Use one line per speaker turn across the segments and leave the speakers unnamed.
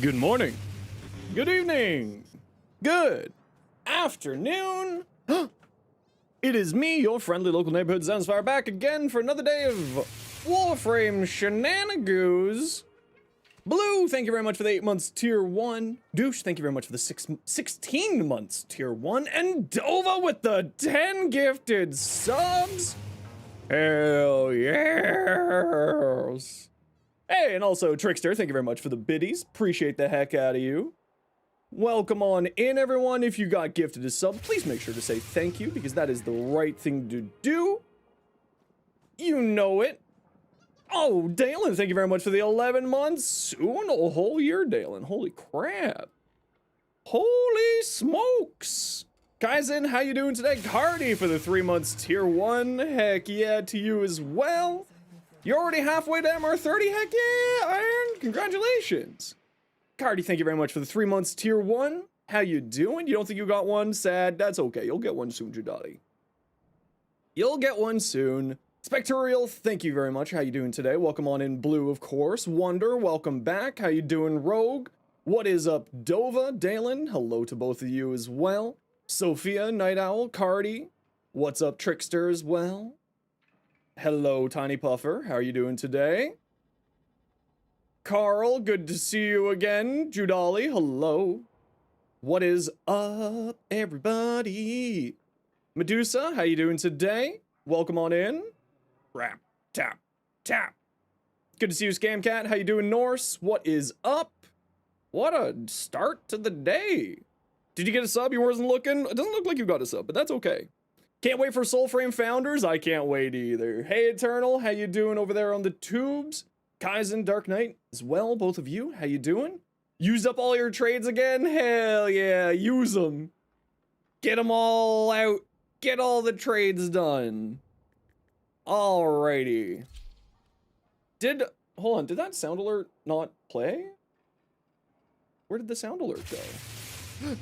Good morning. Good evening. Good afternoon. It is me, your friendly local neighborhood Zenosfire, back again for another day of Warframe shenanigans. Blue, thank you very much for the 8 months tier 1. Douche, thank you very much for the 16 months tier 1. And Dova with the 10 gifted subs. Hell yes. Hey, and also Trickster, thank you very much for the biddies. Appreciate the heck out of you. Welcome on in, everyone. If you got gifted a sub, please make sure to say thank you, because that is the right thing to do. You know it. Oh, Dalen, thank you very much for the 11 months. Soon a whole year, Dalen. Holy crap. Holy smokes. Kaizen, how you doing today? Cardi for the 3 months tier 1. Heck yeah to you as well. You're already halfway to MR30? Heck yeah, Iron. Congratulations. Cardi, thank you very much for the 3 months tier 1. How you doing? You don't think you got one? Sad. That's okay. You'll get one soon, Judati. You'll get one soon. Spectorial, thank you very much. How you doing today? Welcome on in, Blue, of course. Wonder, welcome back. How you doing, Rogue? What is up, Dova? Dalen, hello to both of you as well. Sophia, Night Owl, Cardi. What's up, Trickster, as well? Hello, Tiny Puffer. How are you doing today? Carl, good to see you again. Judali, hello. What is up, everybody? Medusa, how you doing today? Welcome on in. Rap, tap, tap. Good to see you, Scamcat. How you doing, Norse? What is up? What a start to the day. Did you get a sub? You wasn't looking? It doesn't look like you got a sub, but that's okay. Can't wait for Soulframe Founders. I can't wait either. Hey, Eternal, how you doing over there on the tubes? Kaizen, Dark Knight as well, both of you. How you doing? Used up all your trades again? Hell yeah, use them. Get them all out. Get all the trades done. Alrighty. Hold on, did that sound alert not play? Where did the sound alert go?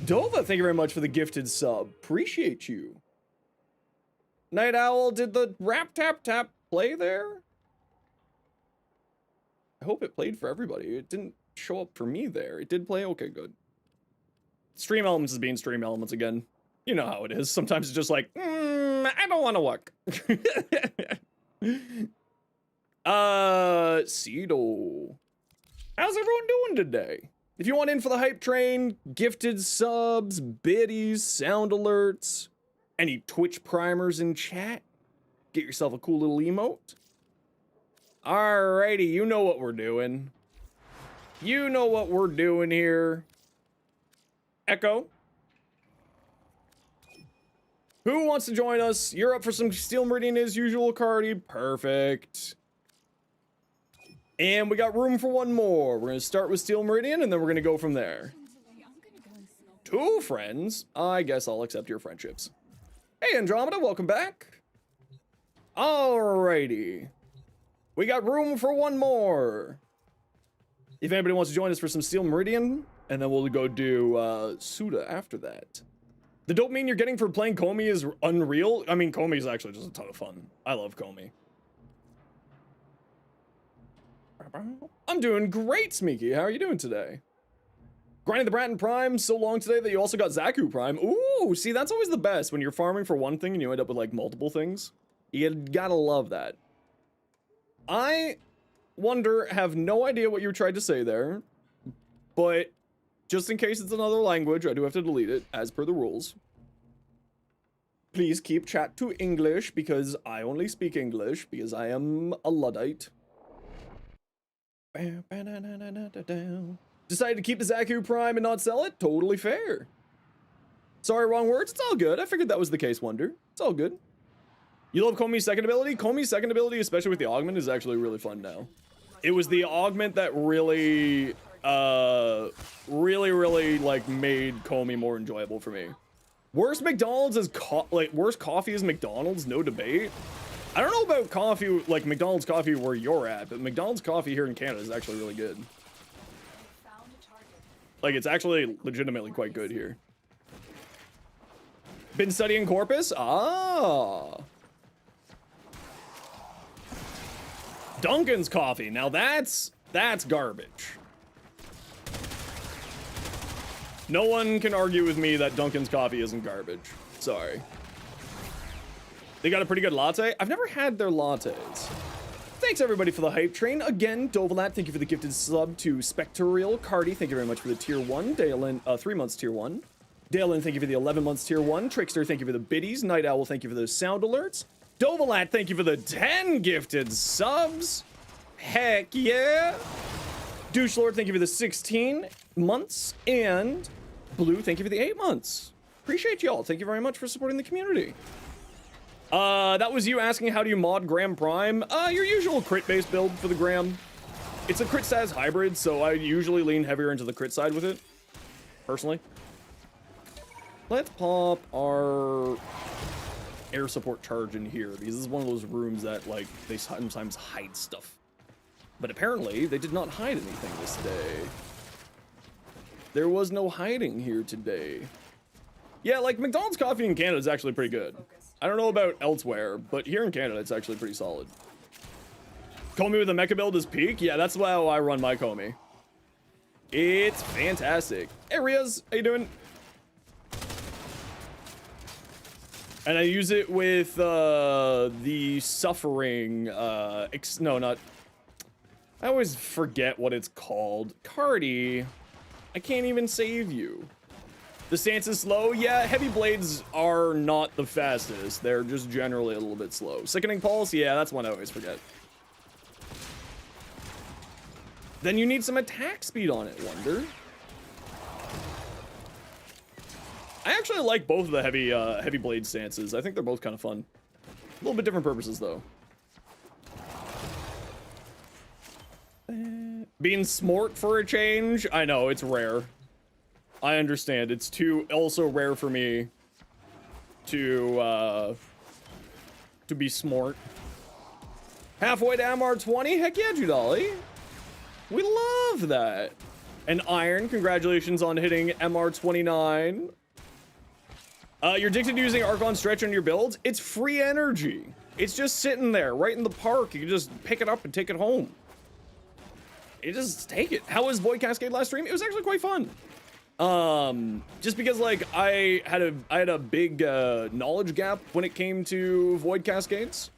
Dova, thank you very much for the gifted sub. Appreciate you. Night Owl, did the rap tap tap play there? I hope it played for everybody. It didn't show up for me there. It did play? Okay, good. Stream Elements is being Stream Elements again. You know how it is. Sometimes it's just like, I don't want to walk. Cedo. How's everyone doing today? If you want in for the hype train, gifted subs, biddies, sound alerts, any Twitch primers in chat, get yourself a cool little emote. Alrighty, you know what we're doing. You know what we're doing here. Echo. Who wants to join us? You're up for some Steel Meridian as usual, Cardi. Perfect. And we got room for one more. We're going to start with Steel Meridian, and then we're going to go from there. 2 friends? I guess I'll accept your friendships. Hey, Andromeda, welcome back. Alrighty. We got room for one more. If anybody wants to join us for some Steel Meridian, and then we'll go do Suda after that. The dopamine you're getting for playing Comey is unreal. I mean, Comey is actually just a ton of fun. I love Comey. I'm doing great, Smeeky. How are you doing today? Grinding the Bratton Prime so long today that you also got Zaku Prime. Ooh, see, that's always the best when you're farming for one thing and you end up with like multiple things. You gotta love that. I have no idea what you tried to say there, but just in case it's another language, I do have to delete it as per the rules. Please keep chat to English because I only speak English because I am a Luddite. Decided to keep the Zaku Prime and not sell it? Totally fair. Sorry, wrong words. It's all good. I figured that was the case, Wonder. It's all good. You love Comey's second ability? Comey's second ability, especially with the augment, is actually really fun now. It was the augment that really, really, like, made Comey more enjoyable for me. Worst McDonald's is, worst coffee is McDonald's, no debate. I don't know about coffee, like McDonald's coffee where you're at, but McDonald's coffee here in Canada is actually really good. Like, it's actually legitimately quite good here. Been studying Corpus? Ah. Dunkin's coffee. Now that's garbage. No one can argue with me that Dunkin's coffee isn't garbage. Sorry. They got a pretty good latte. I've never had their lattes. Thanks everybody for the hype train. Again, Dovalat, thank you for the gifted sub to Spectorial. Cardi, thank you very much for the tier 1. Dalen, 3 months tier 1. Dalen, thank you for the 11 months tier 1. Trickster, thank you for the biddies. Night Owl, thank you for the sound alerts. Dovalat, thank you for the 10 gifted subs. Heck yeah. Douche Lord, thank you for the 16 months. And Blue, thank you for the 8 months. Appreciate y'all. Thank you very much for supporting the community. That was you asking how do you mod Graham Prime? Your usual crit-based build for the Graham. It's a crit stats hybrid, so I usually lean heavier into the crit side with it, personally. Let's pop our air support charge in here, because this is one of those rooms that, like, they sometimes hide stuff. But apparently, they did not hide anything this day. There was no hiding here today. Yeah, like, McDonald's coffee in Canada is actually pretty good. I don't know about elsewhere, but here in Canada, it's actually pretty solid. Comey with a mecha build is peak? Yeah, that's how I run my Comey. It's fantastic. Hey, Riaz, how you doing? And I use it with the Suffering, no, not... I always forget what it's called. Cardi, I can't even save you. The stance is slow. Yeah, heavy blades are not the fastest. They're just generally a little bit slow. Sickening Pulse, yeah, that's one I always forget. Then you need some attack speed on it, Wonder. I actually like both of the heavy blade stances. I think they're both kind of fun. A little bit different purposes, though. Being smort for a change? I know, it's rare. I understand. It's too also rare for me to be smart. Halfway to MR20? Heck yeah, Judali. We love that. And Iron, congratulations on hitting MR29. You're addicted to using Archon Stretch on your builds? It's free energy. It's just sitting there, right in the park. You can just pick it up and take it home. You just take it. How was Void Cascade last stream? It was actually quite fun. Just because, like, I had a big knowledge gap when it came to Void Cascades,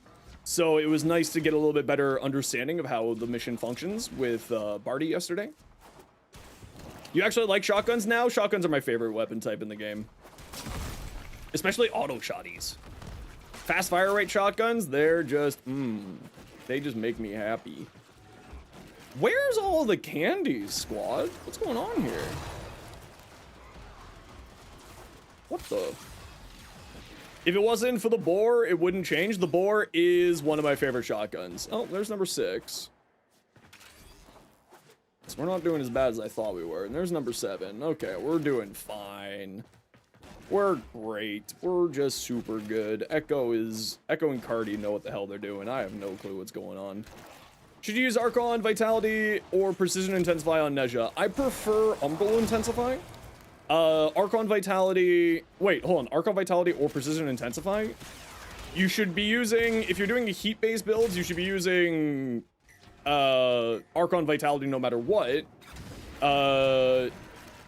so it was nice to get a little bit better understanding of how the mission functions with Barty yesterday. You actually like shotguns now? Shotguns are my favorite weapon type in the game, especially auto shotties. Fast fire rate shotguns, they're just they just make me happy. Where's all the candies, squad? What's going on here? What the? If it wasn't for the boar, it wouldn't change. The boar is one of my favorite shotguns. Oh, there's number 6. So we're not doing as bad as I thought we were. And there's number 7. Okay, we're doing fine. We're great. We're just super good. Echo and Cardi know what the hell they're doing. I have no clue what's going on. Should you use Archon Vitality or Precision Intensify on Nezha? I prefer Umbral Intensify. Archon Vitality, wait, hold on, Archon Vitality or Precision Intensify? You should be using, if you're doing heat-based builds, you should be using, Archon Vitality no matter what.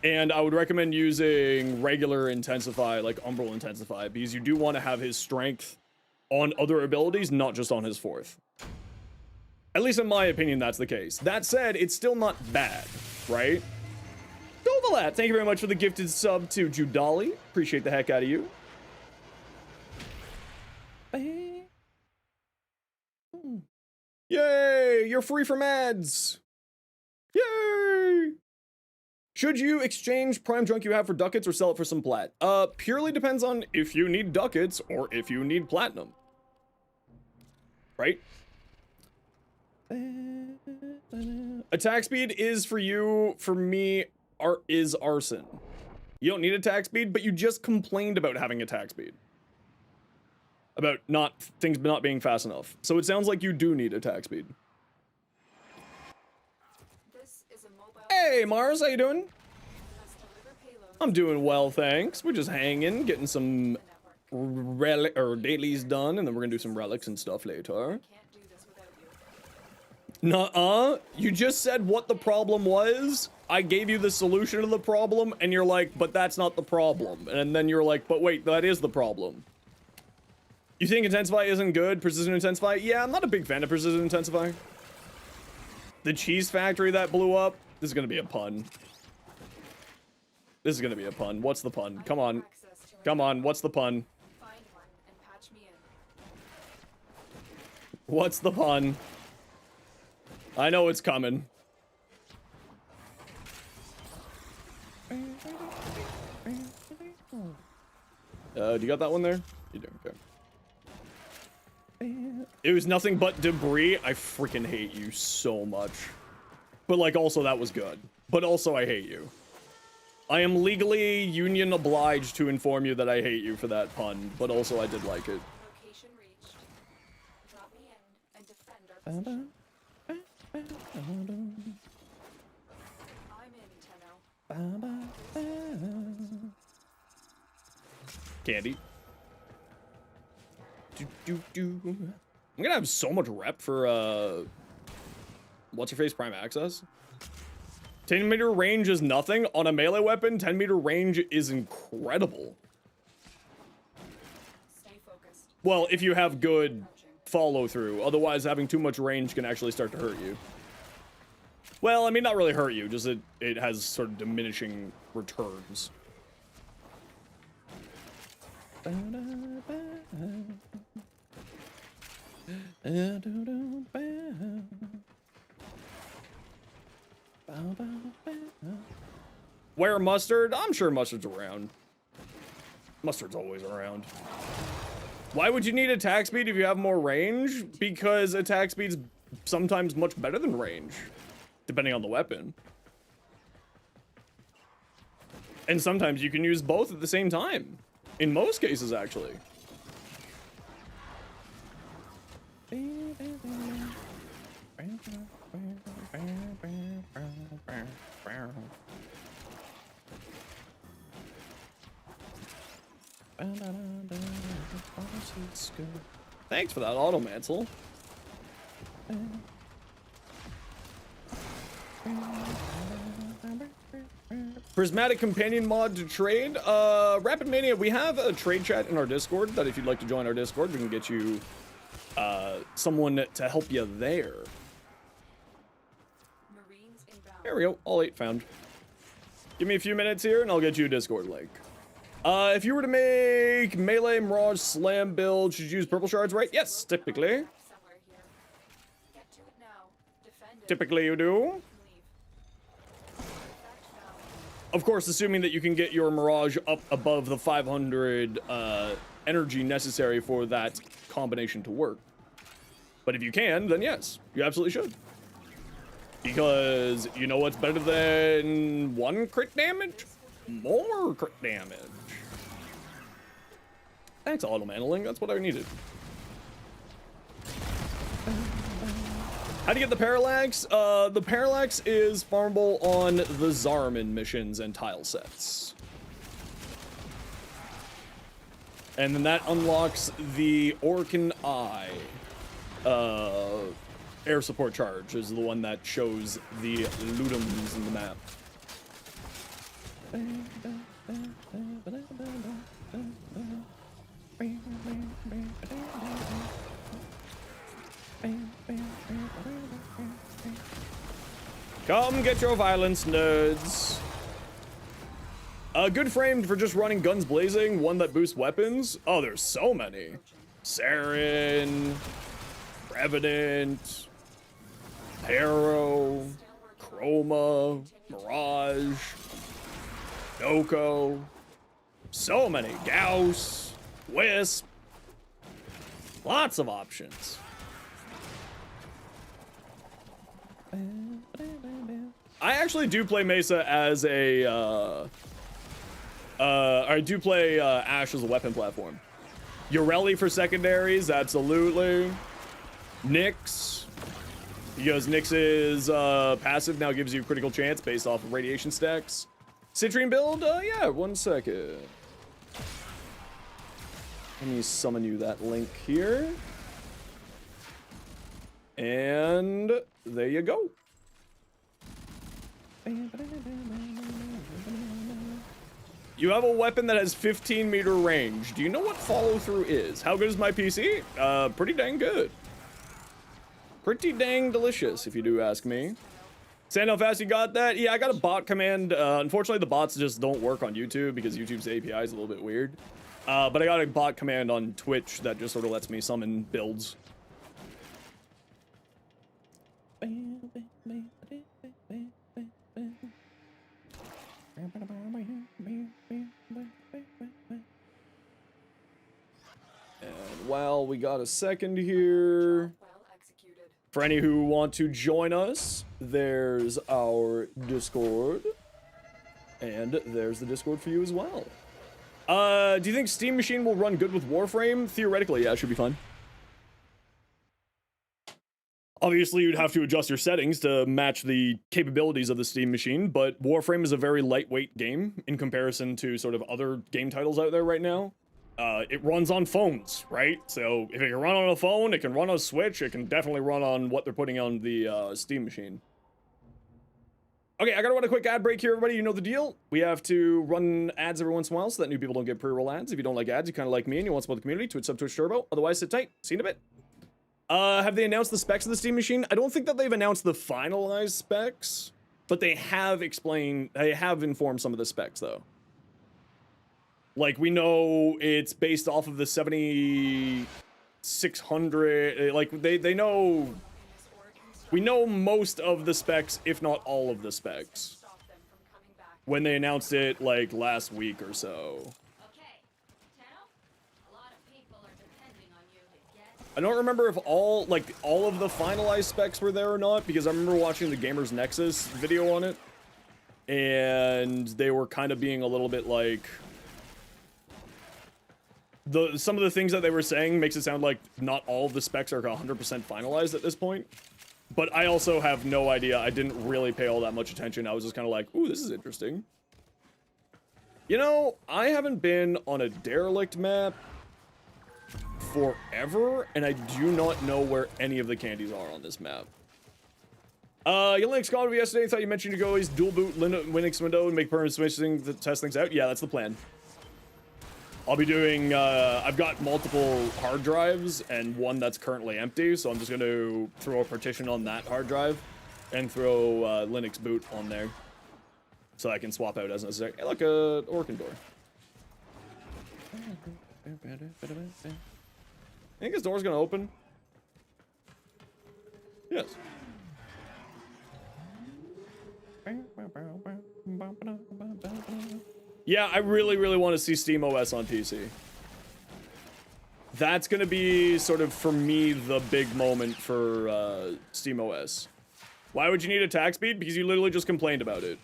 And I would recommend using regular Intensify, like Umbral Intensify, because you do want to have his strength on other abilities, not just on his 4th. At least in my opinion, that's the case. That said, it's still not bad, right? Dovalat, thank you very much for the gifted sub to Judali. Appreciate the heck out of you. Yay! You're free from ads! Yay! Should you exchange prime junk you have for ducats or sell it for some plat? Purely depends on if you need ducats or if you need platinum. Right? Attack speed is for you, for me, is arson. You don't need attack speed, but you just complained about having attack speed. About things not being fast enough. So it sounds like you do need attack speed. Hey Mars, how you doing? I'm doing well, thanks. We're just hanging, getting some dailies done, and then we're gonna do some relics and stuff later. Nuh-uh. You just said what the problem was. I gave you the solution to the problem, and you're like, but that's not the problem. And then you're like, but wait, that is the problem. You think Intensify isn't good? Precision Intensify? Yeah, I'm not a big fan of Precision Intensify. The cheese factory that blew up? This is gonna be a pun. This is gonna be a pun. What's the pun? Come on. Come on, what's the pun? What's the pun? I know it's coming. Do you got that one there? You do, okay. It was nothing but debris. I freaking hate you so much. But like, also that was good. But also I hate you. I am legally union obliged to inform you that I hate you for that pun, but also I did like it.
Location reached. Drop me in and defend our position. I'm in, Tenno.
Candy. I'm gonna have so much rep for what's her face prime access. 10-meter range is nothing on a melee weapon. 10-meter range is incredible.
Stay focused.
Well, if you have good follow through, otherwise having too much range can actually start to hurt you. Well, I mean, not really hurt you, just it has sort of diminishing returns. Where Mustard? I'm sure Mustard's around. Mustard's always around. Why would you need attack speed if you have more range? Because attack speed's sometimes much better than range, depending on the weapon. And sometimes you can use both at the same time. In most cases, actually. Thanks for that automancel. Prismatic companion mod to trade. Rapid Mania, we have a trade chat in our Discord that if you'd like to join our Discord, we can get you someone to help you there.
Marines inbound.
There we go, all 8 found. Give me a few minutes here and I'll get you a Discord link. If you were to make melee Mirage Slam build, should you use purple shards, right? Yes, typically.
Somewhere here. Get to it now. Defend it.
Typically you do.
Leave.
Of course, assuming that you can get your Mirage up above the 500 energy necessary for that combination to work. But if you can, then yes, you absolutely should. Because you know what's better than 1 crit damage? More crit damage. Thanks, auto-mantling. That's what I needed. How do you get the parallax? The parallax is farmable on the Zarman missions and tile sets. And then that unlocks the Orcan Eye. Air support charge is the one that shows the Ludums in the map. Come get your violence, nerds. Good framed for just running guns blazing, one that boosts weapons. Oh, there's so many. Saren, Revenant, Harrow, Chroma, Mirage, Doko. So many. Gauss, Wisp. Lots of options. I actually do play Mesa as a, I do play Ashe as a weapon platform. Ureli for secondaries, absolutely. Nyx, because Nyx's passive now gives you critical chance based off of radiation stacks. Citrine build, yeah, 1 second. Let me summon you that link here. And there you go. You have a weapon that has 15-meter range. Do you know what follow-through is? How good is my PC? Pretty dang good. Pretty dang delicious, if you do ask me. Saying how fast you got that? Yeah, I got a bot command. Unfortunately, the bots just don't work on YouTube because YouTube's API is a little bit weird. But I got a bot command on Twitch that just sort of lets me summon builds. And while we got a second here, for any who want to join us, there's our Discord. And there's the Discord for you as well. Do you think Steam Machine will run good with Warframe? Theoretically, yeah, it should be fine. Obviously, you'd have to adjust your settings to match the capabilities of the Steam Machine, but Warframe is a very lightweight game in comparison to sort of other game titles out there right now. It runs on phones, right? So if it can run on a phone, it can run on a Switch, it can definitely run on what they're putting on the Steam Machine. Okay, I gotta run a quick ad break here, everybody. You know the deal. We have to run ads every once in a while so that new people don't get pre-roll ads. If you don't like ads, you kind of like me and you want to support the community, Twitch sub, Twitch Turbo. Otherwise, sit tight. See you in a bit. Have they announced the specs of the Steam Machine? I don't think that they've announced the finalized specs, but they have informed some of the specs, though. Like, we know it's based off of the 7600, like, they know... We know most of the specs, if not all of the specs, when they announced it, like, last week or so. I don't remember if all of the finalized specs were there or not, because I remember watching the Gamers Nexus video on it, and they were kind of being a little bit like... Some of the things that they were saying makes it sound like not all of the specs are 100% finalized at this point. But I also have no idea. I didn't really pay all that much attention. I was just kind of like, ooh, this is interesting. You know, I haven't been on a derelict map forever, and I do not know where any of the candies are on this map. Linux called me yesterday, thought you mentioned to go always dual boot Linux window and make permanent switching to test things out. Yeah, that's the plan. I'll be doing, I've got multiple hard drives and one that's currently empty, so I'm just going to throw a partition on that hard drive and throw Linux boot on there so I can swap out as necessary. Hey, look, Orkin door. I think this door's going to open. Yes. Yeah, I really, really want to see SteamOS on PC. That's going to be sort of, for me, the big moment for SteamOS. Why would you need attack speed? Because you literally just complained about it.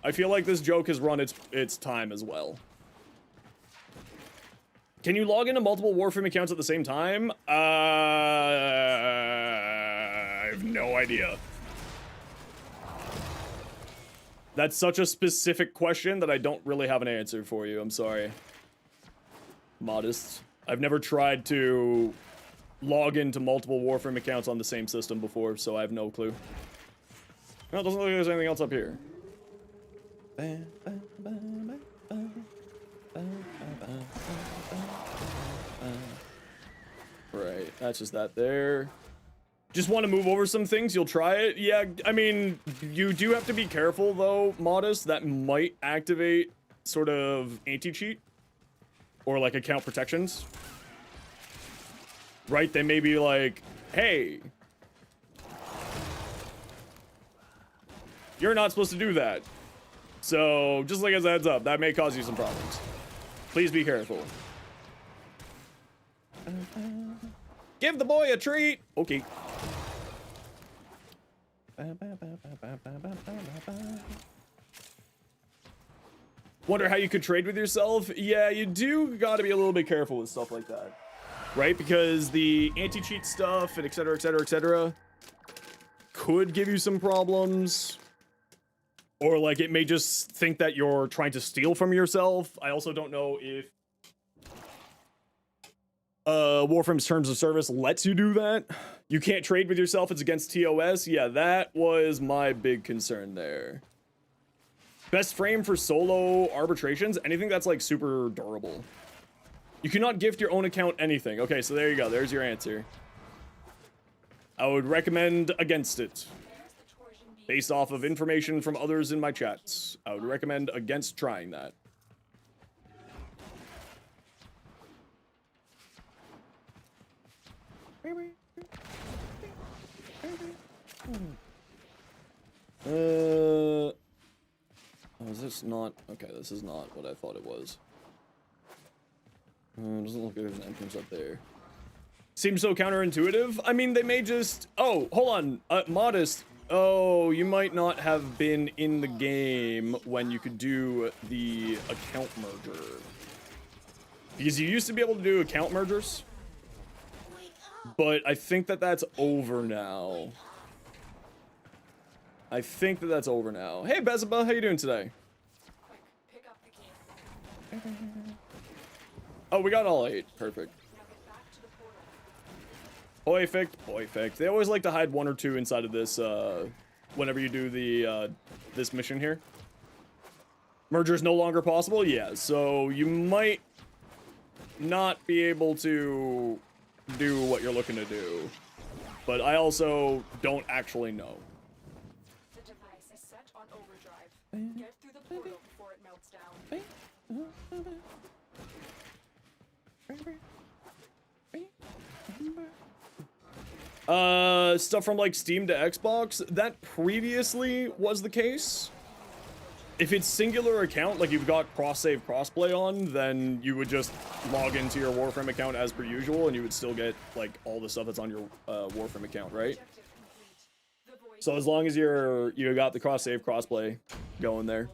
I feel like this joke has run its time as well. Can you log into multiple Warframe accounts at the same time? I have no idea. That's such a specific question that I don't really have an answer for you. I'm sorry. Modest. I've never tried to log into multiple Warframe accounts on the same system before, so I have no clue. No, it doesn't look like there's anything else up here. Right, that's just that there. Just want to move over some things, you'll try it. Yeah, I mean, you do have to be careful, though, Modest. That might activate sort of anti-cheat. Or, like, account protections. Right? They may be like, hey, you're not supposed to do that. So, just like as a heads up, that may cause you some problems. Please be careful. Give the boy a treat! Okay. Wonder how you could trade with yourself? Yeah, you do gotta be a little bit careful with stuff like that. Right? Because the anti-cheat stuff and etc, etc, etc could give you some problems. Or like it may just think that you're trying to steal from yourself. I also don't know if Warframe's terms of service lets you do that. You can't trade with yourself, it's against TOS. Yeah, that was my big concern there. Best frame for solo arbitrations, anything that's like super durable. You cannot gift your own account anything. Okay, so there you go, there's your answer. I would recommend against it. Based off of information from others in my chats, I would recommend against trying that. Oh, is this not? Okay, this is not what I thought it was. Doesn't look like there's an entrance up there. Seems so counterintuitive. I mean, they may just... Oh, hold on. Modest. Oh, you might not have been in the game when you could do the account merger. Because you used to be able to do account mergers. But I think that that's over now. I think that that's over now. Hey, Bezaba, how you doing today?
Pick up the key.
Oh, we got all 8. Perfect. Perfect. They always like to hide 1 or 2 inside of this, whenever you do the, this mission here. Merger is no longer possible? Yeah, so you might not be able to do what you're looking to do. But I also don't actually know.
The device is set on overdrive. Get through the portal before it melts down.
Stuff from like Steam to Xbox, that previously was the case. If it's singular account, like you've got cross-save, cross-play on, then you would just log into your Warframe account as per usual, and you would still get like all the stuff that's on your Warframe account, right? So as long as you got the cross-save, cross-play going there.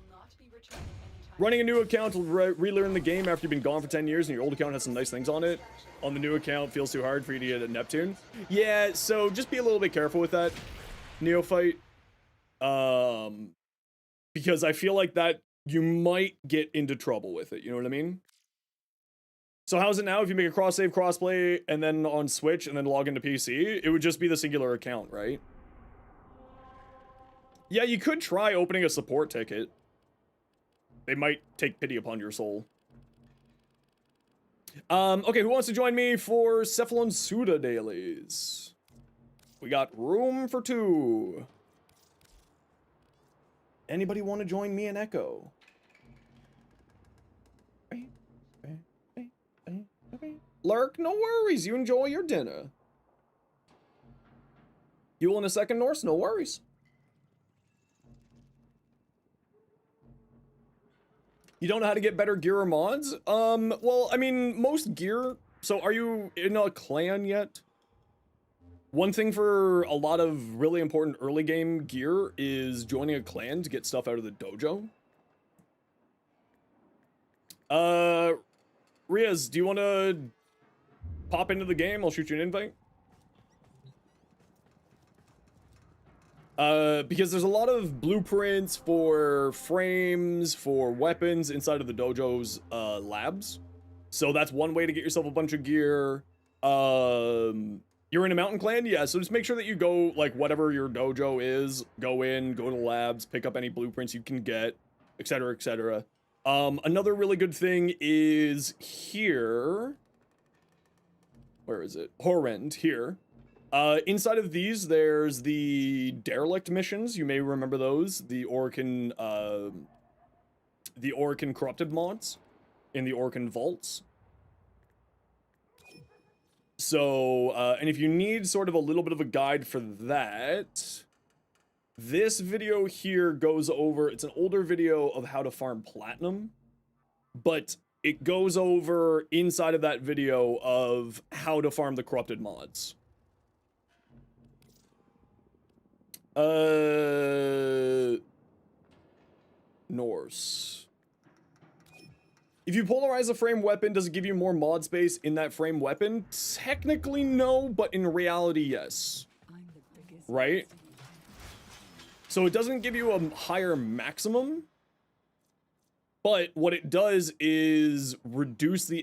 Running a new account will relearn the game after you've been gone for 10 years and your old account has some nice things on it. On the new account, feels too hard for you to get a Neptune. Yeah, so just be a little bit careful with that, Neophyte. Because I feel like that you might get into trouble with it, you know what I mean? So how's it now if you make a cross-save, cross-play, and then on Switch, and then log into PC? It would just be the singular account, right? Yeah, you could try opening a support ticket. They might take pity upon your soul. Okay, who wants to join me for Cephalon Suda dailies? We got room for 2. Anybody want to join me and Echo? Lurk, no worries. You enjoy your dinner. You in a second, Norse? No worries. You don't know how to get better gear or mods? Well, I mean, most gear... So, are you in a clan yet? One thing for a lot of really important early game gear is joining a clan to get stuff out of the dojo. Riaz, do you want to pop into the game? I'll shoot you an invite. Because there's a lot of blueprints for frames, for weapons inside of the dojo's labs. So that's one way to get yourself a bunch of gear. You're in a mountain clan? Yeah, so just make sure that you go, like, whatever your dojo is, go in, go to the labs, pick up any blueprints you can get, etc., etc. Another really good thing is here. Where is it? Horrend, here. Inside of these, there's the derelict missions. You may remember those. The Orcan corrupted mods in the Orcan vaults. So, and if you need sort of a little bit of a guide for that, this video here goes over, it's an older video of how to farm platinum, but it goes over inside of that video of how to farm the corrupted mods. Norse. If you polarize a frame weapon, does it give you more mod space in that frame weapon? Technically no, but in reality, yes. Right? So it doesn't give you a higher maximum, But what it does is reduce the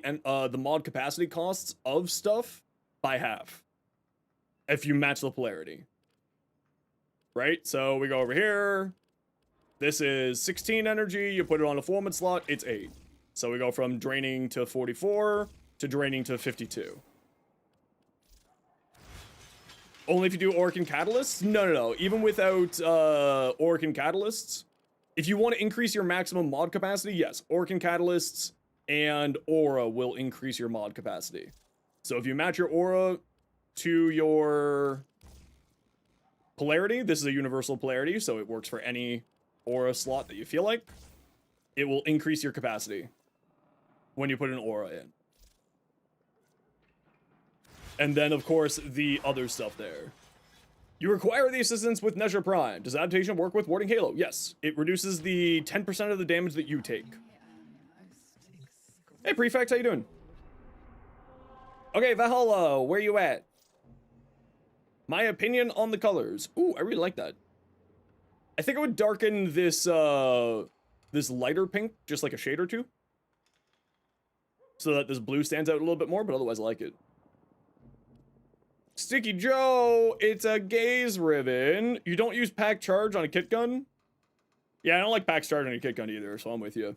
mod capacity costs of stuff by half if you match the polarity. Right? So we go over here. This is 16 energy. You put it on a full mod slot, it's 8. So we go from draining to 44 to draining to 52. Only if you do Auric and Catalysts? No. Even without Auric and Catalysts, if you want to increase your maximum mod capacity, yes, Auric and Catalysts and Aura will increase your mod capacity. So if you match your Aura to your polarity, this is a universal polarity, so it works for any Aura slot that you feel like, it will increase your capacity when you put an Aura in. And then, of course, the other stuff there. You require the assistance with Nezha Prime. Does adaptation work with Warding Halo? Yes. It reduces the 10% of the damage that you take. Hey, Prefect, how you doing? Okay, Valhalla, where you at? My opinion on the colors. Ooh, I really like that. I think I would darken this, this lighter pink, just like a shade or two. So that this blue stands out a little bit more, but otherwise I like it. Sticky Joe, it's a gaze ribbon. You don't use pack charge on a kit gun? Yeah, I don't like pack charge on a kit gun either, so I'm with you.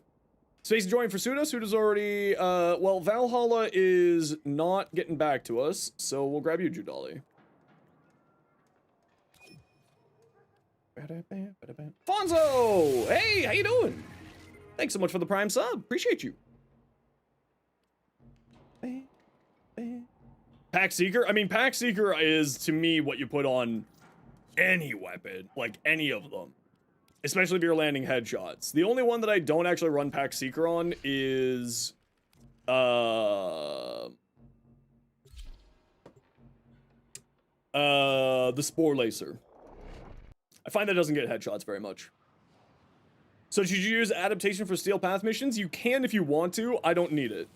Space join for Suda. Suda's already, well, Valhalla is not getting back to us, so we'll grab you, Judali. Fonzo! Hey, how you doing? Thanks so much for the Prime sub. Appreciate you. Pack Seeker? I mean, Pack Seeker is, to me, what you put on any weapon. Like, any of them. Especially if you're landing headshots. The only one that I don't actually run Pack Seeker on is... the Spore Lacer. I find that doesn't get headshots very much. So should you use adaptation for Steel Path missions? You can if you want to. I don't need it.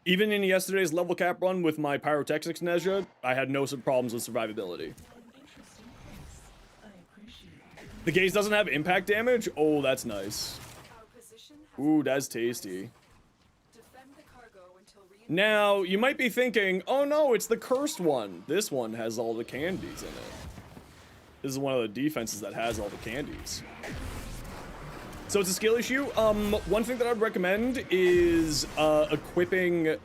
Even in yesterday's level cap run with my Pyrotechnics Nezha, I had no problems with survivability. The gaze doesn't have impact damage? Oh, that's nice. Ooh, that's tasty. Now, you might be thinking, oh no, it's the cursed one. This one has all the candies in it. This is one of the defenses that has all the candies. So it's a skill issue. One thing that I'd recommend is equipping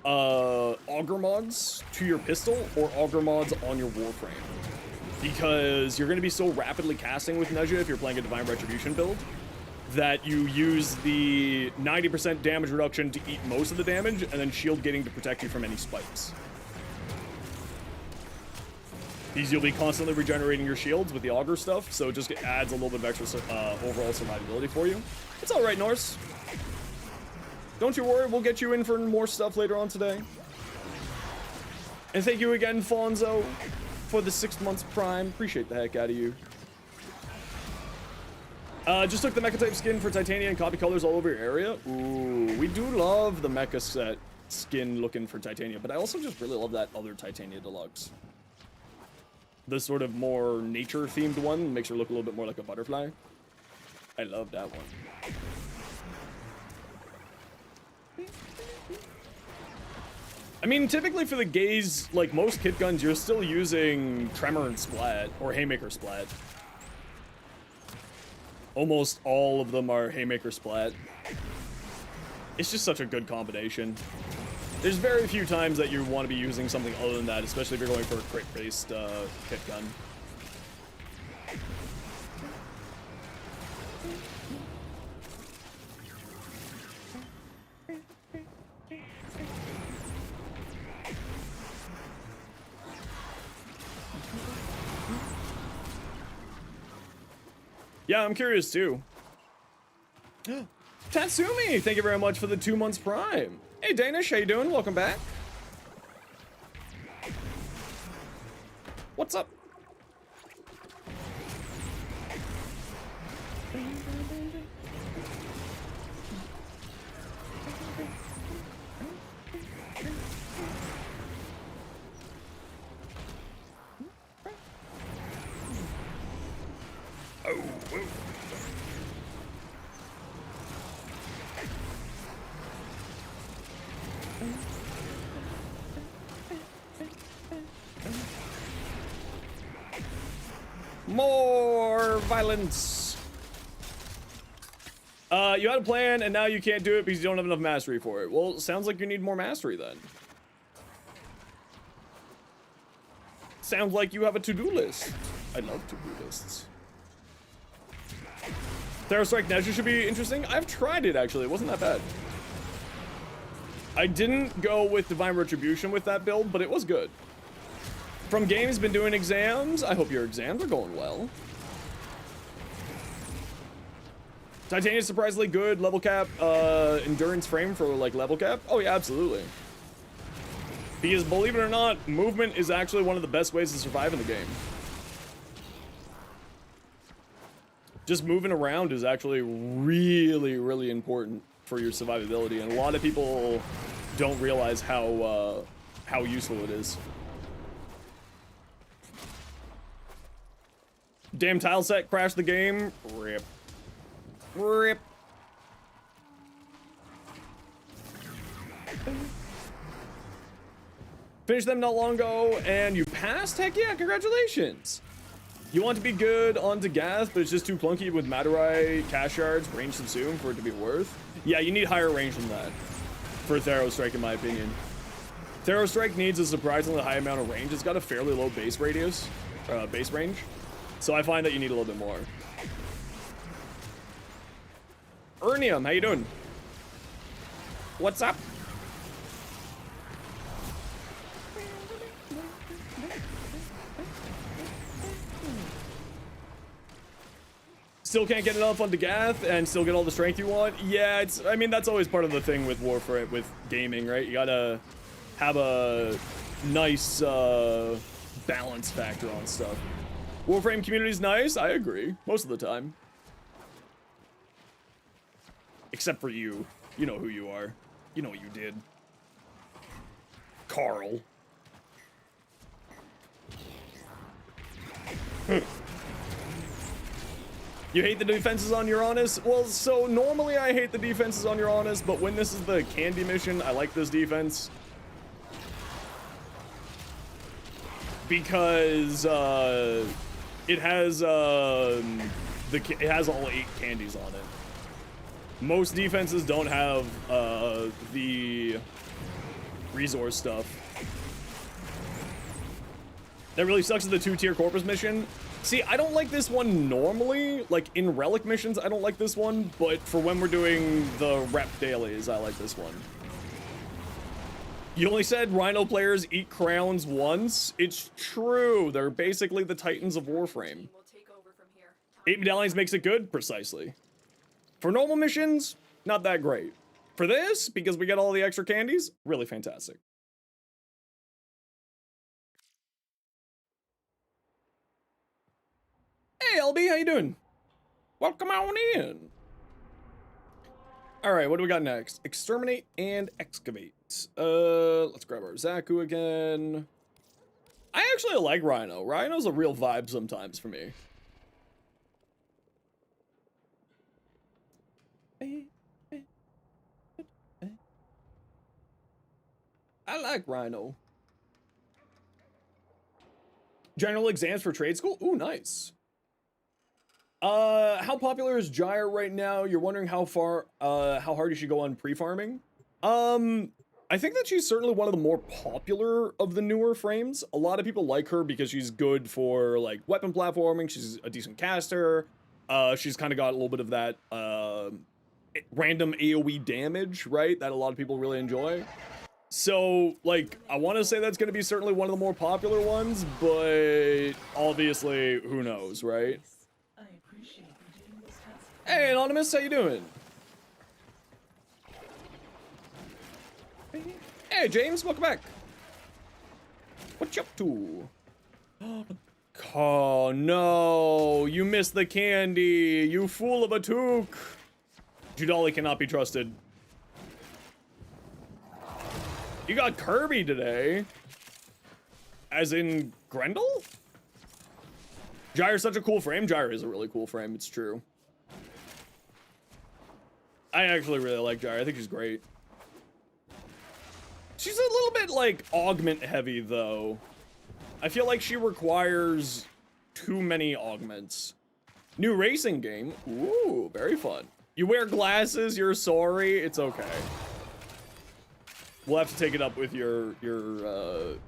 auger mods to your pistol or auger mods on your Warframe. Because you're going to be so rapidly casting with Nezha if you're playing a Divine Retribution build that you use the 90% damage reduction to eat most of the damage and then shield gating to protect you from any spikes. Because you'll be constantly regenerating your shields with the auger stuff, so it just adds a little bit of extra overall survivability for you. It's alright, Norse. Don't you worry, we'll get you in for more stuff later on today. And thank you again, Fonzo, for the 6 months Prime. Appreciate the heck out of you. Just took the mecha type skin for Titania and copy colors all over your area. Ooh, we do love the mecha set skin looking for Titania, but I also just really love that other Titania Deluxe. The sort of more nature-themed one makes her look a little bit more like a butterfly. I love that one. I mean, typically for the gaze, like most kit guns, you're still using Tremor and Splat, or Haymaker Splat. Almost all of them are Haymaker Splat. It's just such a good combination. There's very few times that you want to be using something other than that, especially if you're going for a crit-based kit gun. Yeah, I'm curious too. Tatsumi, thank you very much for the 2 months Prime. Hey Danish, how you doing? Welcome back. What's up? More violence. You had a plan and now you can't do it because you don't have enough mastery for it. Well, sounds like you need more mastery then. Sounds like you have a to-do list. I love to-do lists. Strike Nezha should be interesting. I've tried it actually. It wasn't that bad. I didn't go with Divine Retribution with that build, but it was good. From Games, been doing exams. I hope your exams are going well. Titania's surprisingly good. Level cap, endurance frame for like level cap. Oh yeah, absolutely. Because believe it or not, movement is actually one of the best ways to survive in the game. Just moving around is actually really, really important for your survivability, and a lot of people don't realize how useful it is. Damn tile set crashed the game. Rip. Rip. Finished them not long ago, and you passed? Heck yeah, congratulations! You want to be good on Gath, but it's just too clunky with Madurai, Cash Yards, range subsume for it to be worth. Yeah, you need higher range than that for Strike, in my opinion. Strike needs a surprisingly high amount of range. It's got a fairly low base radius, base range. So I find that you need a little bit more. Ernium, how you doing? What's up? Still can't get enough on Gath and still get all the strength you want? Yeah, I mean, that's always part of the thing with Warframe, with gaming, right? You gotta have a nice balance factor on stuff. Warframe community's nice, I agree, most of the time. Except for you. You know who you are. You know what you did. Carl. You hate the defenses on Uranus? Well, so normally I hate the defenses on Uranus, but when this is the candy mission, I like this defense. Because it has all 8 candies on it. Most defenses don't have the resource stuff. That really sucks at the 2-tier Corpus mission. See, I don't like this one normally. Like, in Relic missions, I don't like this one. But for when we're doing the rep dailies, I like this one. You only said Rhino players eat crowns once. It's true. They're basically the Titans of Warframe. 8 medallions makes it good? Precisely. For normal missions, not that great. For this, because we get all the extra candies, really fantastic. Hey, LB, how you doing? Welcome on in. All right, what do we got next? Exterminate and excavate. Let's grab our Zaku again. I actually like Rhino. Rhino's a real vibe sometimes for me. I like Rhino. General exams for trade school? Ooh, nice. How popular is Gyre right now? You're wondering how hard you should go on pre-farming? I think that she's certainly one of the more popular of the newer frames. A lot of people like her because she's good for, like, weapon platforming. She's a decent caster. She's kind of got a little bit of that, random AoE damage, right? That a lot of people really enjoy. So, like, I want to say that's going to be certainly one of the more popular ones, but obviously, who knows, right? Hey, Anonymous, how you doing? Hey, James, welcome back. What you up to? Oh, no. You missed the candy. You fool of a took. Judali cannot be trusted. You got Kirby today. As in Grendel? Gyre's such a cool frame. Gyre is a really cool frame, it's true. I actually really like Gyre. I think she's great. She's a little bit, like, augment heavy, though. I feel like she requires too many augments. New racing game. Ooh, very fun. You wear glasses, you're sorry, it's okay. We'll have to take it up with your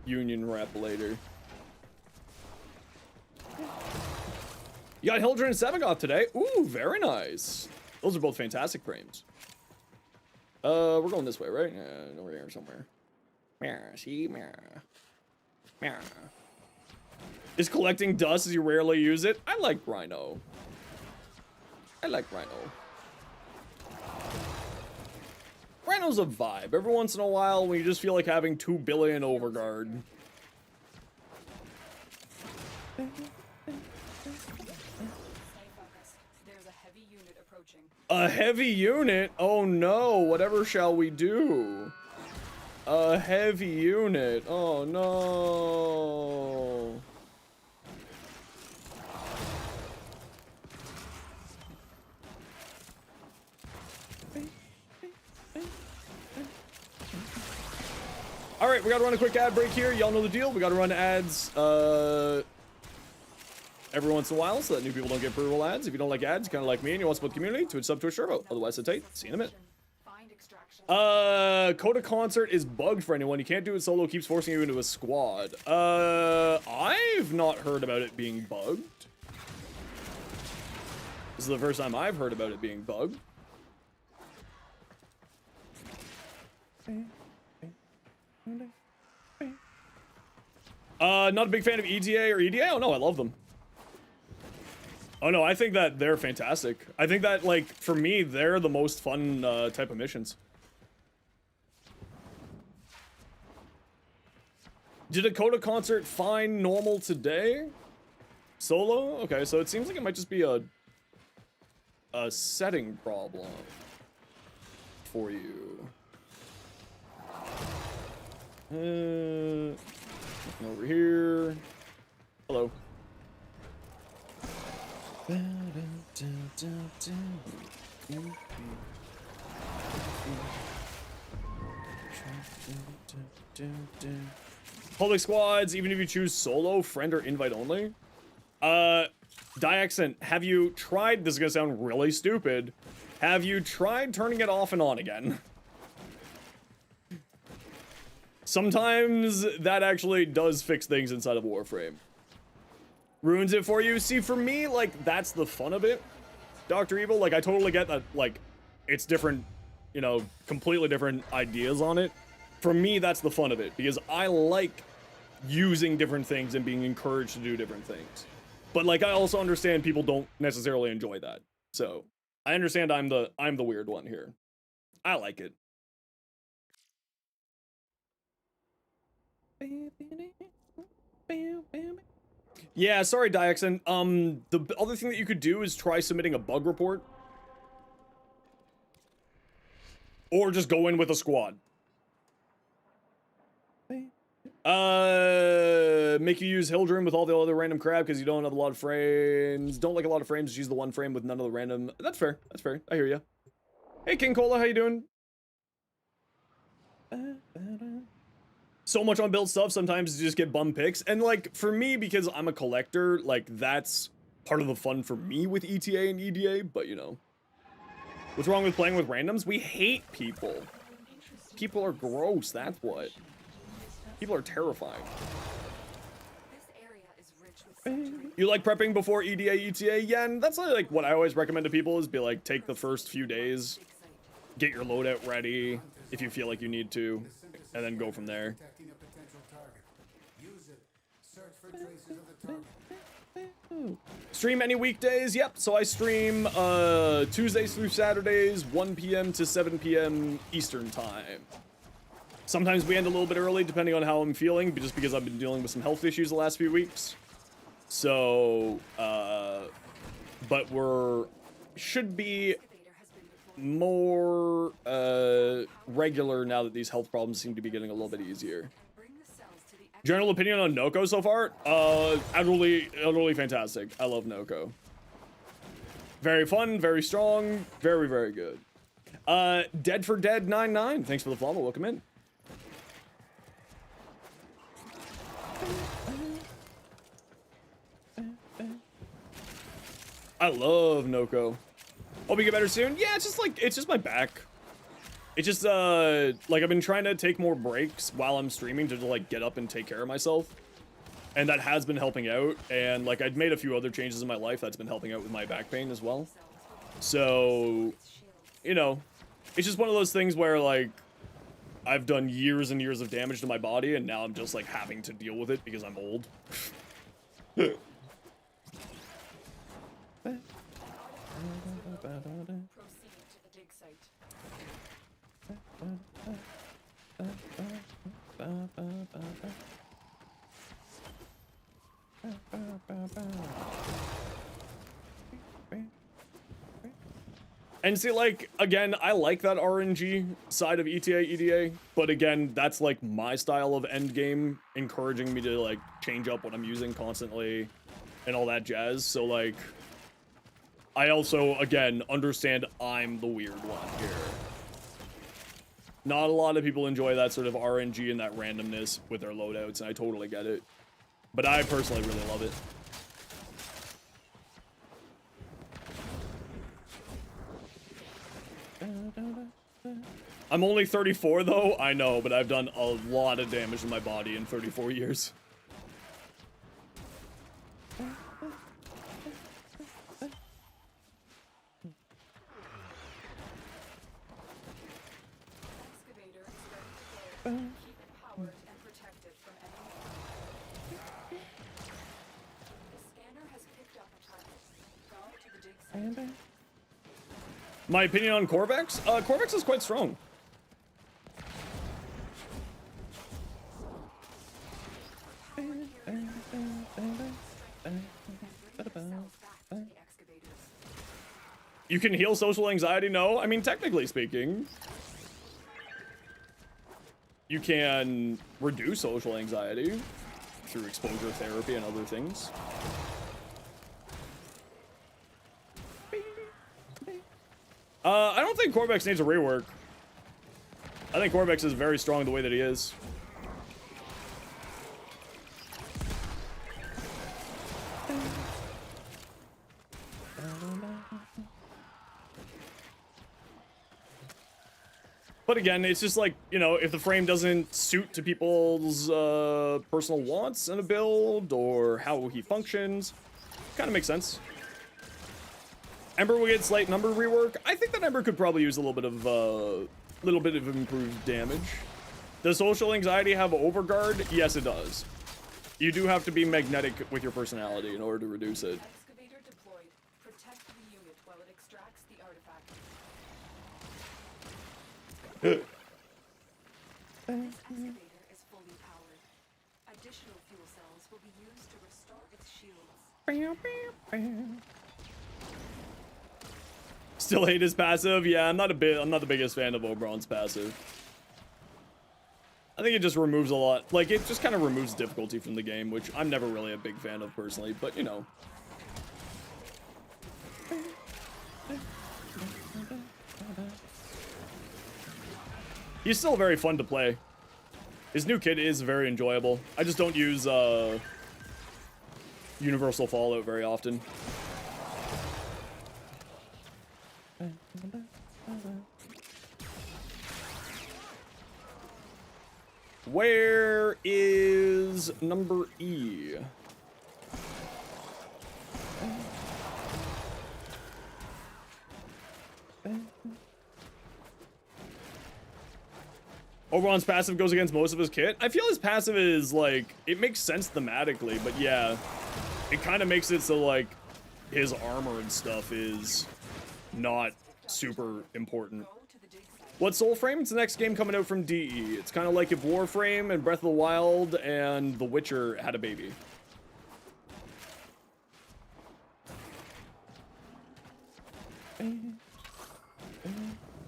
union rep later. You got Hildren and Sevagoth today. Ooh, very nice. Those are both fantastic frames. We're going this way, right? Yeah, over here somewhere. See? Is collecting dust as you rarely use it? I like Rhino. Rhino's a vibe. Every once in a while, when you just feel like having 2 billion overguard.
Stay focused. There's a heavy unit approaching.
A heavy unit? Oh no, whatever shall we do? A heavy unit. Oh no. All right, we gotta run a quick ad break here. Y'all know the deal. We gotta run ads every once in a while so that new people don't get brutal ads. If you don't like ads, kind of like me, and you want to support the community, Twitch sub, Twitch turbo. Otherwise, sit tight. See you in a minute.
Find extraction.
Coda Concert is bugged for anyone. You can't do it solo. Keeps forcing you into a squad. I've not heard about it being bugged. This is the first time I've heard about it being bugged. Not a big fan of ETA or EDA. Oh no, I love them. Oh no, I think that they're fantastic. I think that, like, for me, they're the most fun type of missions. Did a Coda Concert find normal today? Solo? Okay, so it seems like it might just be a setting problem for you. Over here. Hello. Public squads, even if you choose solo, friend, or invite only. Diaxon, have you tried, this is gonna sound really stupid, have you tried turning it off and on again? Sometimes that actually does fix things inside of Warframe. Ruins it for you. See, for me, like, that's the fun of it. Dr. Evil, like, I totally get that, like, it's different, you know, completely different ideas on it. For me, that's the fun of it, because I like using different things and being encouraged to do different things. But, like, I also understand people don't necessarily enjoy that. So, I understand I'm the weird one here. I like it. Yeah, sorry, Diaxon. The other thing that you could do is try submitting a bug report. Or just go in with a squad. Make you use Hildren with all the other random crap because you don't have a lot of frames. Don't like a lot of frames, just use the one frame with none of the random. That's fair. That's fair. I hear you. Hey, King Cola, how you doing? So much on build stuff, sometimes you just get bum picks. And, like, for me, because I'm a collector, like, that's part of the fun for me with ETA and EDA, but, you know. What's wrong with playing with randoms? We hate people. People are gross, that's what. People are terrifying. You like prepping before EDA, ETA? Yeah, and that's like what I always recommend to people is be like, take the first few days, get your loadout ready if you feel like you need to, and then go from there. Stream any weekdays? Yep, so I stream Tuesdays through Saturdays, 1 p.m. to 7 p.m. Eastern time. Sometimes we end a little bit early depending on how I'm feeling, just because I've been dealing with some health issues the last few weeks. So, but should be more regular now that these health problems seem to be getting a little bit easier. General opinion on Noko so far? Utterly fantastic. I love Noko. Very fun, very strong, very, very good. Dead for Dead 99. Thanks for the follow. Welcome in. I love Noko. Hope you get better soon. Yeah, it's just my back. It's just like I've been trying to take more breaks while I'm streaming to like get up and take care of myself. And that has been helping out. And like I'd made a few other changes in my life that's been helping out with my back pain as well. So, you know, it's just one of those things where like I've done years and years of damage to my body and now I'm just like having to deal with it because I'm old.
Proceed to the dig site.
And see, like, again, I like that RNG side of ETA, EDA, but again, that's like my style of endgame, encouraging me to like change up what I'm using constantly and all that jazz. So like, I also, again, understand I'm the weird one here. Not a lot of people enjoy that sort of RNG and that randomness with their loadouts, and I totally get it. But I personally really love it. I'm only 34 though, I know, but I've done a lot of damage to my body in 34 years.
Excavator is ready to go. Keep it powered and protected from enemy. The scanner has picked up a target. Go to the dig site.
My opinion on Corvex? Corvex is quite strong. You can heal social anxiety? No. I mean, technically speaking, you can reduce social anxiety through exposure therapy and other things. I don't think Corvex needs a rework. I think Corvex is very strong the way that he is. But again, it's just like, you know, if the frame doesn't suit to people's personal wants in a build or how he functions, kind of makes sense. Ember will get slight number rework. I think that Ember could probably use a little bit of improved damage. Does social anxiety have overguard? Yes, it does. You do have to be magnetic with your personality in order to reduce it.
Excavator deployed. Protect the unit while it extracts the artifact. This excavator is fully powered. Additional fuel cells will be used to restore its shields.
Still hate his passive. Yeah, I'm not the biggest fan of Oberon's passive. I think it just removes a lot. Like, it just kind of removes difficulty from the game, which I'm never really a big fan of personally, but you know. He's still very fun to play. His new kit is very enjoyable. I just don't use Universal Fallout very often. Where is number E? Oberon's passive goes against most of his kit. I feel his passive is like, it makes sense thematically, but yeah, it kind of makes it so like his armor and stuff is not super important. What's Soulframe? It's the next game coming out from DE. It's kind of like if Warframe and Breath of the Wild and The Witcher had a baby.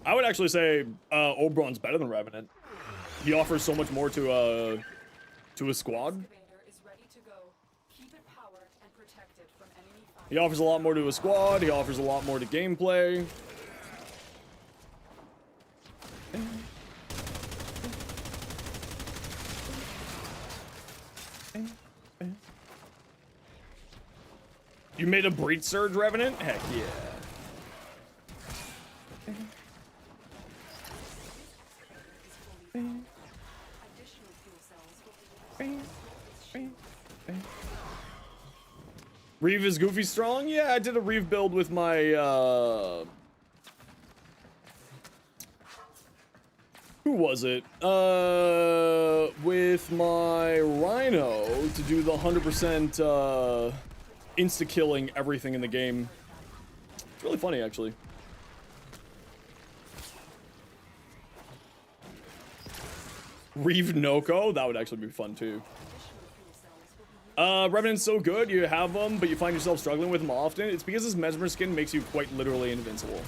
I would actually say Oberon's better than Revenant. He offers so much more to a squad. He offers a lot more to a squad. He offers a lot more to gameplay. You made a breach surge revenant? Heck yeah.
Additional fuel cells will be
Reeve is goofy strong? Yeah, I did a Reeve build with my, who was it? With my Rhino to do the 100%, insta-killing everything in the game. It's really funny, actually. Reeve Noko? That would actually be fun, too. Revenant's so good, you have them, but you find yourself struggling with them often. It's because this Mesmer skin makes you quite literally invincible.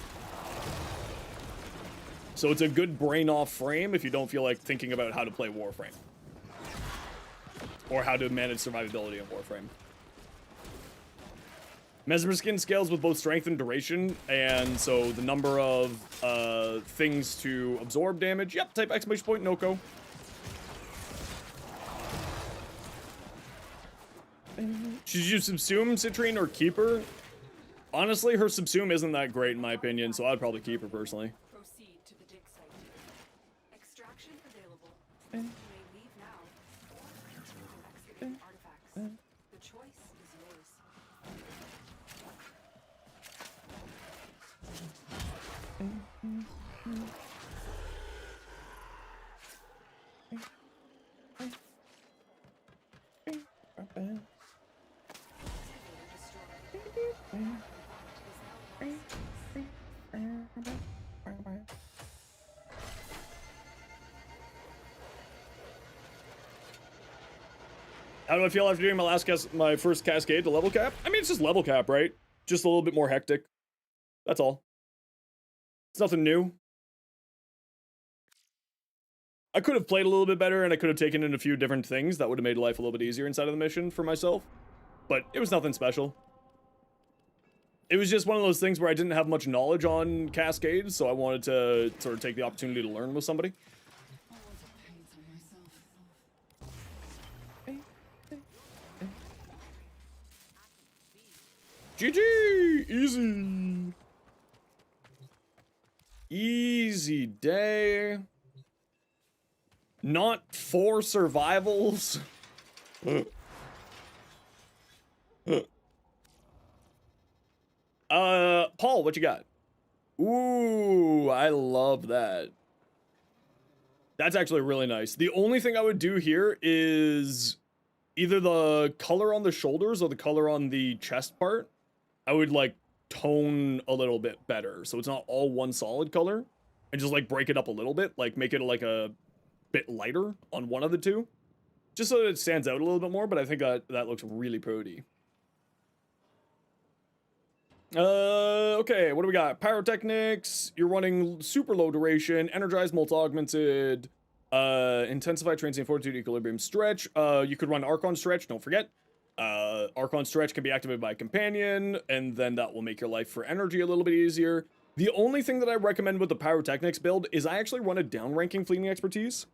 So it's a good brain-off frame if you don't feel like thinking about how to play Warframe. Or how to manage survivability in Warframe. Mesmer skin scales with both strength and duration, and so the number of things to absorb damage. Yep, type exclamation point, Noko. Should you subsume Citrine or keep her? Honestly, her subsume isn't that great in my opinion, so I'd probably keep her personally.
proceed to the dig site. Extraction available. You may leave now or continue excavating artifacts. The choice is yours.
How do I feel after doing my first cascade to level cap? I mean, it's just level cap, right? Just a little bit more hectic. That's all. It's nothing new. I could have played a little bit better, and I could have taken in a few different things that would have made life a little bit easier inside of the mission for myself. But it was nothing special. It was just one of those things where I didn't have much knowledge on cascades, so I wanted to sort of take the opportunity to learn with somebody. GG! Easy! Easy day. Not 4 survivals. Paul, what you got? Ooh, I love that. That's actually really nice. The only thing I would do here is either the color on the shoulders or the color on the chest part. I would like tone a little bit better, so it's not all one solid color, and just like break it up a little bit, like make it like a bit lighter on one of the two, just so that it stands out a little bit more. But I think that looks really pretty. Okay, what do we got? Pyrotechnics, you're running super low duration, energized, multi augmented, intensify transient fortitude, equilibrium stretch. You could run Archon stretch, don't forget. Archon stretch can be activated by a companion, and then that will make your life for energy a little bit easier. The only thing that I recommend with the pyrotechnics build is I actually run a downranking fleeting expertise.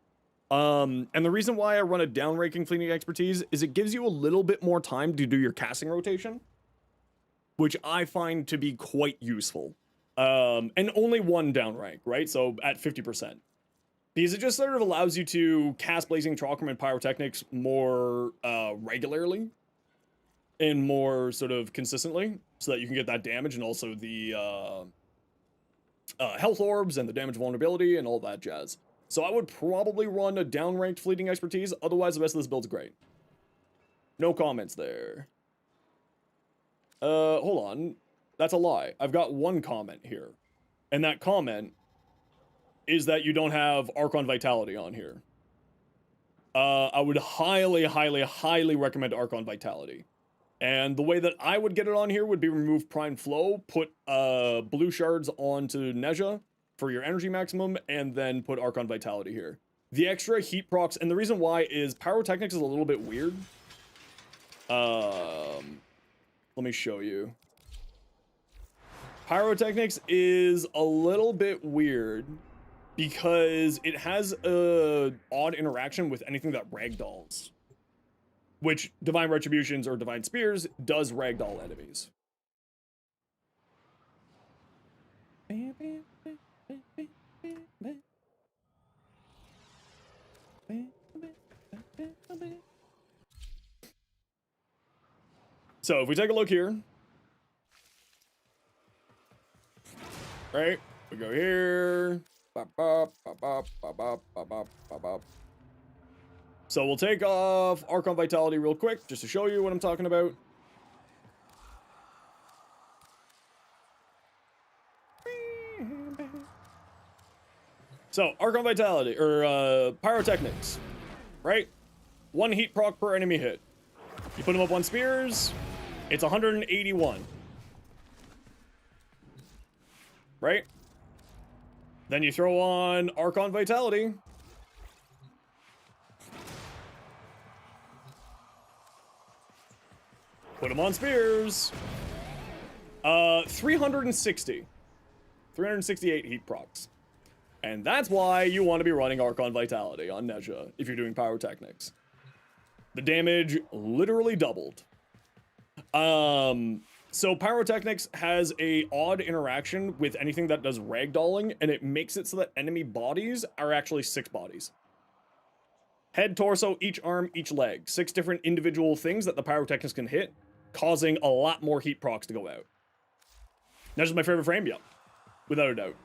And the reason why I run a downranking fleeting expertise is it gives you a little bit more time to do your casting rotation, which I find to be quite useful. And only one downrank, right? So at 50%. Because it just sort of allows you to cast Blazing Chakram and Pyrotechnics more regularly and more sort of consistently, so that you can get that damage and also the health orbs and the damage vulnerability and all that jazz. So I would probably run a downranked fleeting expertise, otherwise the rest of this build's great. No comments there. Hold on. That's a lie. I've got one comment here. And that comment is that you don't have Archon Vitality on here. I would highly, highly, highly recommend Archon Vitality. And the way that I would get it on here would be remove Prime Flow, put blue shards onto Nezha for your energy maximum, and then put Archon Vitality here. The extra heat procs, and the reason why is Pyrotechnics is a little bit weird. Let me show you. Pyrotechnics is a little bit weird because it has a odd interaction with anything that ragdolls. which Divine Retributions or Divine Spears does ragdoll enemies. So if we take a look here, right? We go here. So we'll take off Archon Vitality real quick, just to show you what I'm talking about. So, Archon Vitality, or Pyrotechnics, right? 1 heat proc per enemy hit. You put them up on spears, it's 181. Right? Then you throw on Archon Vitality. Put them on spears. 360. 368 heat procs. And that's why you want to be running Archon Vitality on Nezha if you're doing Pyrotechnics. The damage literally doubled. So Pyrotechnics has a odd interaction with anything that does ragdolling, and it makes it so that enemy bodies are actually 6 bodies. Head, torso, each arm, each leg. 6 different individual things that the Pyrotechnics can hit, causing a lot more heat procs to go out. That's just my favorite frame, yep. Without a doubt.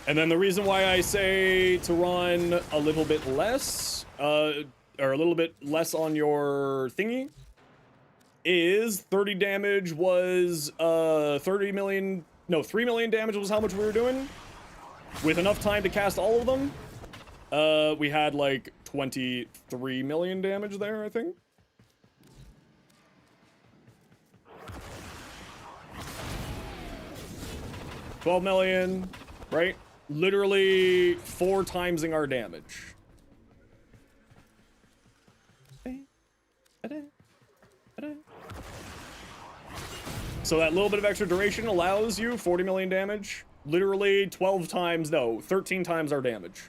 And then the reason why I say to run a little bit less, or a little bit less on your thingy, is 30 damage was 3 million damage was how much we were doing. With enough time to cast all of them, we had like 23 million damage there, I think. $12 million, right? Literally 4 timesing our damage. So that little bit of extra duration allows you 40 million damage. Literally 13 times our damage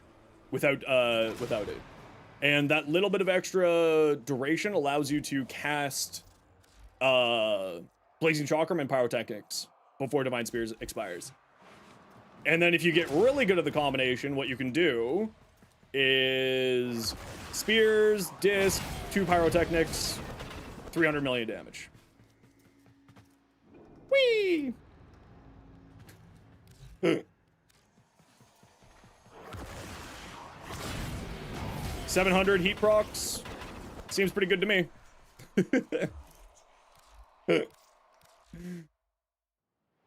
without it. And that little bit of extra duration allows you to cast Blazing Chakram and Pyrotechnics before Divine Spears expires. And then if you get really good at the combination, what you can do is Spears, Disc, 2 Pyrotechnics, 300 million damage. Whee! 700 heat procs. Seems pretty good to me.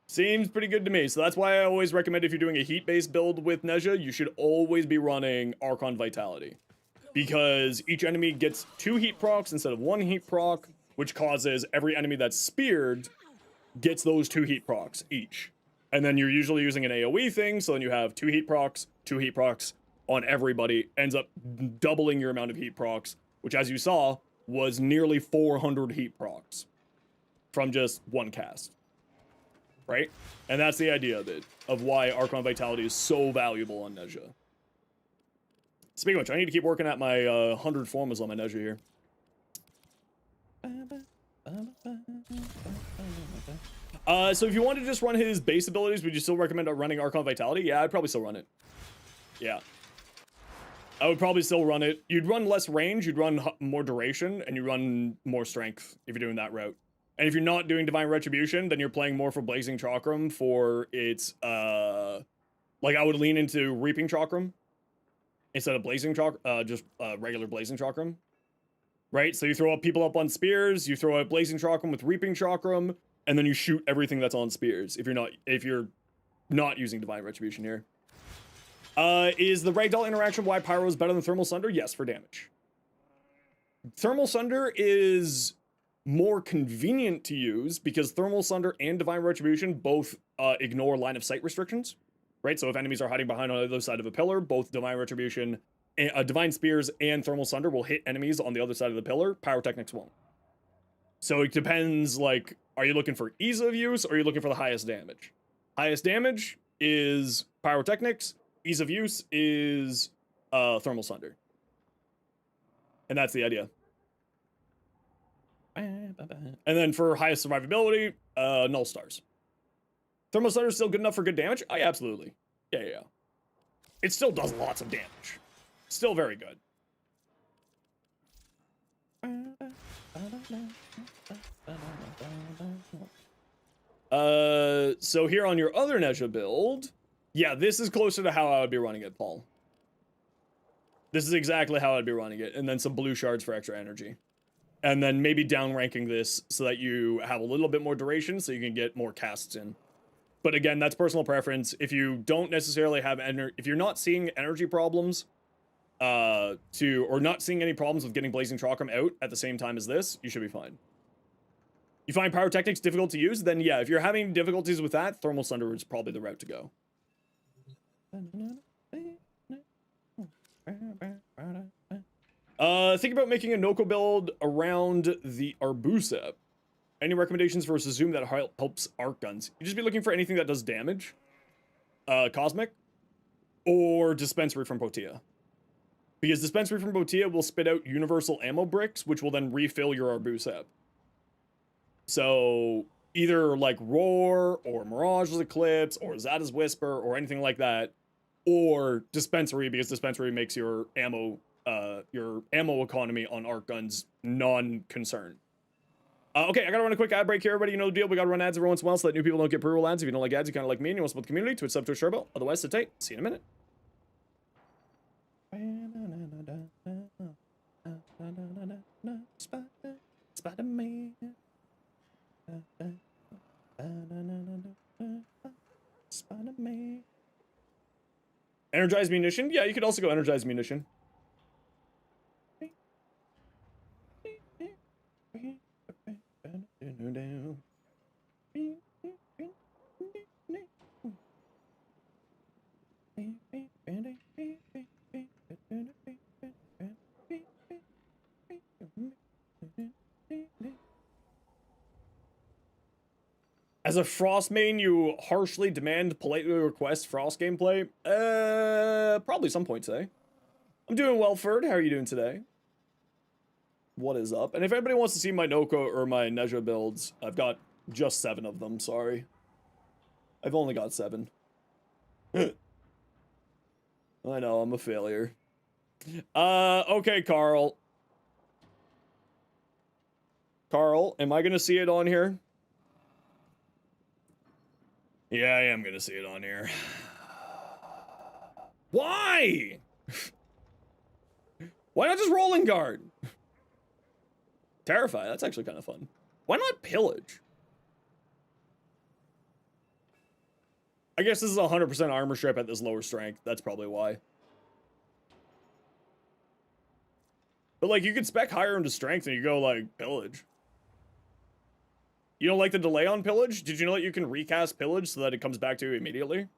Seems pretty good to me. So that's why I always recommend if you're doing a heat-based build with Nezha, you should always be running Archon Vitality. Because each enemy gets 2 heat procs instead of 1 heat proc, which causes every enemy that's speared gets those 2 heat procs each. And then you're usually using an AoE thing, so then you have 2 heat procs on everybody, ends up doubling your amount of heat procs, which as you saw, was nearly 400 heat procs from just 1 cast. Right? And that's the idea of it, of why Archon Vitality is so valuable on Nezha. Speaking of which, I need to keep working at my 100 formulas on my Nezha here. So if you want to just run his base abilities, would you still recommend running Archon Vitality? Yeah, I'd probably still run it. Yeah. I would probably still run it. You'd run less range, you'd run more duration, and you run more strength if you're doing that route. And if you're not doing Divine Retribution, then you're playing more for Blazing Chakram for its, like I would lean into Reaping Chakram instead of Blazing Chakram, just regular Blazing Chakram. Right? So you throw up people up on spears, you throw out Blazing Chakram with Reaping Chakram, and then you shoot everything that's on spears if you're not using Divine Retribution here. Is the Ragdoll interaction why Pyro is better than Thermal Sunder? Yes, for damage. Thermal Sunder is more convenient to use because Thermal Sunder and Divine Retribution both ignore line of sight restrictions, right? So if enemies are hiding behind on the other side of a pillar, both Divine Retribution, Divine Spears and Thermal Sunder will hit enemies on the other side of the pillar. Pyrotechnics won't. So it depends, like, are you looking for ease of use or are you looking for the highest damage? Highest damage is Pyrotechnics. Ease of use is Thermal Sunder. And that's the idea. And then for highest survivability, null stars. Thermal Stutter is still good enough for good damage? Oh, yeah, absolutely. Yeah. It still does lots of damage. Still very good. So here on your other Nezha build, yeah, this is closer to how I would be running it, Paul. This is exactly how I'd be running it, and then some blue shards for extra energy. And then maybe downranking this so that you have a little bit more duration so you can get more casts in. But again, that's personal preference. If you don't necessarily have if you're not seeing energy problems, or not seeing any problems with getting Blazing Chakram out at the same time as this, you should be fine. You find Pyrotechnics difficult to use, then yeah, if you're having difficulties with that, Thermal Sunder is probably the route to go. Think about making a Noko build around the Arbusep. Any recommendations for a Suzume that helps arc guns? You just be looking for anything that does damage. Cosmic. Or Dispensary from Potia. Because Dispensary from Potia will spit out universal ammo bricks, which will then refill your Arbusep. So, either like Roar, or Mirage's Eclipse, or Zada's Whisper, or anything like that. Or Dispensary, because Dispensary makes your ammo economy on arc guns non-concern. Okay, I gotta run a quick ad break here, everybody. You know the deal. We gotta run ads every once in a while so that new people don't get pre-roll ads. If you don't like ads, you kind of like me and you want to support the community, Twitch sub to a share bell. Otherwise, sit tight. See you in a minute. Spider-Man. Spider-Man. Energized munition? Yeah, you could also go energized munition. As a Frost main, you harshly demand, politely request Frost gameplay? Probably some point today. I'm doing well, Ferd. How are you doing today? What is up? And if anybody wants to see my Noko or my Nezha builds, I've got just 7 of them, sorry. I've only got 7. I know, I'm a failure. Okay, Carl. Carl, am I gonna see it on here? Yeah, I am gonna see it on here. Why? Why not just Rolling Guard? Terrify, that's actually kind of fun. Why not Pillage? I guess this is 100% armor strip at this lower strength. That's probably why. But like, you could spec higher into strength and you go like Pillage. You don't like the delay on Pillage? Did you know that you can recast Pillage so that it comes back to you immediately?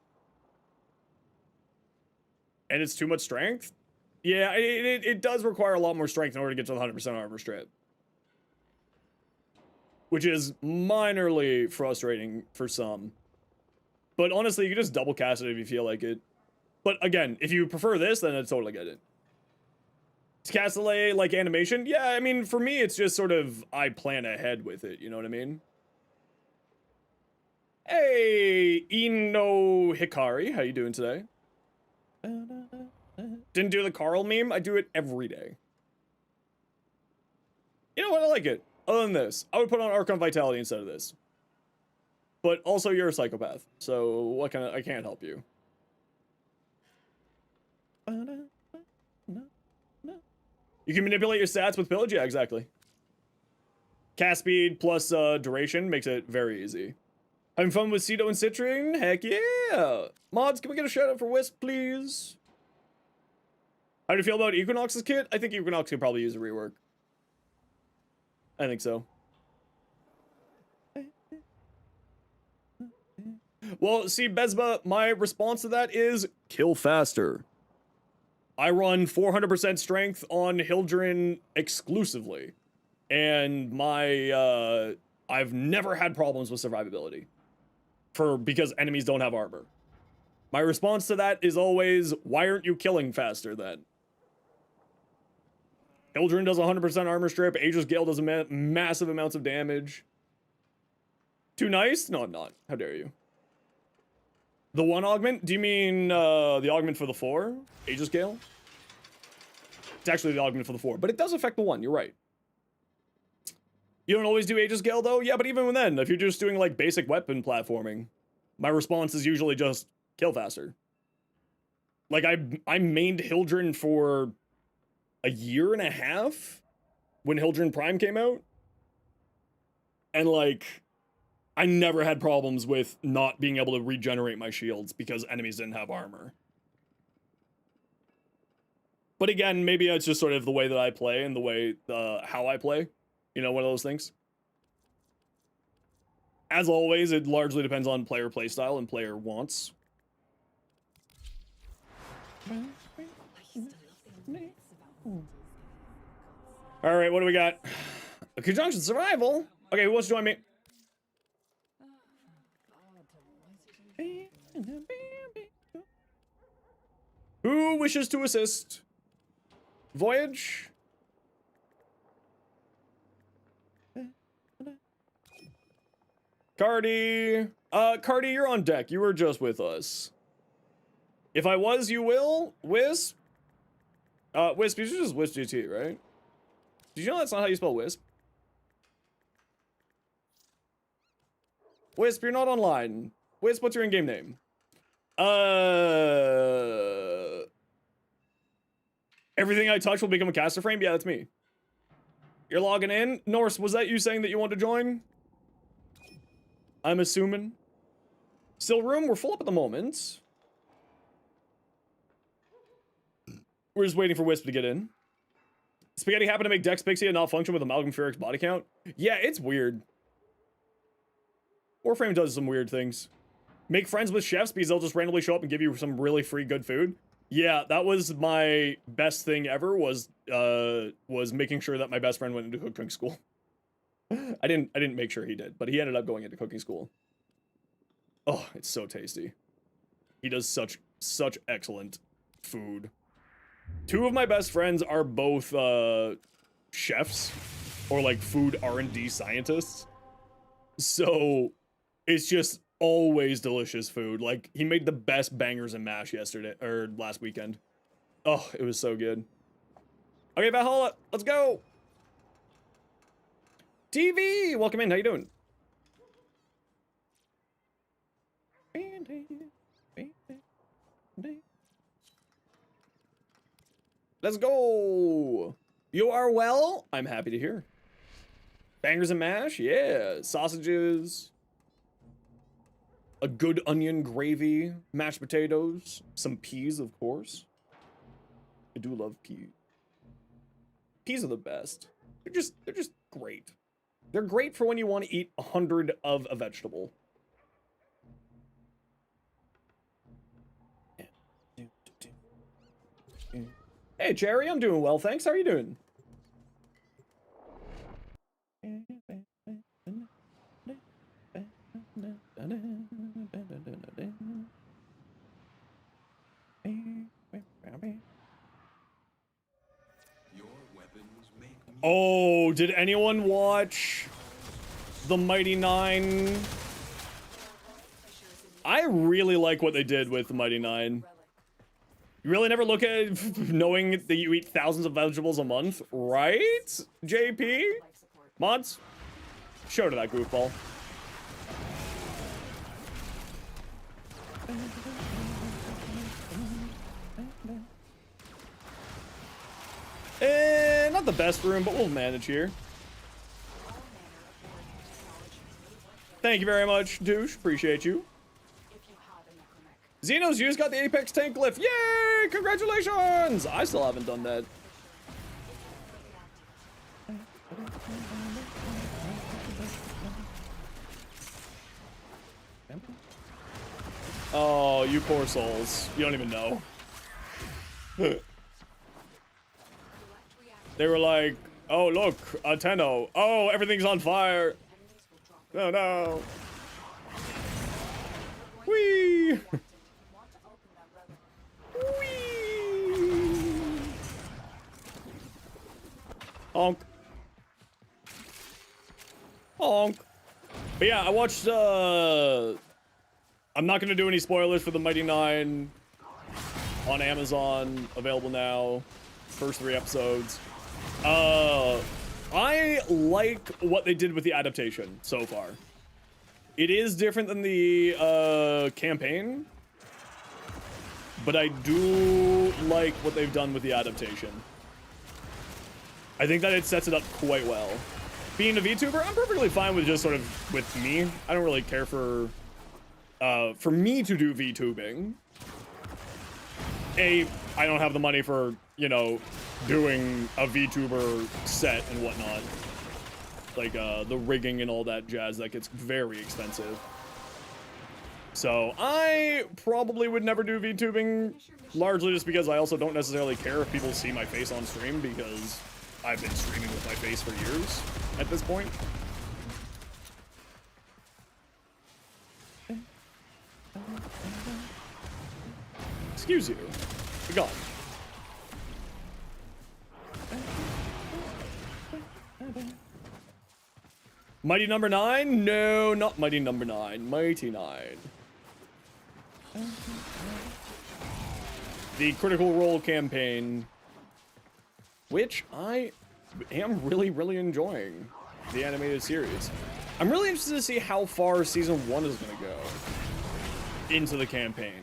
And it's too much strength? Yeah, it does require a lot more strength in order to get to the 100% armor strip. Which is minorly frustrating for some. But honestly, you can just double cast it if you feel like it. But again, if you prefer this, then I totally get it. To cast delay like animation? Yeah, I mean, for me, it's just sort of, I plan ahead with it, you know what I mean? Hey, Ino Hikari, how you doing today? Didn't do the Carl meme? I do it every day. You know what? I like it. Other than this, I would put on Archon Vitality instead of this. But also, you're a psychopath, so what can I can't help you. You can manipulate your stats with Pillage? Yeah, exactly. Cast speed plus duration makes it very easy. Having fun with Cedo and Citrine? Heck yeah! Mods, can we get a shout out for Wisp, please? How do you feel about Equinox's kit? I think Equinox could probably use a rework. I think so. Well, see, Bezba, my response to that is kill faster. I run 400% strength on Hildren exclusively. And my, I've never had problems with survivability. Because enemies don't have armor. My response to that is always, why aren't you killing faster then? Hildren does 100% armor strip. Aegis Gale does massive amounts of damage. Too nice? No, I'm not. How dare you? The one augment? Do you mean the augment for the 4? Aegis Gale? It's actually the augment for the 4, but it does affect the 1. You're right. You don't always do Aegis Gale, though? Yeah, but even then, if you're just doing, like, basic weapon platforming, my response is usually just kill faster. Like, I mained Hildren for a year and a half when Hildren Prime came out. And, like, I never had problems with not being able to regenerate my shields because enemies didn't have armor. But again, maybe it's just sort of the way that I play and the way, how I play. You know, one of those things. As always, it largely depends on player playstyle and player wants. Alright, what do we got? A conjunction survival? Okay, who wants to join me? Who wishes to assist? Voyage? Cardi. Cardi, you're on deck. You were just with us. If I was, you will. Wisp? Wisp, you should just Wisp GT, right? Did you know that's not how you spell Wisp? Wisp, you're not online. Wisp, what's your in-game name? Everything I touch will become a caster frame? Yeah, that's me. You're logging in? Norse, was that you saying that you want to join? I'm assuming. Still room? We're full up at the moment. We're just waiting for Wisp to get in. Spaghetti happened to make Dex Pixie and not function with Amalgam Ferric's body count? Yeah, it's weird. Warframe does some weird things. Make friends with chefs because they'll just randomly show up and give you some really free good food. Yeah, that was my best thing ever, was making sure that my best friend went into cooking school. I didn't make sure he did, but he ended up going into cooking school. Oh, it's so tasty. He does such excellent food. 2 of my best friends are both chefs or like food R&D scientists. So it's just always delicious food. Like, he made the best bangers and mash yesterday or last weekend. Oh, it was so good. Okay, Valhalla, let's go. TV, welcome in. How you doing? Let's go. You are well? I'm happy to hear. Bangers and mash? Yeah. Sausages. A good onion gravy. Mashed potatoes. Some peas, of course. I do love peas. Peas are the best. They're just great. They're great for when you want to eat 100 of a vegetable. Hey, Jerry, I'm doing well, thanks. How are you doing? Oh, did anyone watch The Mighty Nine? I really like what they did with The Mighty Nine. You really never look at it knowing that you eat thousands of vegetables a month, right? JP? Mods? Show to that goofball. Not the best room, but we'll manage here. Thank you very much, douche. Appreciate you. Zenos, you just got the Apex tank glyph. Yay! Congratulations! I still haven't done that. Oh, you poor souls. You don't even know. They were like, oh, look, a Tenno. Oh, everything's on fire. Oh, no. Whee! Whee! Honk. Honk. But yeah, I watched, I'm not gonna do any spoilers for the Mighty Nine on Amazon, available now. First 3 episodes. I like what they did with the adaptation so far. It is different than the campaign, but I do like what they've done with the adaptation. I think that it sets it up quite well. Being a VTuber, I'm perfectly fine with just sort of with me. I don't really care for me to do VTubing. I don't have the money for, you know, doing a VTuber set and whatnot. Like, the rigging and all that jazz, that gets very expensive. So, I probably would never do VTubing, largely just because I also don't necessarily care if people see my face on stream, because I've been streaming with my face for years at this point. Excuse you. Be gone. Mighty number 9? No, not Mighty number 9. Mighty 9. The Critical Role campaign, which I am really, really enjoying. The animated series. I'm really interested to see how far Season 1 is going to go into the campaign.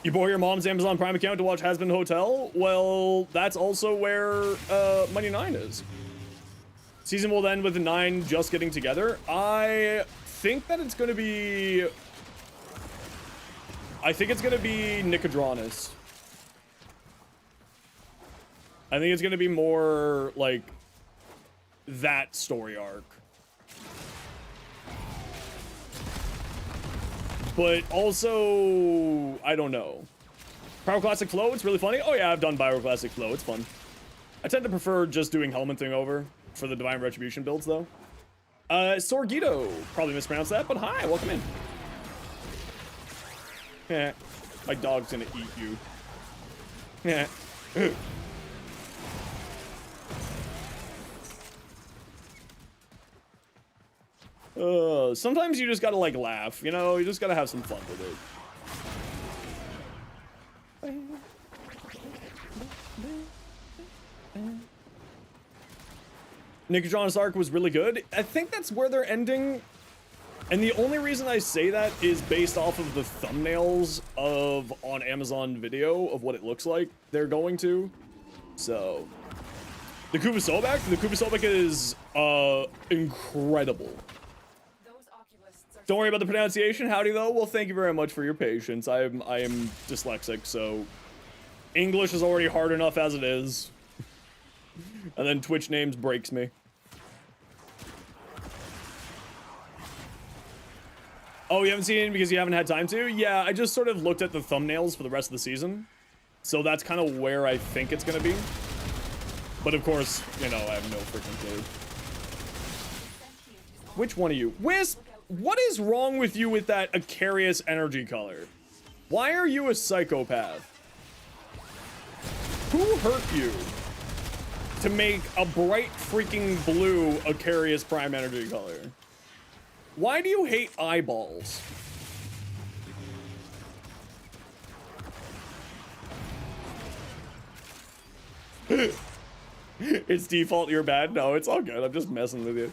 You borrow your mom's Amazon Prime account to watch Hazbin Hotel? Well, that's also where Mighty 9 is. Season will end with the 9 just getting together. I think that it's going to be... I think it's going to be Nicodranus. I think it's going to be more, like, that story arc. But also, I don't know. Pyroclastic Flow, it's really funny. Oh yeah, I've done Pyroclastic Flow, it's fun. I tend to prefer just doing helmeting over for the Divine Retribution builds, though. Sorgito, probably mispronounced that, but hi, welcome in. Yeah, my dog's gonna eat you. Yeah. Sometimes you just gotta, like, laugh, you know? You just gotta have some fun with it. Nicodranus arc was really good. I think that's where they're ending. And the only reason I say that is based off of the thumbnails of on Amazon Video of what it looks like they're going to. So, the Kubasobek is incredible. Don't worry about the pronunciation. Howdy though. Well, thank you very much for your patience. I am dyslexic, so English is already hard enough as it is. And then Twitch names breaks me. Oh, you haven't seen it because you haven't had time to? Yeah, I just sort of looked at the thumbnails for the rest of the season. So that's kind of where I think it's gonna be. But of course, you know, I have no freaking clue. Which one of you? Wisp! What is wrong with you with that Acarius energy color? Why are you a psychopath? Who hurt you to make a bright freaking blue Acarius Prime energy color? Why do you hate eyeballs? It's default you're bad? No, it's all good. I'm just messing with you.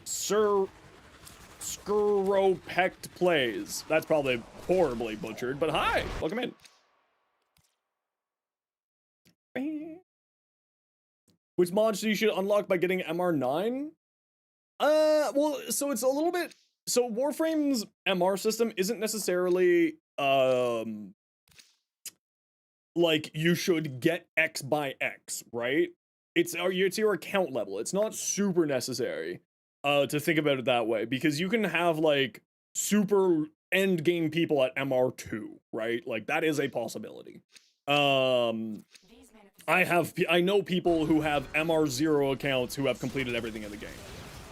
Sir Skuropect plays. That's probably horribly butchered, but hi, welcome in. Which mods you should unlock by getting MR9? Well, so it's a little bit, so Warframe's MR system isn't necessarily, like you should get X by X, right? It's your account level. It's not super necessary to think about it that way, because you can have like super end game people at MR2, right? Like that is a possibility. I know people who have MR0 accounts who have completed everything in the game,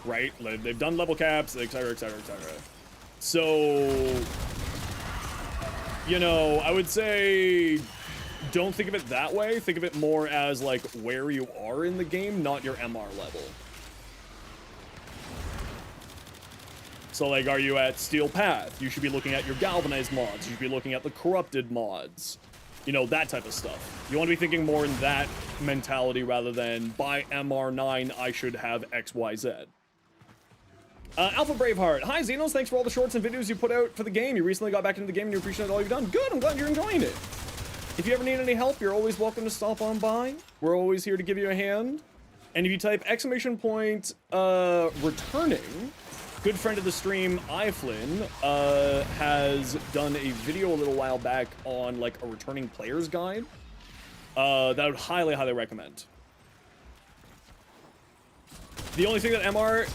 right? Like, they've done level caps, etc, etc, etc. So, you know, I would say don't think of it that way. Think of it more as like where you are in the game, not your MR level. So like, are you at Steel Path? You should be looking at your Galvanized mods. You should be looking at the Corrupted mods. You know, that type of stuff. You want to be thinking more in that mentality rather than by MR9, I should have XYZ. Alpha Braveheart. Hi, Zenos. Thanks for all the shorts and videos you put out for the game. You recently got back into the game and you appreciate all you've done. Good. I'm glad you're enjoying it. If you ever need any help, you're always welcome to stop on by. We're always here to give you a hand. And if you type !returning, good friend of the stream, iFlynn, has done a video a little while back on like a returning player's guide. That I would highly, highly recommend. The only thing that MR,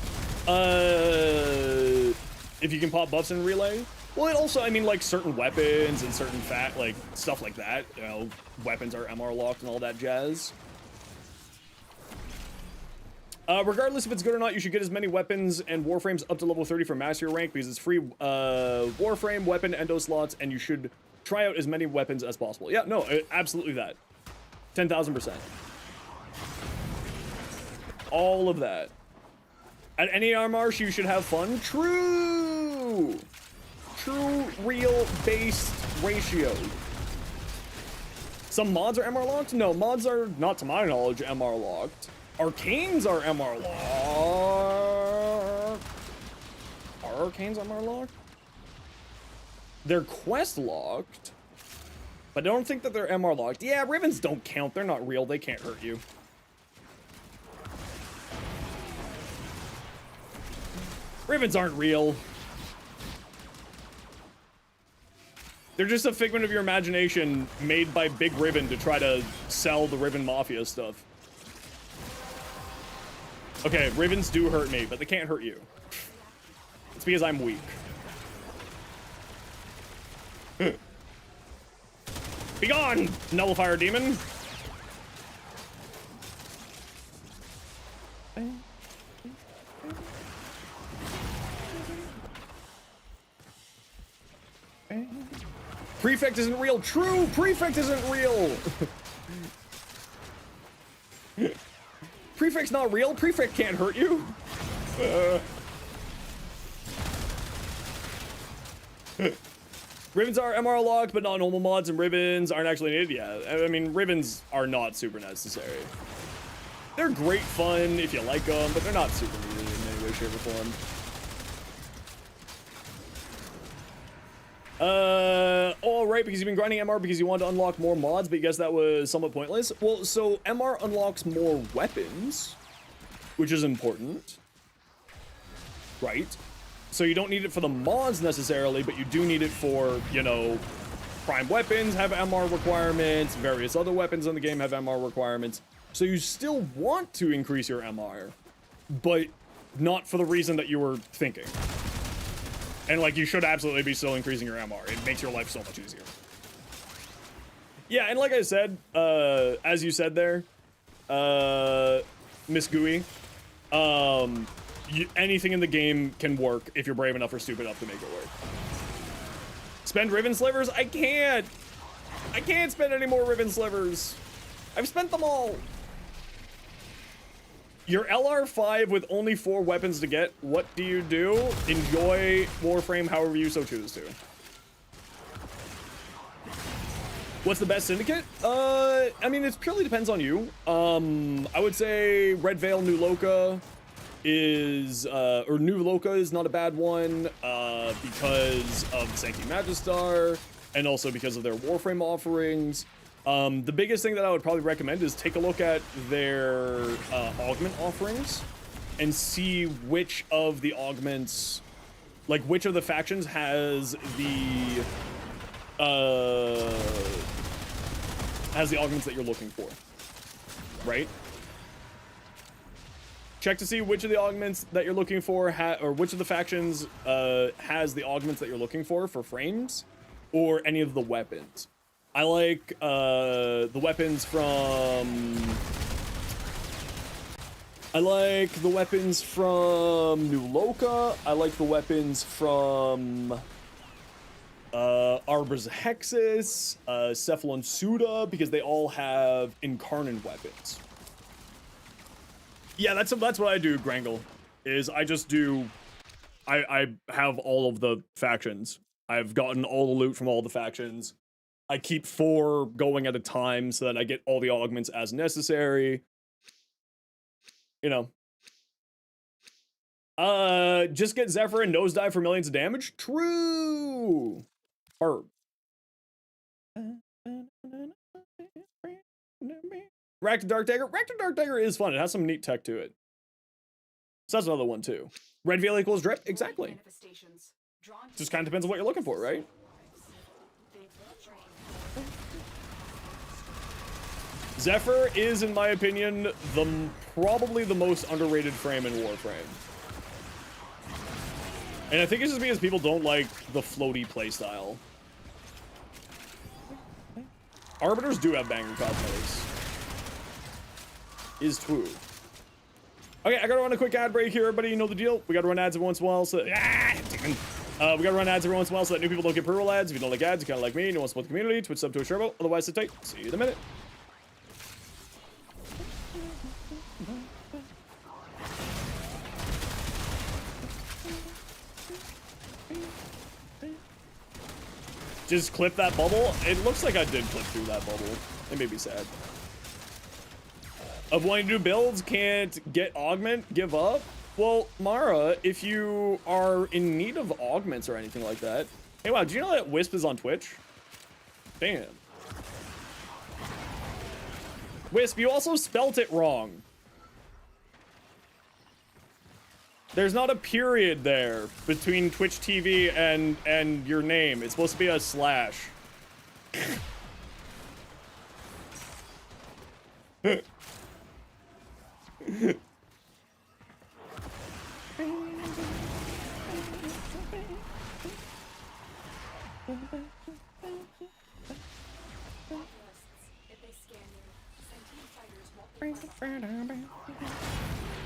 if you can pop buffs in Relay, well, it also, I mean, like certain weapons and certain like stuff like that. You know, weapons are MR locked and all that jazz. Regardless if it's good or not, you should get as many weapons and Warframes up to level 30 for Master rank because it's free Warframe, weapon, endo slots, and you should try out as many weapons as possible. Yeah, no, absolutely that. 10,000%. All of that. At any MR, you should have fun. True! True, real, based ratio. Some mods are MR locked? No, mods are, not to my knowledge, MR locked. Arcanes are MR locked. Are Arcanes MR locked? They're quest locked. But I don't think that they're MR locked. Yeah, ribbons don't count. They're not real. They can't hurt you. Ribbons aren't real. They're just a figment of your imagination made by Big Ribbon to try to sell the Ribbon Mafia stuff. Okay, ribbons do hurt me, but they can't hurt you. It's because I'm weak. Be gone, Nullifier Demon! Prefect isn't real. True, Prefect isn't real. Prefect's not real. Prefect can't hurt you. Ribbons are MR locked, but not normal mods, and ribbons aren't actually needed. Yeah, I mean, ribbons are not super necessary. They're great fun if you like them, but they're not super needed in any way, shape, or form. All right, because you've been grinding MR because you want to unlock more mods, but you guess that was somewhat pointless. Well, so MR unlocks more weapons, which is important, right? So you don't need it for the mods necessarily, but you do need it for, you know, prime weapons have MR requirements, various other weapons in the game have MR requirements. So you still want to increase your MR, but not for the reason that you were thinking. And like, you should absolutely be still increasing your MR. It makes your life so much easier. Yeah, and like I said, as you said there, Miss Gooey, anything in the game can work if you're brave enough or stupid enough to make it work. Spend ribbon slivers? I can't spend any more ribbon slivers. I've spent them all. Your LR5 with only 4 weapons to get, what do you do? Enjoy Warframe however you so choose to. What's the best syndicate? I mean, it purely depends on you. I would say Red Veil New Loka is, or New Loka is not a bad one, because of the Sancti Magistar, and also because of their Warframe offerings. The biggest thing that I would probably recommend is take a look at their augment offerings and see which of the augments, like which of the factions has the augments that you're looking for, right? Check to see which of the augments that you're looking for or which of the factions has the augments that you're looking for frames or any of the weapons. I like the weapons from... I like the weapons from New Loka. I like the weapons from Arbor's Hexus, Cephalon Suda, because they all have incarnate weapons. Yeah, that's what I do, Grangle. Is I just do... I have all of the factions. I've gotten all the loot from all the factions. I keep 4 going at a time so that I get all the augments as necessary. You know. Just get Zephyr and Nosedive for millions of damage? True! Herb. Rack to Dark Dagger? Rack to Dark Dagger is fun. It has some neat tech to it. So that's another one, too. Red Veil equals Dread? Exactly. Just kind of depends on what you're looking for, right? Zephyr is, in my opinion, probably the most underrated frame in Warframe. And I think it's just because people don't like the floaty playstyle. Arbiters do have banger cosmetics. Is true. Okay, I gotta run a quick ad break here, everybody. You know the deal. We gotta run ads every once in a while so that... we gotta run ads every once in a while so that new people don't get pre-roll ads. If you don't like ads, you kinda like me, and you want to support the community, Twitch sub to a Sherbo. Otherwise, sit tight. See you in a minute. Just clip that bubble? It looks like I did clip through that bubble. It made me sad. Of wanting to do builds, can't get augment, give up? Well, Mara, if you are in need of augments or anything like that... Hey, wow, do you know that Wisp is on Twitch? Damn. Wisp, you also spelt it wrong. There's not a period there between Twitch TV and your name. It's supposed to be a slash.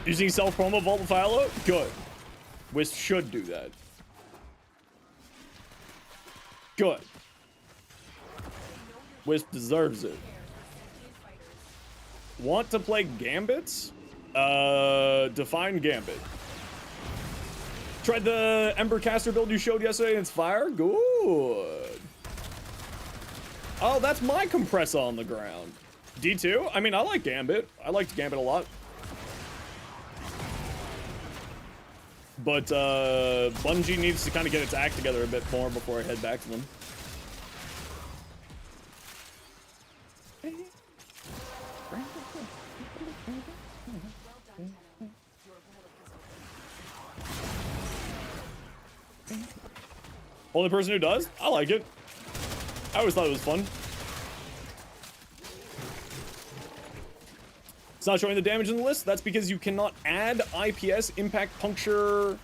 Using self-promo Vault with Philo? Good. Wisp should do that. Good. Wisp deserves it. Want to play Gambits? Define Gambit. Tried the Embercaster build you showed yesterday and it's fire? Good. Oh, that's my compressor on the ground. D2? I mean, I like Gambit. I liked Gambit a lot. But, Bungie needs to kind of get its act together a bit more before I head back to them. Only person who does? I like it. I always thought it was fun. It's not showing the damage in the list. That's because you cannot add IPS, impact, puncture,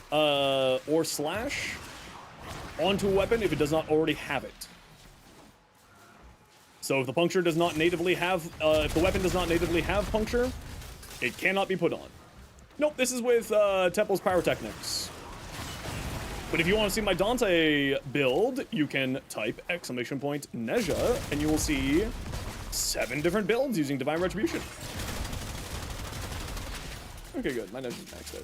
or slash onto a weapon if it does not already have it. So if the puncture does not natively have, if the weapon does not natively have puncture, it cannot be put on. Nope, this is with Temple's Pyrotechnics. But if you want to see my Dante build, you can type !Neja, and you will see 7 different builds using Divine Retribution. Okay, good. My Neja's maxed out.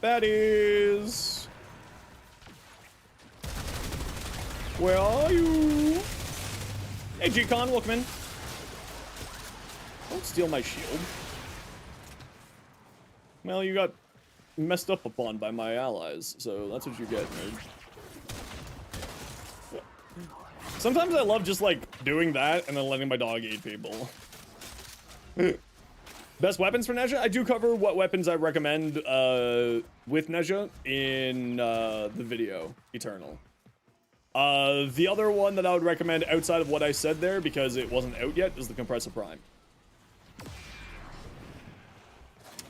Baddies! Where are you? Hey, G-Con, welcome in. Don't steal my shield. Well, you got messed up upon by my allies, so that's what you get, nerd. Sometimes I love just like doing that and then letting my dog eat people. Best weapons for Nezha? I do cover what weapons I recommend with Nezha in the video, Eternal. The other one that I would recommend outside of what I said there, because it wasn't out yet, is the Compressor Prime.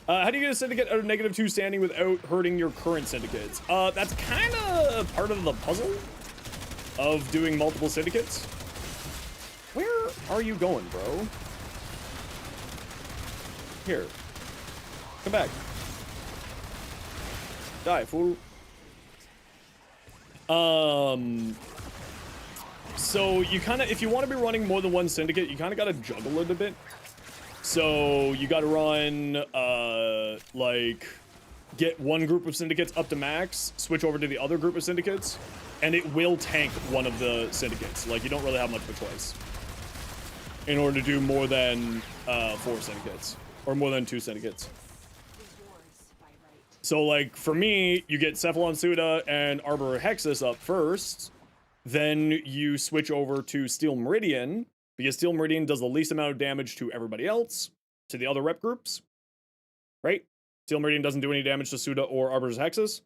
How do you get a syndicate out of -2 standing without hurting your current syndicates? That's kind of part of the puzzle of doing multiple syndicates. Where are you going, bro? Here. Come back. Die, fool. So you kind of, if you want to be running more than one syndicate, you kind of got to juggle it a bit. So you got to run, like, get one group of syndicates up to max, switch over to the other group of syndicates, and it will tank one of the syndicates. Like, you don't really have much of a choice in order to do more than 4 syndicates, or more than 2 syndicates. So, like, for me, you get Cephalon Suda and Arbor Hexus up first, then you switch over to Steel Meridian, because Steel Meridian does the least amount of damage to everybody else, to the other rep groups, right? Steel Meridian doesn't do any damage to Suda or Arbor's Hexus,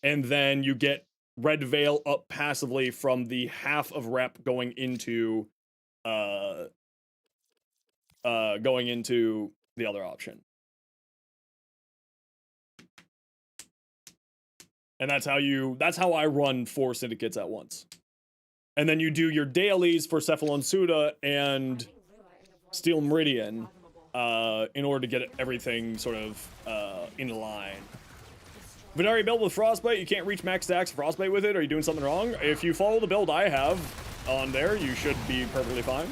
and then you get Red Veil up passively from the half of rep going into the other option. And that's how I run 4 syndicates at once. And then you do your dailies for Cephalon Suda and Steel Meridian in order to get everything sort of in line. Venari build with Frostbite, you can't reach max stacks Frostbite with it. Are you doing something wrong? If you follow the build I have on there, you should be perfectly fine.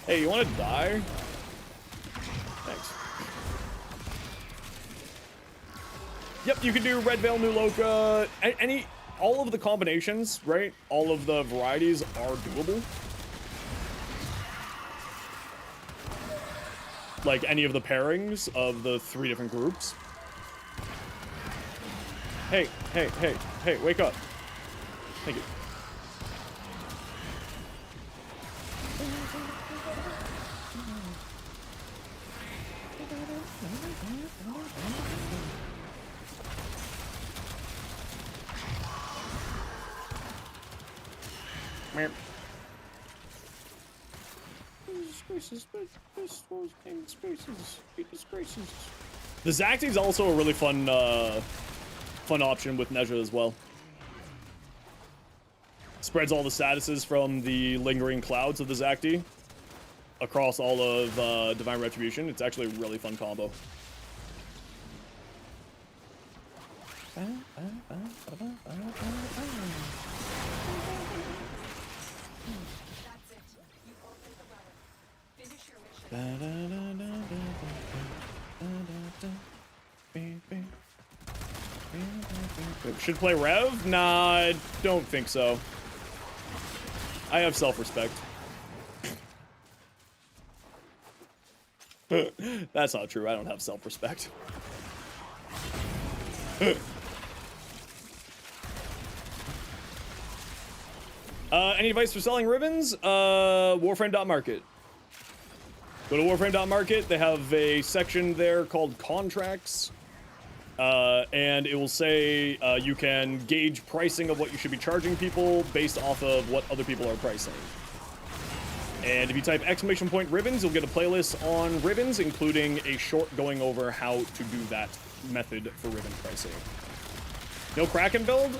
Hey, you want to die? Thanks. Yep, you can do Red Veil, New Loka, all of the combinations, right? All of the varieties are doable. Like any of the pairings of the 3 different groups. Hey, wake up. Thank you. The Zacti is also a really fun option with Nezha as well. Spreads all the statuses from the lingering clouds of the Zacti across all of Divine Retribution. It's actually a really fun combo. Should play Rev? Nah, I don't think so. I have self-respect. That's not true. I don't have self-respect. Any advice for selling ribbons? Warframe.market. Go to Warframe.market. They have a section there called contracts. And it will say you can gauge pricing of what you should be charging people based off of what other people are pricing. And if you type !ribbons, you'll get a playlist on ribbons, including a short going over how to do that method for ribbon pricing. No Kraken build?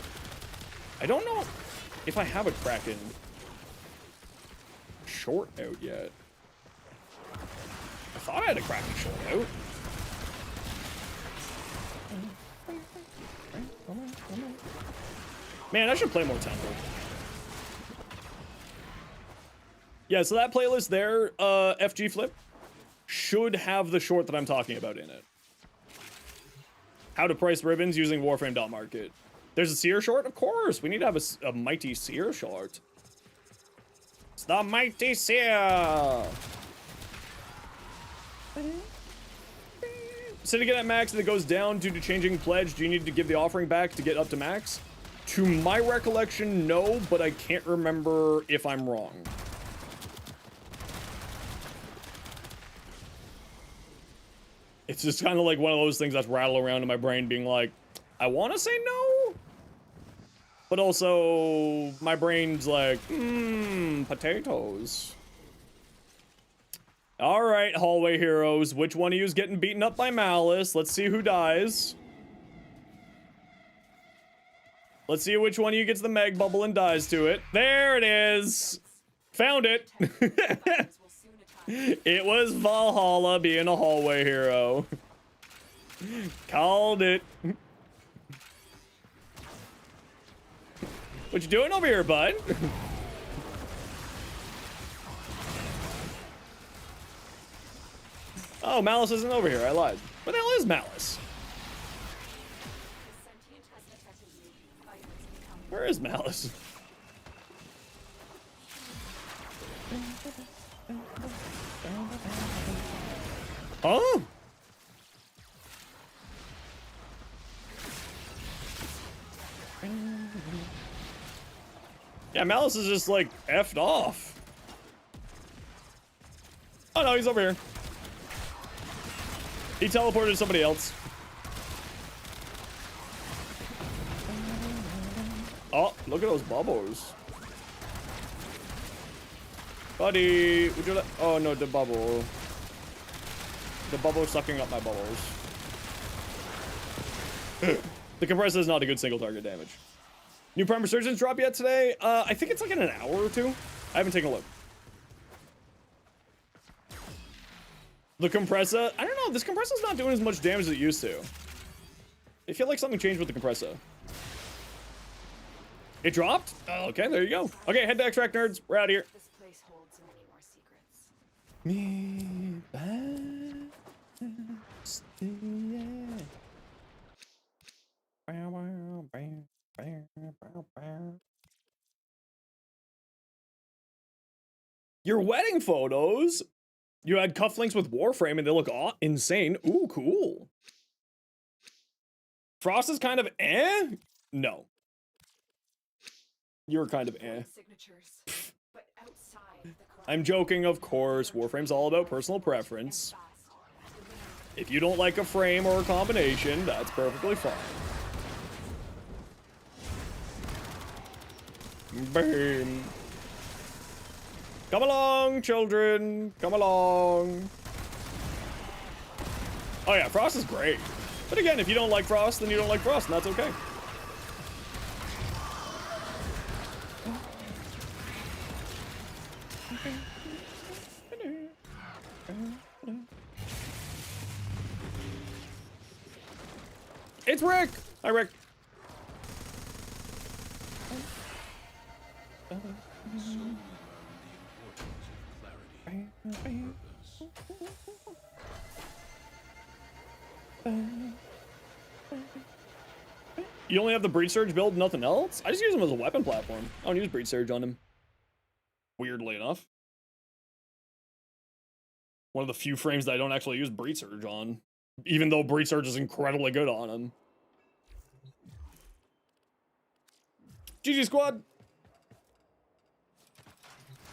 I don't know if I have a Kraken short out yet. I thought I had a Kraken short out. Man, I should play more Temple. Yeah, so that playlist there, FG Flip, should have the short that I'm talking about in it. How to price ribbons using Warframe.market. There's a Seer short? Of course! We need to have a Mighty Seer short. It's the Mighty Seer! Syndicate at max and it goes down due to changing pledge. Do you need to give the offering back to get up to max? To my recollection, no, but I can't remember if I'm wrong. It's just kind of like one of those things that's rattling around in my brain being like, I want to say no, but also my brain's like, potatoes. All right, hallway heroes. Which one of you is getting beaten up by Malice? Let's see who dies. Let's see which one of you gets the mag bubble and dies to it. There it is. Found it. It was Valhalla being a hallway hero. Called it. What you doing over here, bud? Oh, Malice isn't over here. I lied. Where the hell is Malice? Where is Malice? Oh! Yeah, Malice is just like effed off. Oh no, he's over here. He teleported to somebody else. Oh, look at those bubbles. Buddy, would you let— oh no, the bubble. The bubble sucking up my bubbles. The compressor is not a good single target damage. New Prime Resurgence drop yet today? I think it's like in an hour or two. I haven't taken a look. The compressor, I don't know, this compressor's not doing as much damage as it used to. I feel like something changed with the compressor. It dropped? Oh, okay, there you go. Okay, head to extract, nerds. We're out of here.
This place holds many more secrets.
Me back. Your wedding photos? You had cufflinks with Warframe and they look insane. Ooh, cool. Frost is kind of eh? No. You're kind of eh.
Signatures, but outside the
I'm joking, of course. Warframe's all about personal preference. If you don't like a frame or a combination, that's perfectly fine. Boom. Come along, children. Come along. Oh yeah, Frost is great. But again, if you don't like Frost, then you don't like Frost, and that's okay. It's Rick! Hi, Rick. You only have the Breach Surge build, nothing else? I just use him as a weapon platform. I don't use Breach Surge on him. Weirdly enough. One of the few frames that I don't actually use Breach Surge on. Even though Breach Surge is incredibly good on him. GG squad!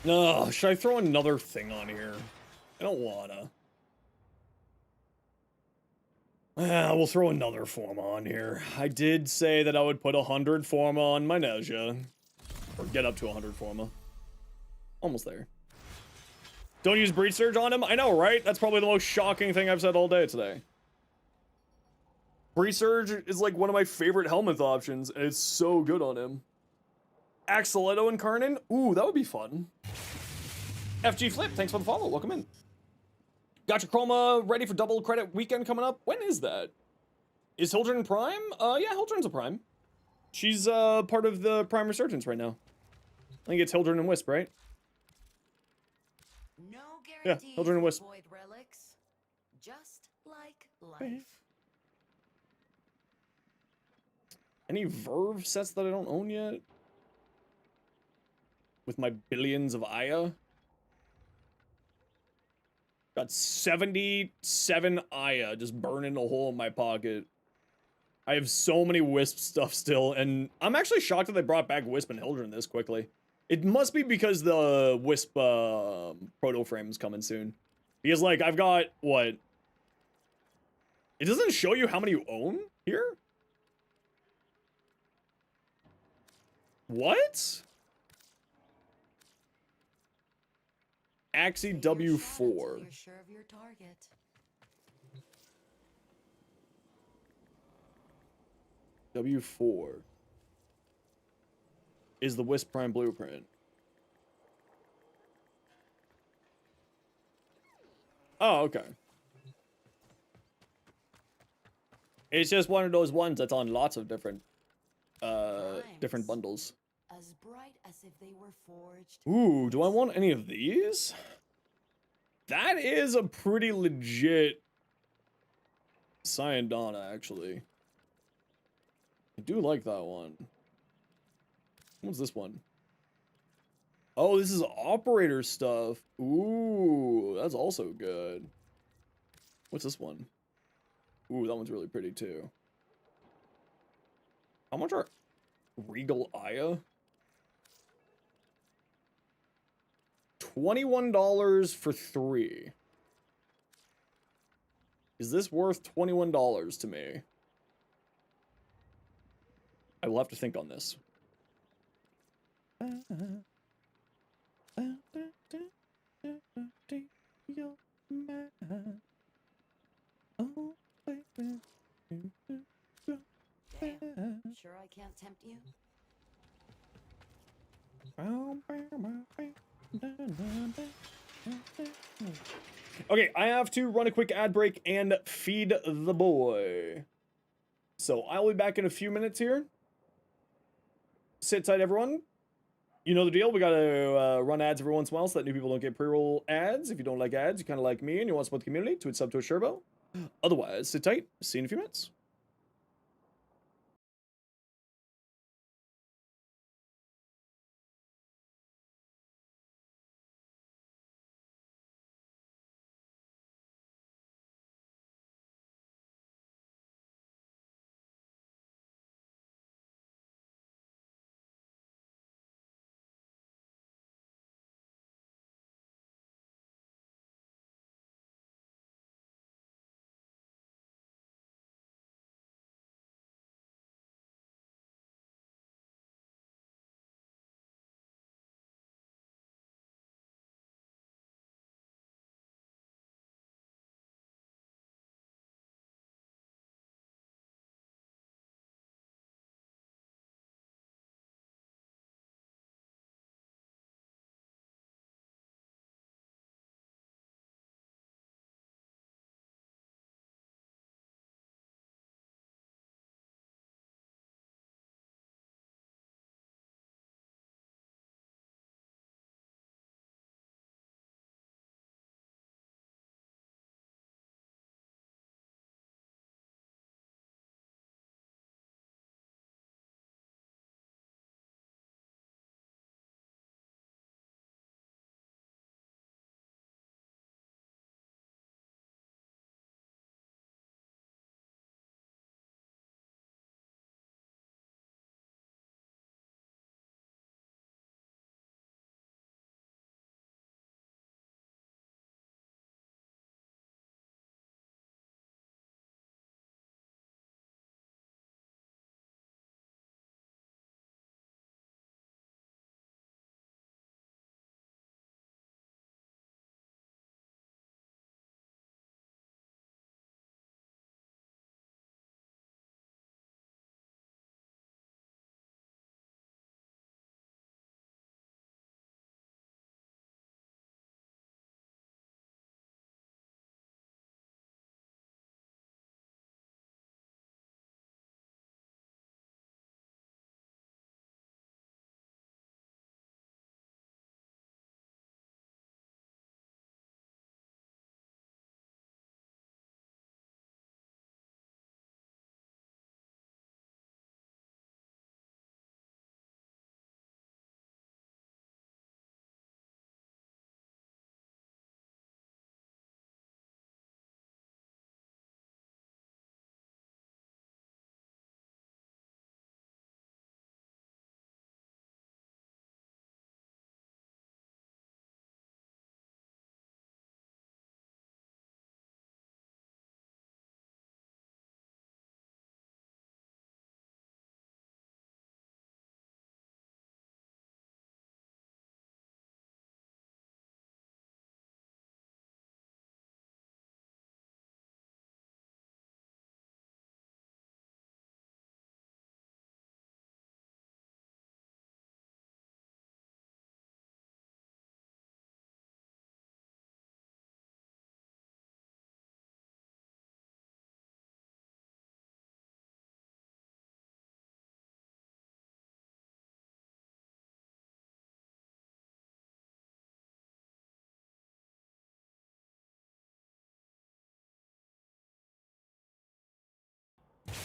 No, should I throw another thing on here? I don't wanna. We'll throw another form on here. I did say that I would put 100 forma on my Nezha. Or get up to 100 forma. Almost there. Don't use Breach Surge on him? I know, right? That's probably the most shocking thing I've said all day today. Breach Surge is like one of my favorite helmet options, and it's so good on him. Axeletto and Karnan? Ooh, that would be fun. FG Flip, thanks for the follow. Welcome in. Got your Chroma ready for double credit weekend coming up? When is that? Is Hildren Prime? Yeah, Hildren's a Prime. She's part of the Prime Resurgence right now. I think it's Hildren and Wisp, right?
No
Yeah,
guarantees
Hildren and Wisp.
avoid relics, just like life.
Any Verve sets that I don't own yet? With my billions of Aya? Got 77 Aya just burning a hole in my pocket. I have so many Wisp stuff still, and I'm actually shocked that they brought back Wisp and Hildren this quickly. It must be because the Wisp proto frame is coming soon. Because, like, I've got, what? It doesn't show you how many you own here? What? Axie W4.
You're sure of your target.
W4 is the Wisp Prime blueprint. Oh, okay. It's just one of those ones that's on lots of different bundles.
As bright as if they were forged.
Ooh, do I want any of these? That is a pretty legit Cyandana, actually. I do like that one. What's this one? Oh, this is operator stuff. Ooh, that's also good. What's this one? Ooh, that one's really pretty too. How much are Regal Aya? $21 for 3. Is this worth $21 to me? I will have to think on this.
Damn, sure I can't tempt you?
Okay, I have to run a quick ad break and feed the boy. So I'll be back in a few minutes here. Sit tight, everyone. You know the deal. We gotta run ads every once in a while so that new people don't get pre-roll ads. If you don't like ads, you kind of like me and you want to support the community, tweet sub to a Sherbo. Otherwise, sit tight. See you in a few minutes.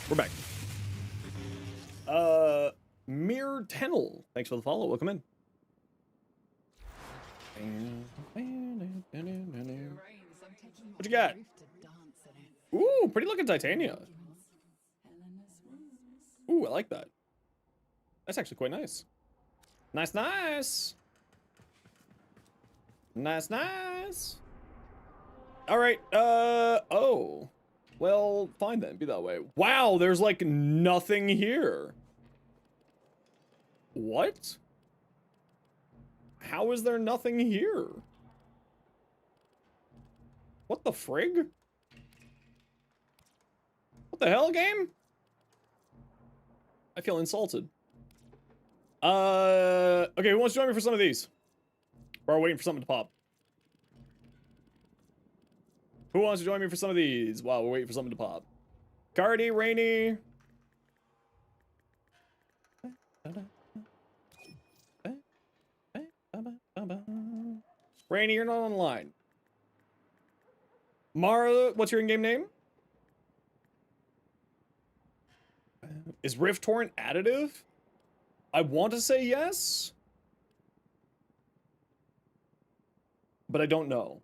We're back. Mir Tennel, thanks for the follow. Welcome in. What you got? Ooh, pretty looking Titania. Ooh, I like that. That's actually quite nice. Nice, nice. Nice, nice. All right, oh. Well, fine then, be that way. Wow, there's like nothing here. What? How is there nothing here? What the frig? What the hell, game? I feel insulted. Okay, who wants to join me for some of these? Or are we waiting for something to pop? Who wants to join me for some of these? Wow, we're waiting for something to pop. Cardi, Rainy. Rainy, you're not online. Mara, what's your in-game name? Is Rift Torrent additive? I want to say yes. But I don't know.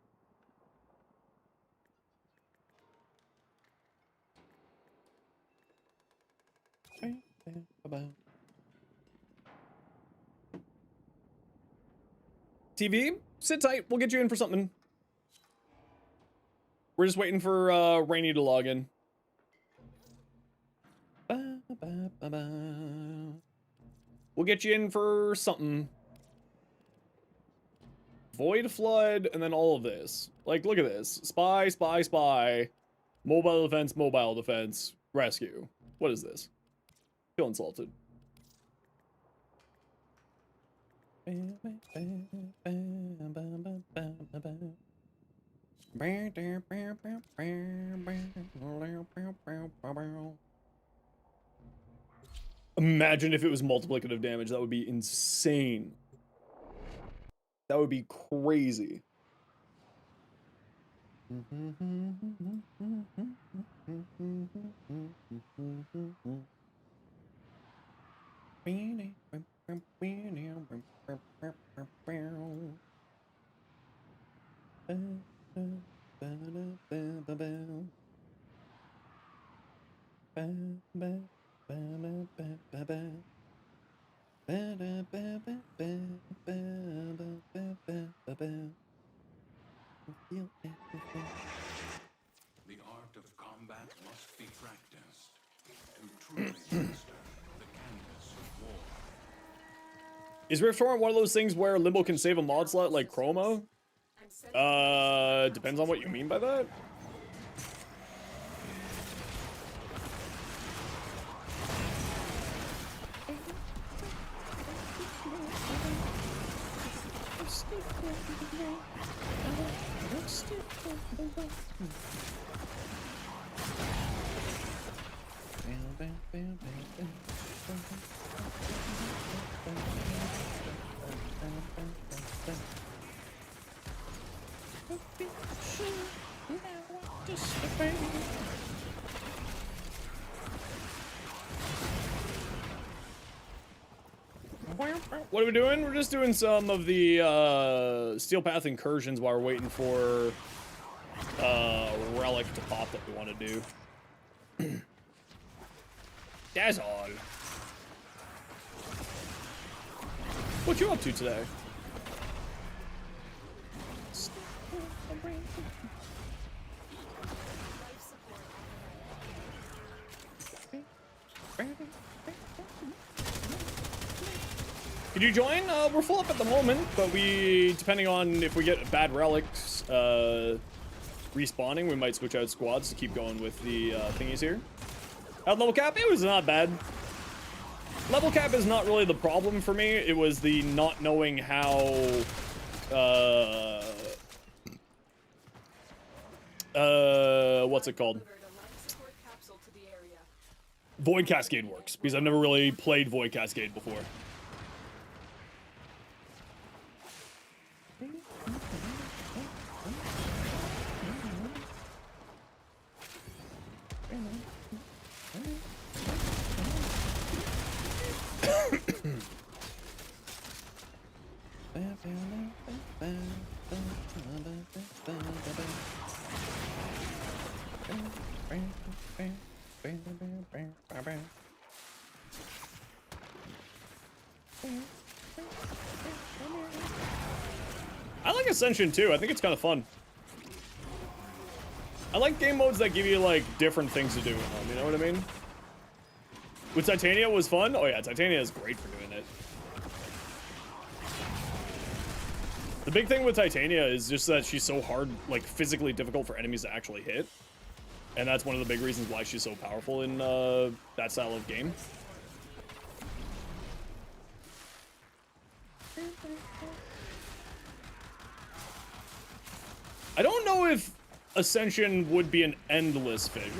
TV, sit tight. We'll get you in for something. We're just waiting for Rainy to log in. We'll get you in for something. Void Flood, and then all of this. Like, look at this. Spy, spy, spy. Mobile defense, rescue. What is this? Feel insulted. Imagine if it was multiplicative damage. That would be insane. That would be crazy.
The art of combat must be practiced to truly master the canvas of war.
Is Rift Torrent one of those things where Limbo can save a mod slot like Chroma? Depends on what you mean by that. What are we doing? We're just doing some of the Steel Path incursions while we're waiting for relic to pop that we want to do. That's all. What you up to today? Could you join? We're full up at the moment, but depending on if we get bad relics respawning, we might switch out squads to keep going with the thingies here. At level cap, it was not bad. Level cap is not really the problem for me. It was the not knowing how what's it called? Void Cascade works, because I've never really played Void Cascade before. like Ascension too. I think it's kind of fun. I like game modes that give you like different things to do in them, you know what I mean? With Titania was fun? Oh yeah, Titania is great for doing it. The big thing with Titania is just that she's so hard, like physically difficult for enemies to actually hit. And that's one of the big reasons why she's so powerful in that style of game. I don't know if Ascension would be an endless figure.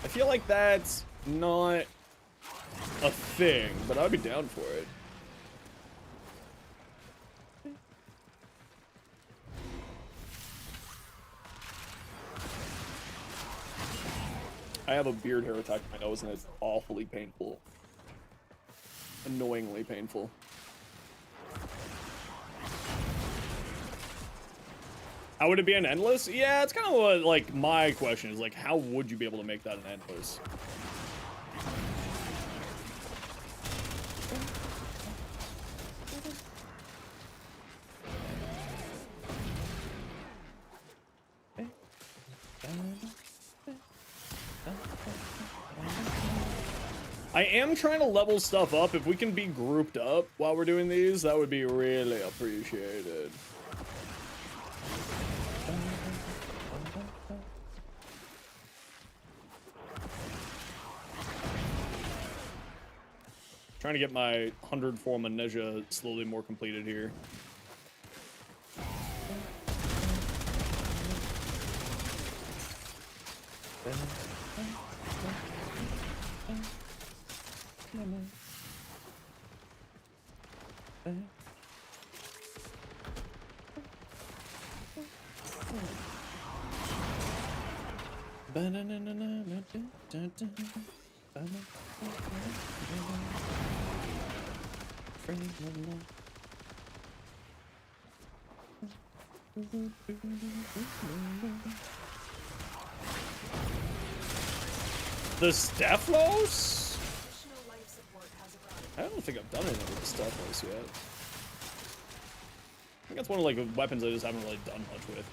I feel like that's not a thing, but I'd be down for it. I have a beard hair attack in my nose and it's awfully painful. Annoyingly painful. How would it be an endless? Yeah, it's kind of what, like, my question is, like, how would you be able to make that an endless? I am trying to level stuff up. If we can be grouped up while we're doing these, that would be really appreciated. Trying to get my 100 form amnesia slowly more completed here. The Stephalos? I don't think I've done anything with the Stephalos yet. I think that's one of like the weapons I just haven't really done much with.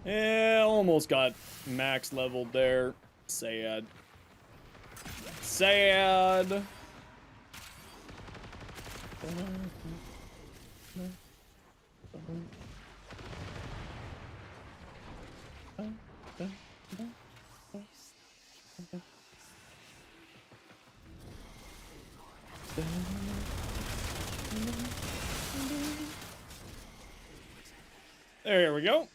Yeah, almost got max leveled there. Sad. Sad. There we go.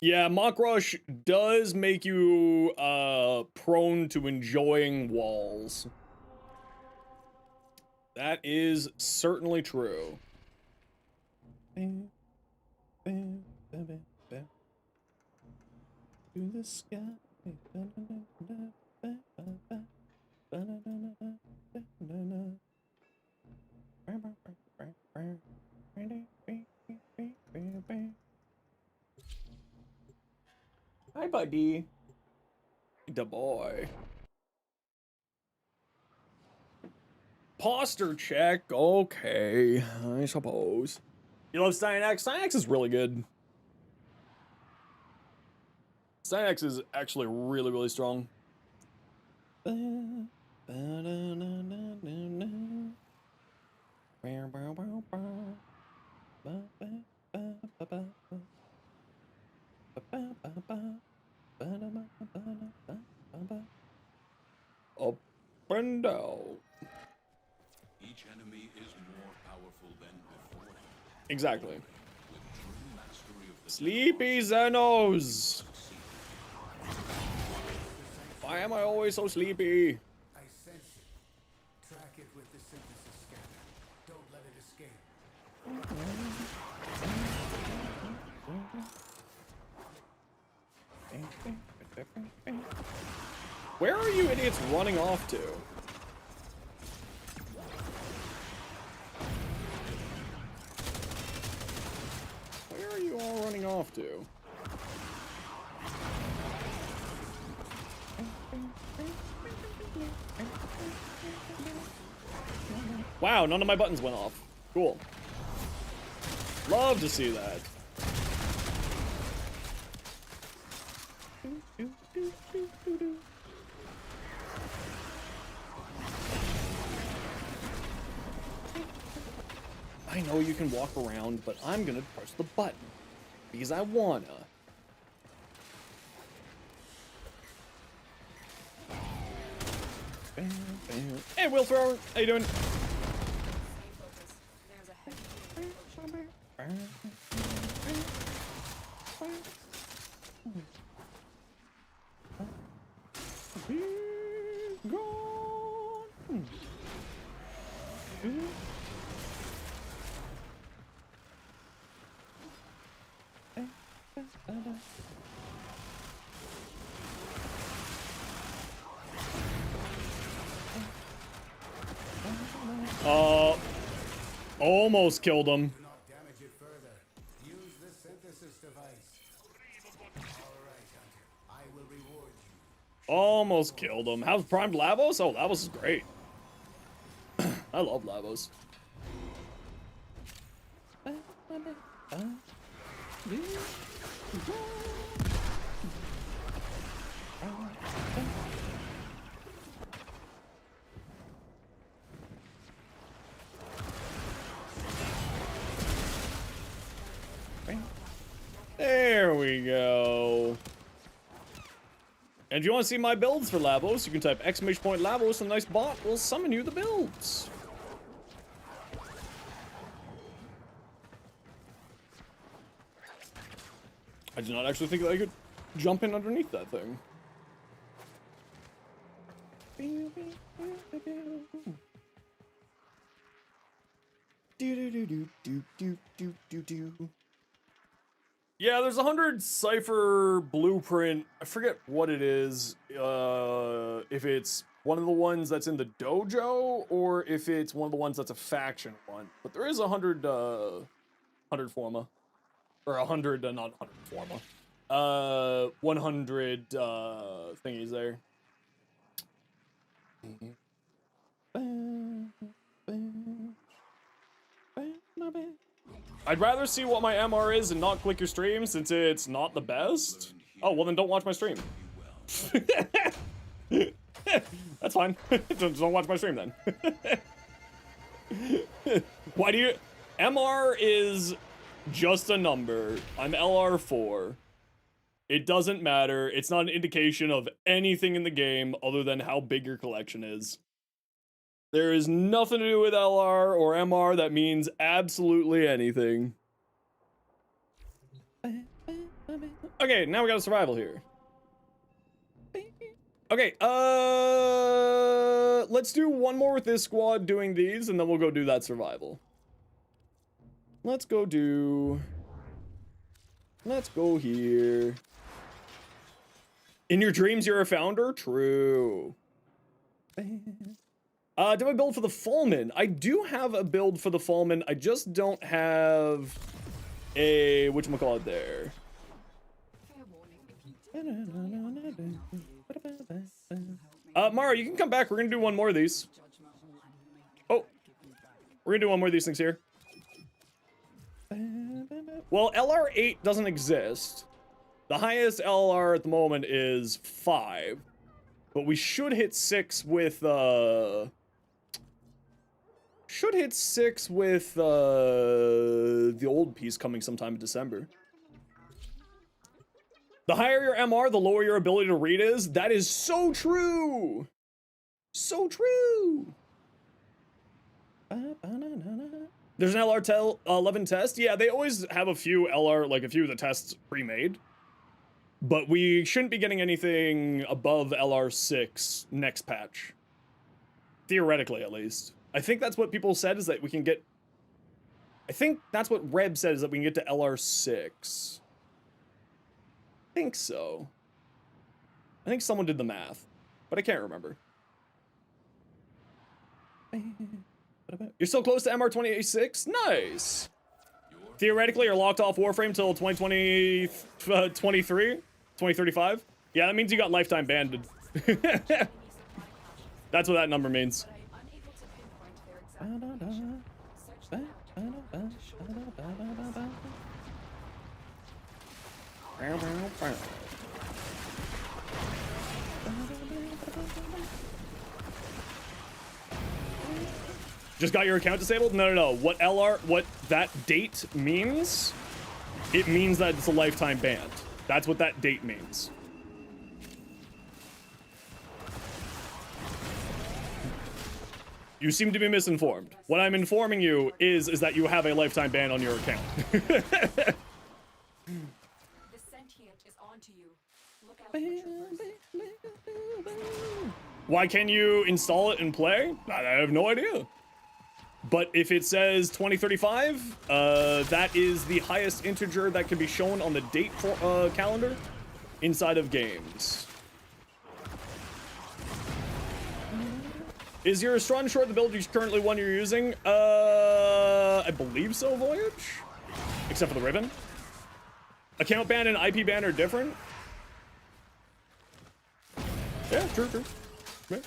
Yeah, Mock Rush does make you prone to enjoying walls. That is certainly true. To the sky. Hi, buddy. The boy. Posture check. Okay, I suppose. You love Cyanax? Cyanax is really good. Cyanax is actually really, really strong. Up and down.
Each enemy is more powerful than before.
Exactly.
With true mastery of the
Sleepy Zenos! Why am I always so sleepy?
I sense it. Track it with the synthesis scanner. Don't let it escape.
Where are you idiots running off to? Where are you all running off to? Wow, none of my buttons went off. Cool. Love to see that. I know you can walk around, but I'm gonna press the button because I wanna. Hey, Will Thrower, how you doing?
Stay focused. There's a heavy
Be gone. Almost killed him.
Do not damage it further. Use the synthesis device. All right, Hunter. I will reward you.
Almost killed him. How's primed Lavos? Oh, Lavos is great. I love Lavos. There we go. And if you want to see my builds for Lavos, you can type !Lavos and a nice bot will summon you the builds. I do not actually think that I could jump in underneath that thing. Yeah, there's 100 Cypher blueprint. I forget what it is. If it's one of the ones that's in the dojo or if it's one of the ones that's a faction one. But there is 100 forma. Or 100, not 100 forma. 100 thingies there. I'd rather see what my MR is and not click your stream since it's not the best. Oh, well then don't watch my stream. That's fine. Don't watch my stream then. Why do you... MR is just a number. I'm LR4. It doesn't matter. It's not an indication of anything in the game other than how big your collection is. There is nothing to do with LR or MR that means absolutely anything. Okay, now we got a survival here. Okay, let's do one more with this squad doing these, and then we'll go do that survival. Let's go here. In your dreams, you're a founder? True. Do I build for the Fallman? I do have a build for the Fallman. I just don't have a whatchamacallit there. Mara, you can come back. We're gonna do one more of these. Oh, we're gonna do one more of these things here. Well, LR8 doesn't exist. The highest LR at the moment is 5. But we should hit 6 with, should hit 6 with, the old piece coming sometime in December. The higher your MR, the lower your ability to read is. That is so true. So true. There's an LR 11 test. Yeah, they always have a few LR, like a few of the tests pre-made. But we shouldn't be getting anything above LR6 next patch. Theoretically, at least. I think that's what people said, is that we can get... I think that's what Reb said, is that we can get to LR6. I think so. I think someone did the math, but I can't remember. You're so close to MR26? Nice! Theoretically, you're locked off Warframe till 2035? Yeah, that means you got lifetime banned. That's what that number means. Just got your account disabled? No. What that date means, it means that it's a lifetime ban. That's what that date means. You seem to be misinformed. What I'm informing you is that you have a lifetime ban on your account.
The sentient is onto you. Look out for troopers.
Why can you install it and play? I have no idea. But if it says 2035, that is the highest integer that can be shown on the date calendar inside of games. Is your Strong Short the build currently one you're using? I believe so, Voyage. Except for the ribbon. Account ban and IP ban are different. Yeah, true. Yeah.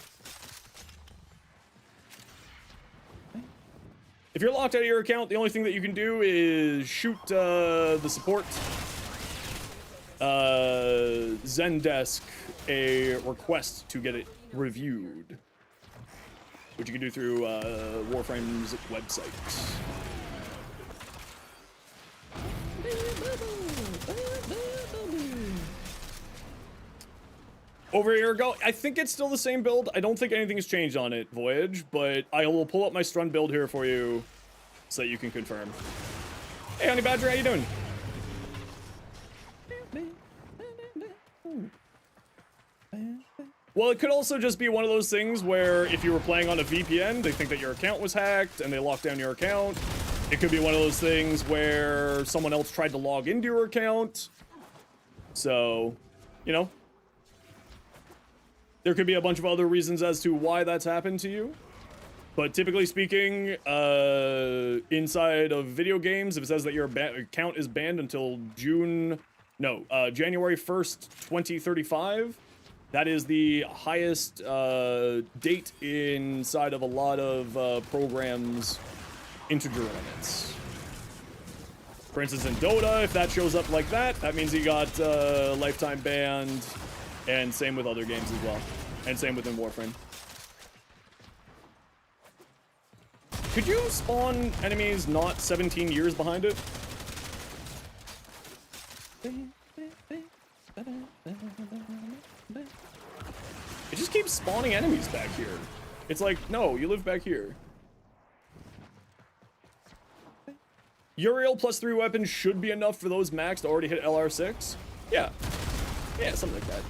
If you're locked out of your account, the only thing that you can do is shoot the support Zendesk a request to get it reviewed, which you can do through Warframe's website. Over a year ago, I think it's still the same build. I don't think anything has changed on it, Voyage, but I will pull up my Strun build here for you so that you can confirm. Hey, Honey Badger, how you doing? Well, it could also just be one of those things where if you were playing on a VPN, they think that your account was hacked and they locked down your account. It could be one of those things where someone else tried to log into your account. So, you know, there could be a bunch of other reasons as to why that's happened to you. But typically speaking, inside of video games, if it says that your account is banned until January 1st, 2035, that is the highest date inside of a lot of programs' integer limits. For instance, in Dota, if that shows up like that, that means you got lifetime banned, and same with other games as well, and same within Warframe. Could you spawn enemies not 17 years behind it? It just keeps spawning enemies back here. It's like, no, you live back here. Uriel plus 3 weapons should be enough for those max to already hit LR6? Yeah. Yeah, something like that.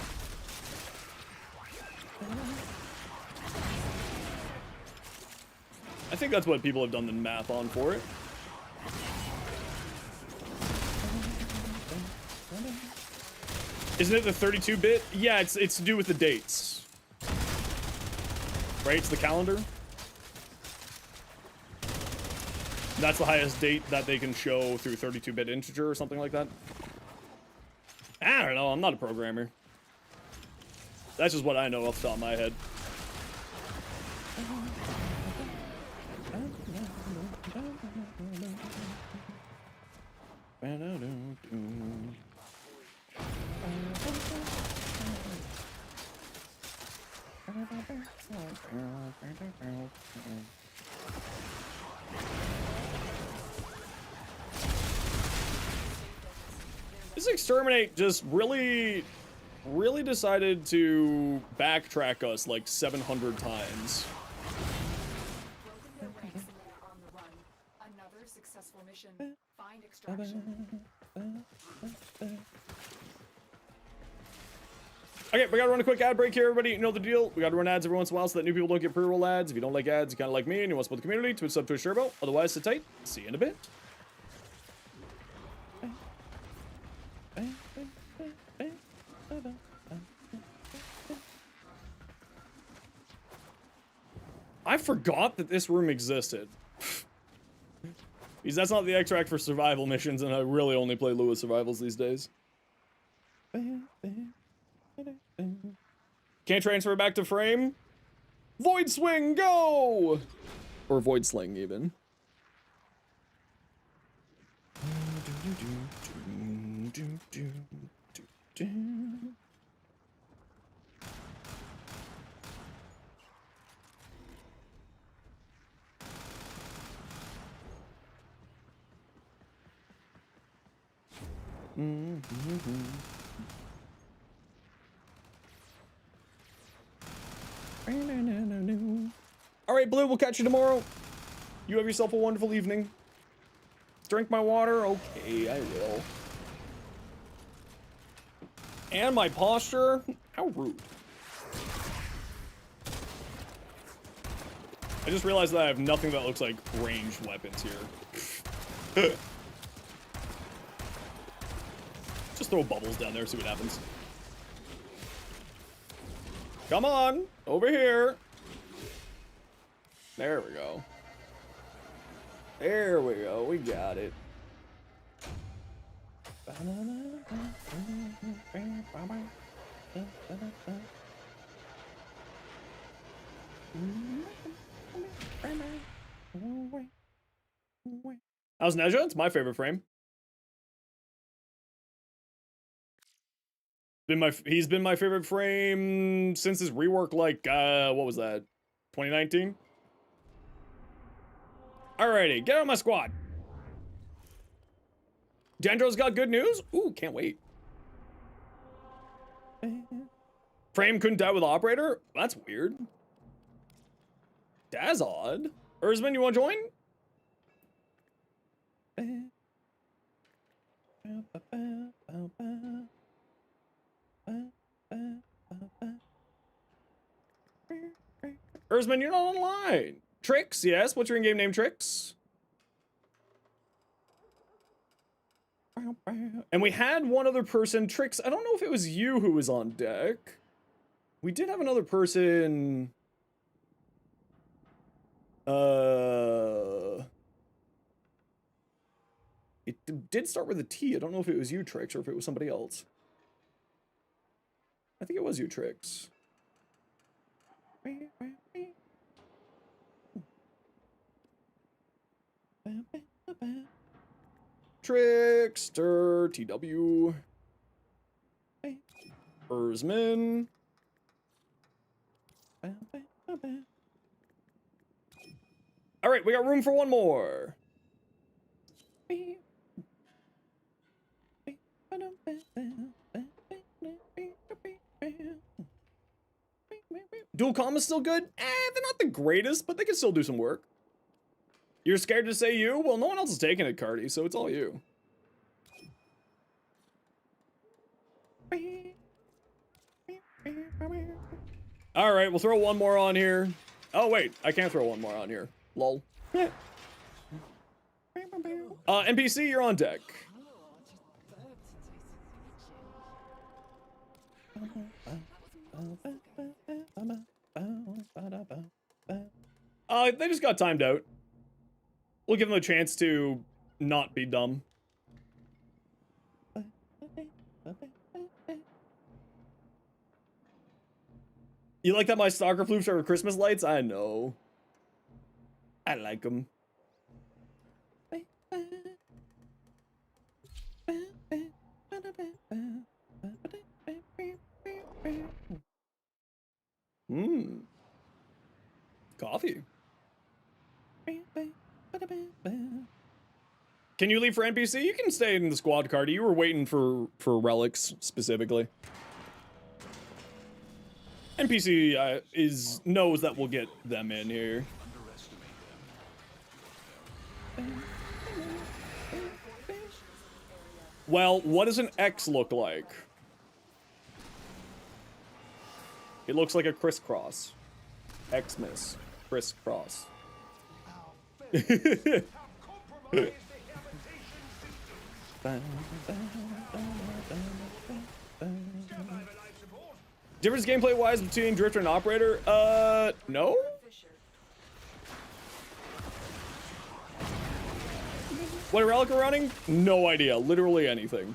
I think that's what people have done the math on for it. Isn't it the 32-bit? Yeah, it's to do with the dates. Right? It's the calendar. That's the highest date that they can show through 32-bit integer or something like that. I don't know. I'm not a programmer. That's just what I know off the top of my head. This this exterminate just really decided to backtrack us like 700 times.
Broken their ranks and they are on the run. Another successful mission. Find extraction.
Okay, we gotta run a quick ad break here, everybody. You know the deal. We gotta run ads every once in a while so that new people don't get pre-roll ads. If you don't like ads, you kinda like me and you want to support the community, Twitch sub, Twitch Turbo. Otherwise, sit tight. See you in a bit. I forgot that this room existed. Because that's not the extract for survival missions, and I really only play Lewis survivals these days. Can't transfer back to frame. Void swing, go! Or void sling, even. All right, Blue, we'll catch you tomorrow. You have yourself a wonderful evening. Drink my water? Okay, I will. And my posture? How rude. I just realized that I have nothing that looks like ranged weapons here. Just throw bubbles down there, see what happens. Come on, over here. There we go. There we go, we got it. How's Neja? It's my favorite frame. He's been my favorite frame since his rework, like, what was that? 2019? Alrighty, get on my squad. Dendro's got good news? Ooh, can't wait. Frame couldn't die with operator? That's weird. That's odd. Erzman, you wanna join? Erzman, you're not online. Trix, yes. What's your in-game name, Trix? And we had one other person, Trix. I don't know if it was you who was on deck. We did have another person. It did start with a T. I don't know if it was you, Trix, or if it was somebody else. I think it was you, Trix. Trickster, TW. Erzman. All right, we got room for one more. Dual comm is still good? They're not the greatest, but they can still do some work. You're scared to say you? Well, no one else is taking it, Cardi, so it's all you. All right, we'll throw one more on here. Oh, wait, I can't throw one more on here. Lol. NPC, you're on deck. They just got timed out. We'll give them a chance to not be dumb. You like that my stalker floops are Christmas lights? I know. I like them. Coffee. Can you leave for NPC? You can stay in the squad car. You were waiting for relics specifically. NPC knows that we'll get them in here. Well, what does an X look like? It looks like a crisscross. Xmas. Crisscross. Difference gameplay-wise between Drifter and Operator? No? What relic are running? No idea. Literally anything.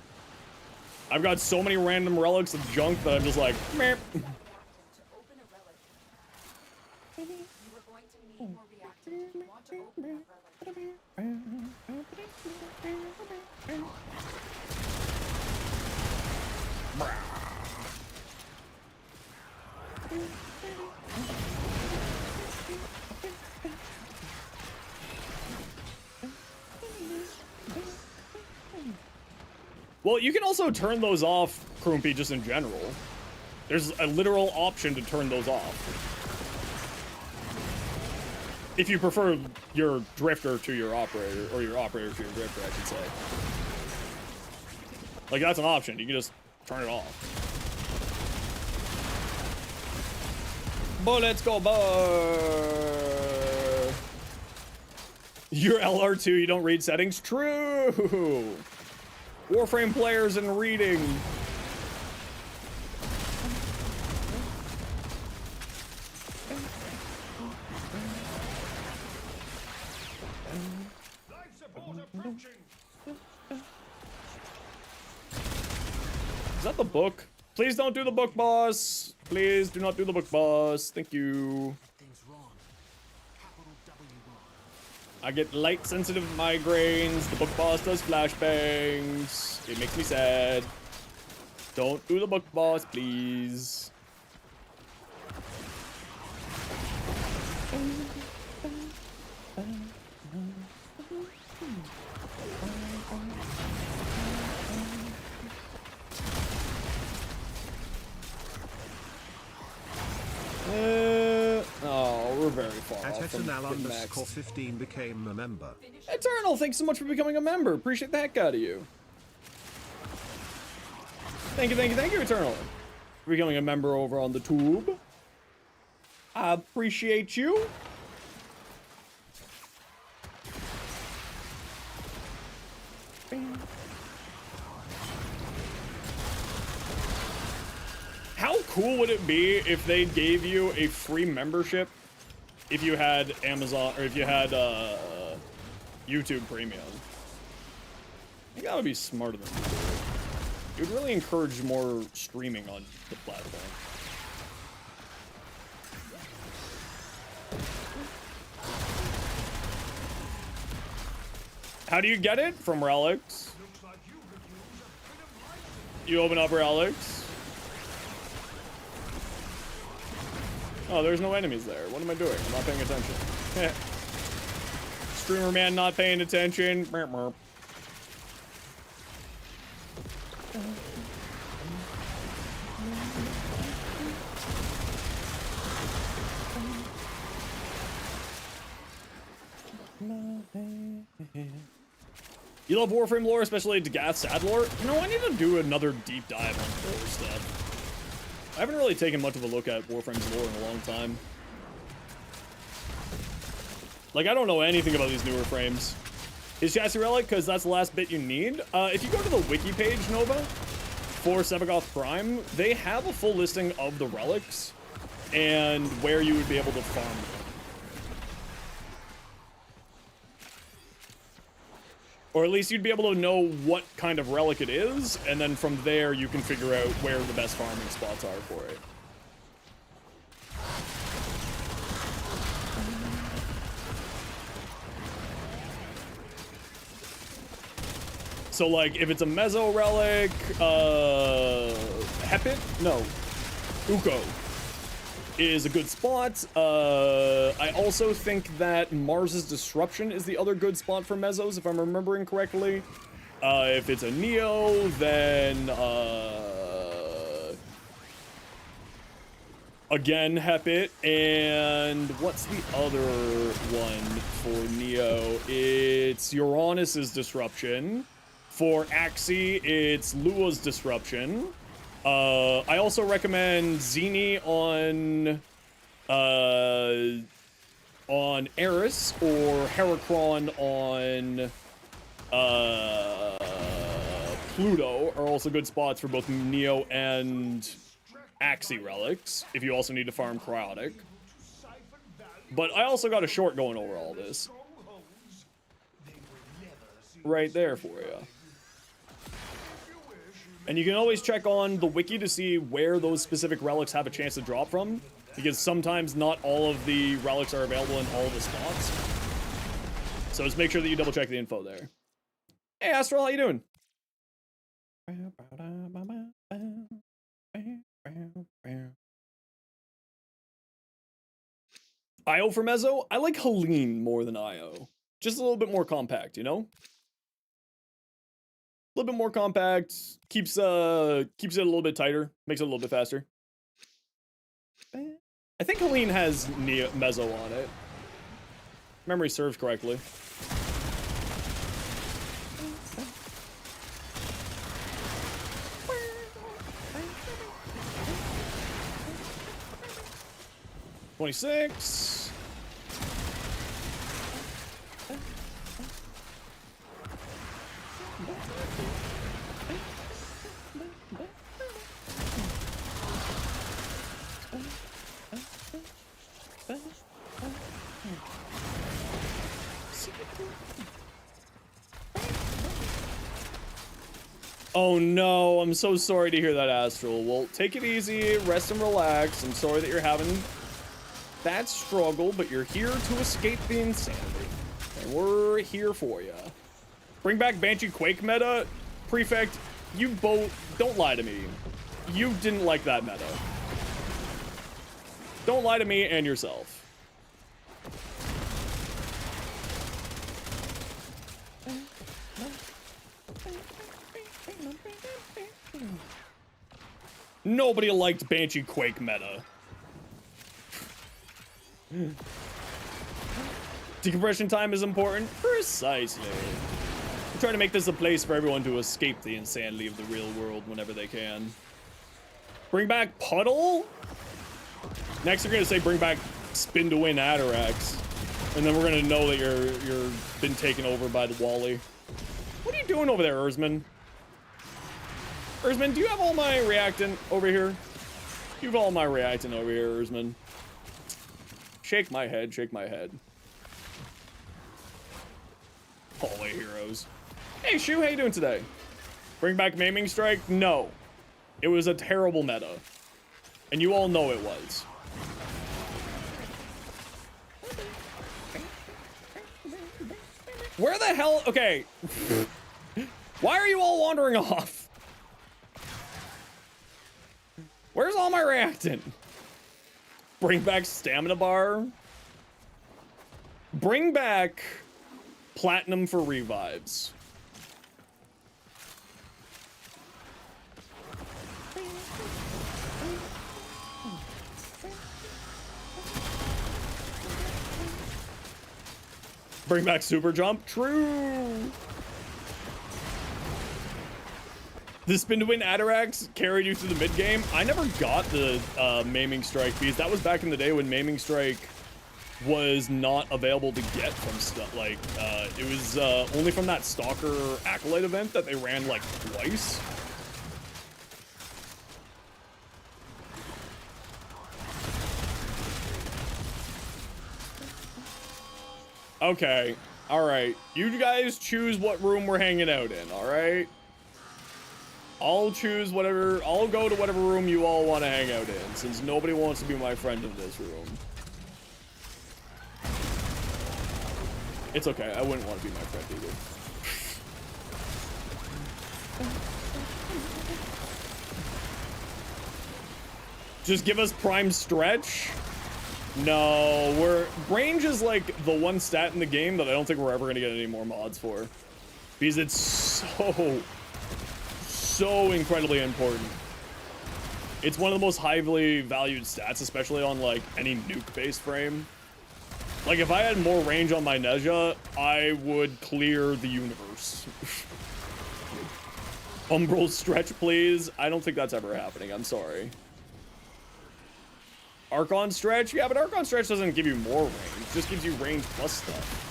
I've got so many random relics of junk that I'm just like, meh. Well, you can also turn those off, Krumpy, just in general. There's a literal option to turn those off. If you prefer your drifter to your operator, or your operator to your drifter, I should say. Like, that's an option. You can just turn it off. Bullets go bar. You're LR2, you don't read settings? True! Warframe players and reading. Is that the book? Please don't do the book, boss. Please do not do the book, boss. Thank you. I get light sensitive migraines. The book boss does flashbangs. It makes me sad. Don't do the book boss, please. Oh, we're very far
At
off from
Eternal
getting
underscore
maxed.
15 became a member.
Eternal, thanks so much for becoming a member. Appreciate the heck out of you. Thank you, Eternal. For becoming a member over on the tube. I appreciate you. How cool would it be if they gave you a free membership if you had Amazon, or if you had YouTube Premium? I think that would be smarter than you. It would really encourage more streaming on the platform. How do you get it? From relics. You open up relics. Oh, there's no enemies there. What am I doing? I'm not paying attention. Streamer man not paying attention. Merp, merp. You love Warframe lore, especially Dagath Sad lore? You know, I need to do another deep dive on lore stuff. I haven't really taken much of a look at Warframe's lore in a long time. Like, I don't know anything about these newer frames. Is Chassis Relic? Because that's the last bit you need. If you go to the wiki page, Nova, for Sevagoth Prime, they have a full listing of the relics and where you would be able to farm them. Or at least you'd be able to know what kind of relic it is, and then from there you can figure out where the best farming spots are for it. So like, if it's a Meso relic, Hepit? No. Uko. is a good spot. I also think that Mars's Disruption is the other good spot for Mezzos, if I'm remembering correctly. If it's a Neo, then again, Hepit, and what's the other one for Neo? It's Uranus's Disruption. For Axie, it's Lua's Disruption. I also recommend Zeni on Eris, or Heracron on Pluto are also good spots for both Neo and Axie relics, if you also need to farm Cryotic. But I also got a short going over all this. Right there for you. And you can always check on the wiki to see where those specific relics have a chance to drop from, because sometimes not all of the relics are available in all the spots. So just make sure that you double check the info there. Hey Astral, how you doing? Io for Mezzo? I like Helene more than Io. Just a little bit more compact, you know? A little bit more compact, keeps it a little bit tighter, makes it a little bit faster. I think Helene has Mezzo on it. Memory serves correctly. $26. Oh no, I'm so sorry to hear that, Astral. Well, take it easy, rest and relax. I'm sorry that you're having that struggle, but you're here to escape the insanity. And we're here for you. Bring back Banshee Quake meta? Prefect, you both, don't lie to me. You didn't like that meta. Don't lie to me and yourself. Nobody liked Banshee Quake meta. Decompression time is important? Precisely. I'm trying to make this a place for everyone to escape the insanity of the real world whenever they can. Bring back Puddle? Next, you're gonna say bring back Spin to Win Atarax. And then we're gonna know that you're been taken over by the Wally. What are you doing over there, Erzman? Erzman, do you have all my reactant over here? You have all my reactant over here, Erzman. Shake my head, shake my head. Hallway heroes. Hey, Shu, how you doing today? Bring back Maiming Strike? No. It was a terrible meta. And you all know it was. Where the hell? Okay. Why are you all wandering off? Where's all my reactant? Bring back Stamina Bar. Bring back Platinum for revives. Bring back Super Jump. True. The Spin to Win Atarax carried you through the mid game. I never got the Maiming Strike because that was back in the day when Maiming Strike was not available to get from stuff. Like, it was only from that Stalker Acolyte event that they ran like twice. Okay, all right. You guys choose what room we're hanging out in, all right? I'll choose whatever, I'll go to whatever room you all want to hang out in, since nobody wants to be my friend in this room. It's okay, I wouldn't want to be my friend either. Just give us prime stretch? No, range is like the one stat in the game that I don't think we're ever gonna get any more mods for. Because it's so incredibly important. It's one of the most highly valued stats, especially on like any nuke-based frame. Like if I had more range on my Nezha, I would clear the universe. Umbral stretch, please. I don't think that's ever happening. I'm sorry. Archon stretch? Yeah, but Archon stretch doesn't give you more range. It just gives you range plus stuff.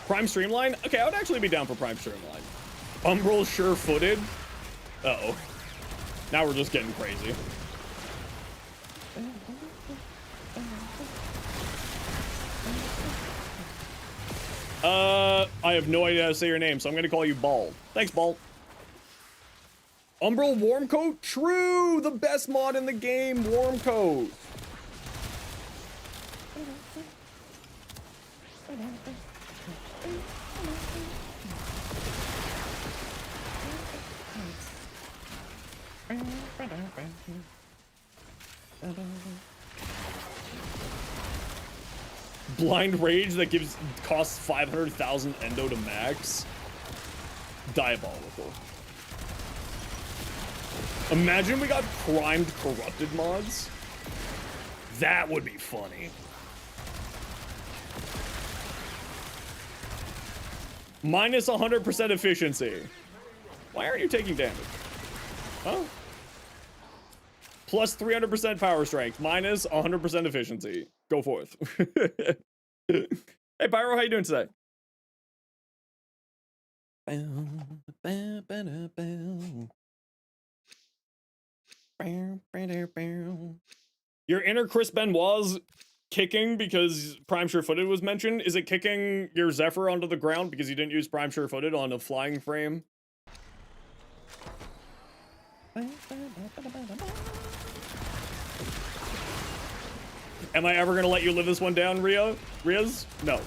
Prime Streamline? Okay, I would actually be down for Prime Streamline. Umbral sure-footed? Uh-oh. Now we're just getting crazy. I have no idea how to say your name, so I'm gonna call you Ball. Thanks, Ball. Umbral Warm Coat? True! The best mod in the game, Warm Coat. Blind Rage that costs 500,000 endo to max. Diabolical. Imagine we got primed corrupted mods. That would be funny. Minus 100% efficiency. Why aren't you taking damage? Huh? Plus 300% power strength. Minus 100% efficiency. Go forth. Hey, Pyro, how you doing today? Your inner Chris Benoit's kicking because Prime Sure-Footed was mentioned. Is it kicking your Zephyr onto the ground because you didn't use Prime Sure-Footed on a flying frame? Am I ever gonna let you live this one down, Riaz? No.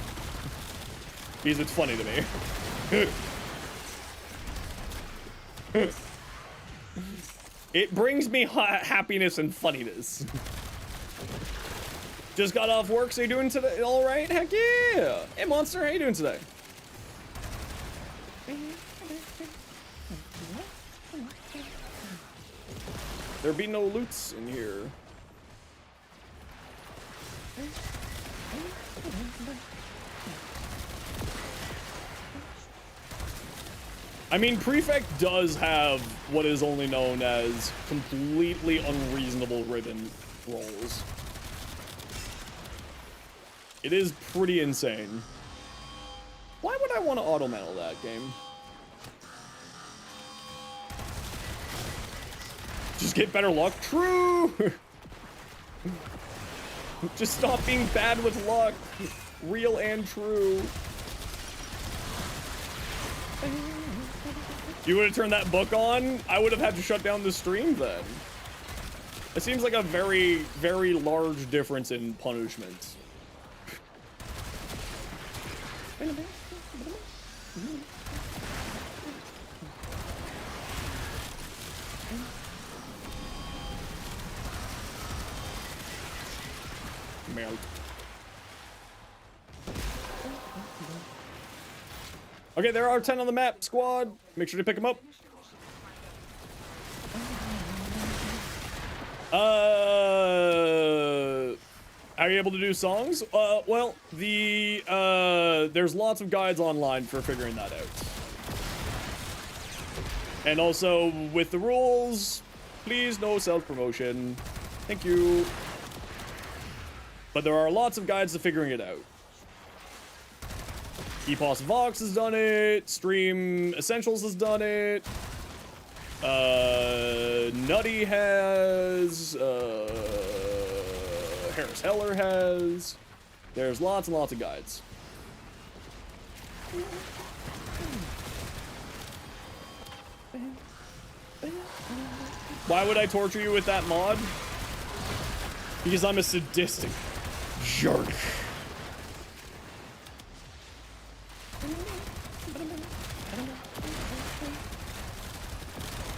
Because it's funny to me. It brings me happiness and funniness. Just got off work, so you doing today? All right, heck yeah. Hey, Monster, how you doing today? There be no loots in here. I mean, Prefect does have what is only known as completely unreasonable ribbon rolls. It is pretty insane. Why would I want to auto-metal that game? Just get better luck? True! Just stop being bad with luck. Real and true. You would have turned that book on, I would have had to shut down the stream then. It seems like a very, very large difference in punishment. Melt. Okay, there are 10 on the map, squad. Make sure to pick them up. Are you able to do songs? Well, there's lots of guides online for figuring that out. And also, with the rules, please no self-promotion. Thank you. But there are lots of guides to figuring it out. EPOS Vox has done it. Stream Essentials has done it. Nutty has. Harris Heller has. There's lots and lots of guides. Why would I torture you with that mod? Because I'm a sadistic jerk.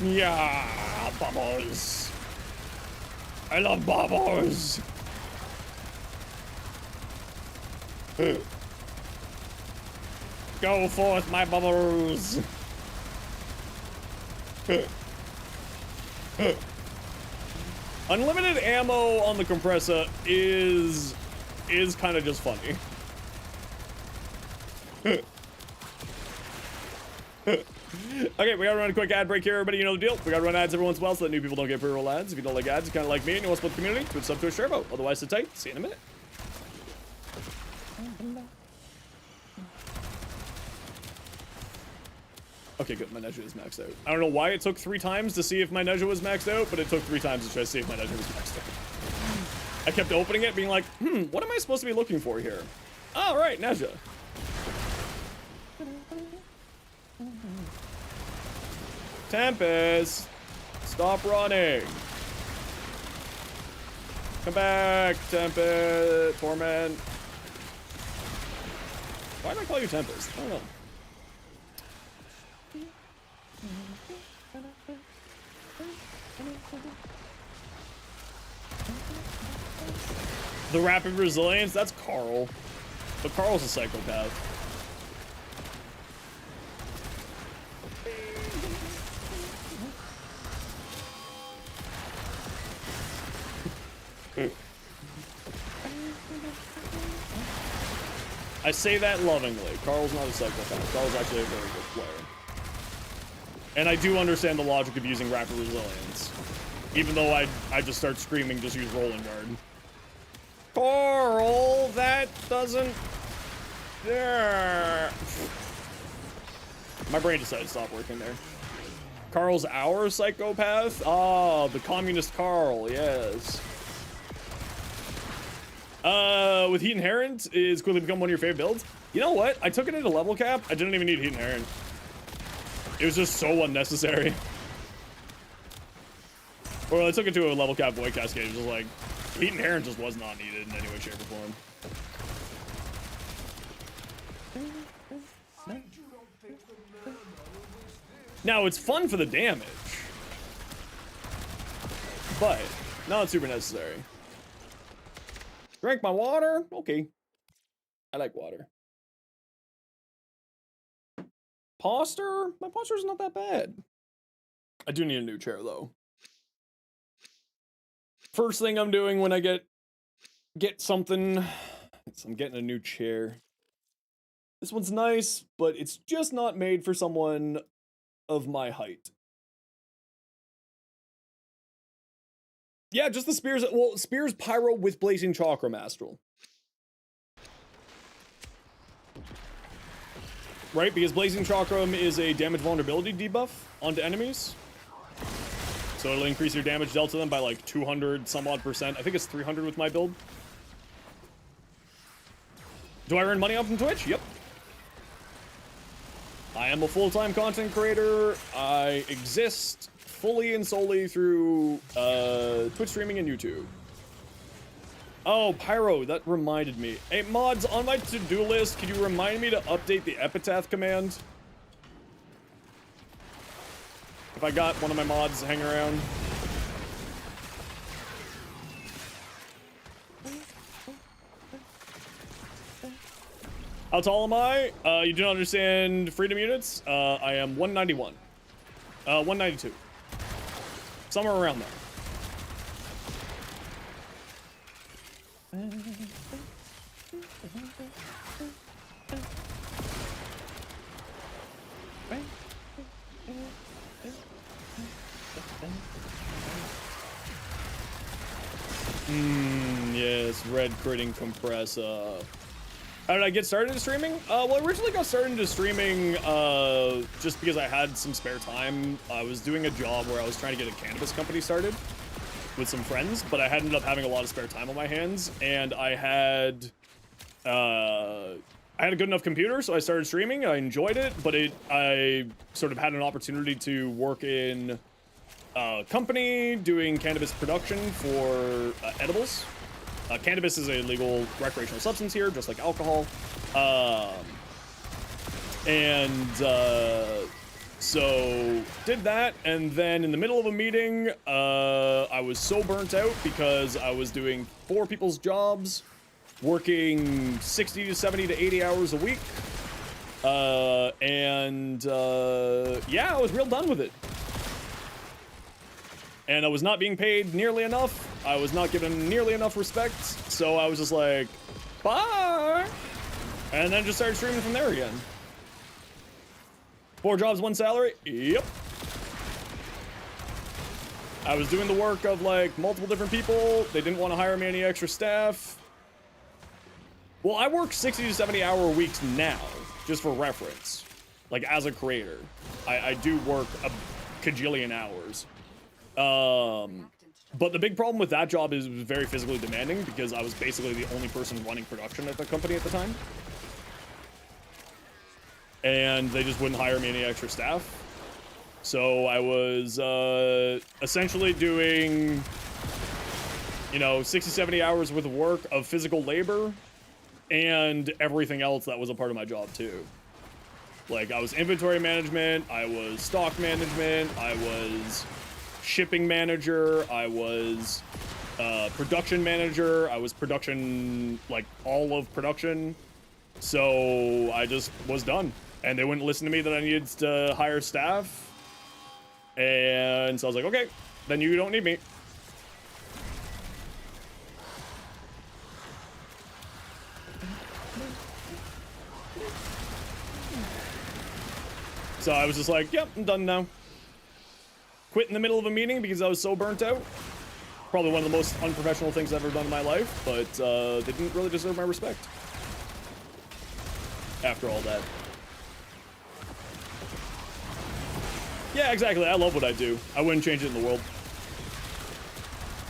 Yeah, bubbles. I love bubbles. Go forth, my bubbles. Unlimited ammo on the compressor is kind of just funny. Okay, we gotta run a quick ad break here, everybody. You know the deal. We gotta run ads every once in a while so that new people don't get pre-roll ads. If you don't like ads, you kind of like me and you want to support the community, put sub to a share vote. Otherwise, sit tight. See you in a minute. Okay, good. My Neja is maxed out. I don't know why it took 3 times to see if my Neja was maxed out, but it took 3 times to try to see if my Neja was maxed out. I kept opening it, being like, what am I supposed to be looking for here? Oh, right, Neja. Tempest, stop running. Come back, Tempest, Torment. Why did I call you Tempest? I don't know. The rapid resilience, that's Carl. But Carl's a psychopath. I say that lovingly. Carl's not a psychopath. Carl's actually a very good player. And I do understand the logic of using rapid resilience. Even though I just start screaming, just use rolling guard. Carl, that doesn't... Yeah. My brain decided to stop working there. Carl's our psychopath? Oh, the communist Carl, yes. With Heat Inherent is quickly become one of your favorite builds. You know what? I took it into level cap. I didn't even need Heat Inherent. It was just so unnecessary. Or I took it to a level cap Void Cascade. It was like, Heat Inherent just was not needed in any way, shape, or form. Now, it's fun for the damage. But, not super necessary. Drink my water? Okay. I like water. Posture? My posture's not that bad. I do need a new chair, though. First thing I'm doing when I get something is I'm getting a new chair. This one's nice, but it's just not made for someone of my height. Yeah, just the spears. Well, spears pyro with blazing chakram astral. Right, because blazing chakram is a damage vulnerability debuff onto enemies. So it'll increase your damage dealt to them by like 200 some odd percent. I think it's 300 with my build. Do I earn money off from Twitch? Yep. I am a full-time content creator. I exist fully and solely through Twitch streaming and YouTube. Oh, Pyro, that reminded me. Hey, mods, on my to-do list, can you remind me to update the epitaph command? If I got one of my mods hanging around. How tall am I? You do not understand freedom units. I am 191. 192. Somewhere around there. Yes, red critting compressor. How did I get started into streaming? Well, I originally got started into streaming just because I had some spare time. I was doing a job where I was trying to get a cannabis company started with some friends, but I ended up having a lot of spare time on my hands, and I had a good enough computer, so I started streaming. I enjoyed it, but I sort of had an opportunity to work in a company doing cannabis production for edibles. Cannabis is a legal recreational substance here, just like alcohol. So did that, and then in the middle of a meeting, I was so burnt out because I was doing 4 people's jobs, working 60 to 70 to 80 hours a week. Yeah, I was real done with it. And I was not being paid nearly enough. I was not given nearly enough respect. So I was just like, bye. And then just started streaming from there again. 4 jobs, 1 salary? Yep. I was doing the work of like multiple different people. They didn't want to hire me any extra staff. Well, I work 60 to 70 hour weeks now, just for reference. Like as a creator. I do work a cajillion hours. But the big problem with that job is it was very physically demanding because I was basically the only person running production at the company at the time. And they just wouldn't hire me any extra staff. So I was essentially doing, you know, 60, 70 hours worth of work of physical labor and everything else that was a part of my job too. Like I was inventory management, I was stock management, I was shipping manager, I was production manager, I was production, like all of production. So I just was done. And they wouldn't listen to me that I needed to hire staff. And so I was like, okay, then you don't need me. So I was just like, yep, I'm done now. Quit in the middle of a meeting because I was so burnt out. Probably one of the most unprofessional things I've ever done in my life, but they didn't really deserve my respect. After all that. Yeah, exactly. I love what I do. I wouldn't change it in the world.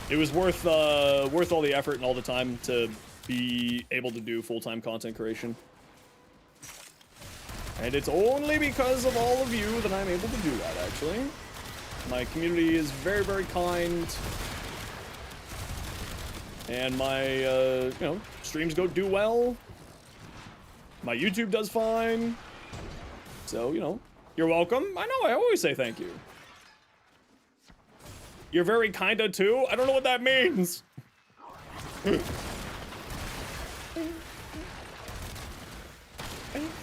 It was worth all the effort and all the time to be able to do full-time content creation. And it's only because of all of you that I'm able to do that, actually. My community is very, very kind. And my, you know, streams do well. My YouTube does fine. So, you know, you're welcome. I know, I always say thank you. You're very kinda too? I don't know what that means.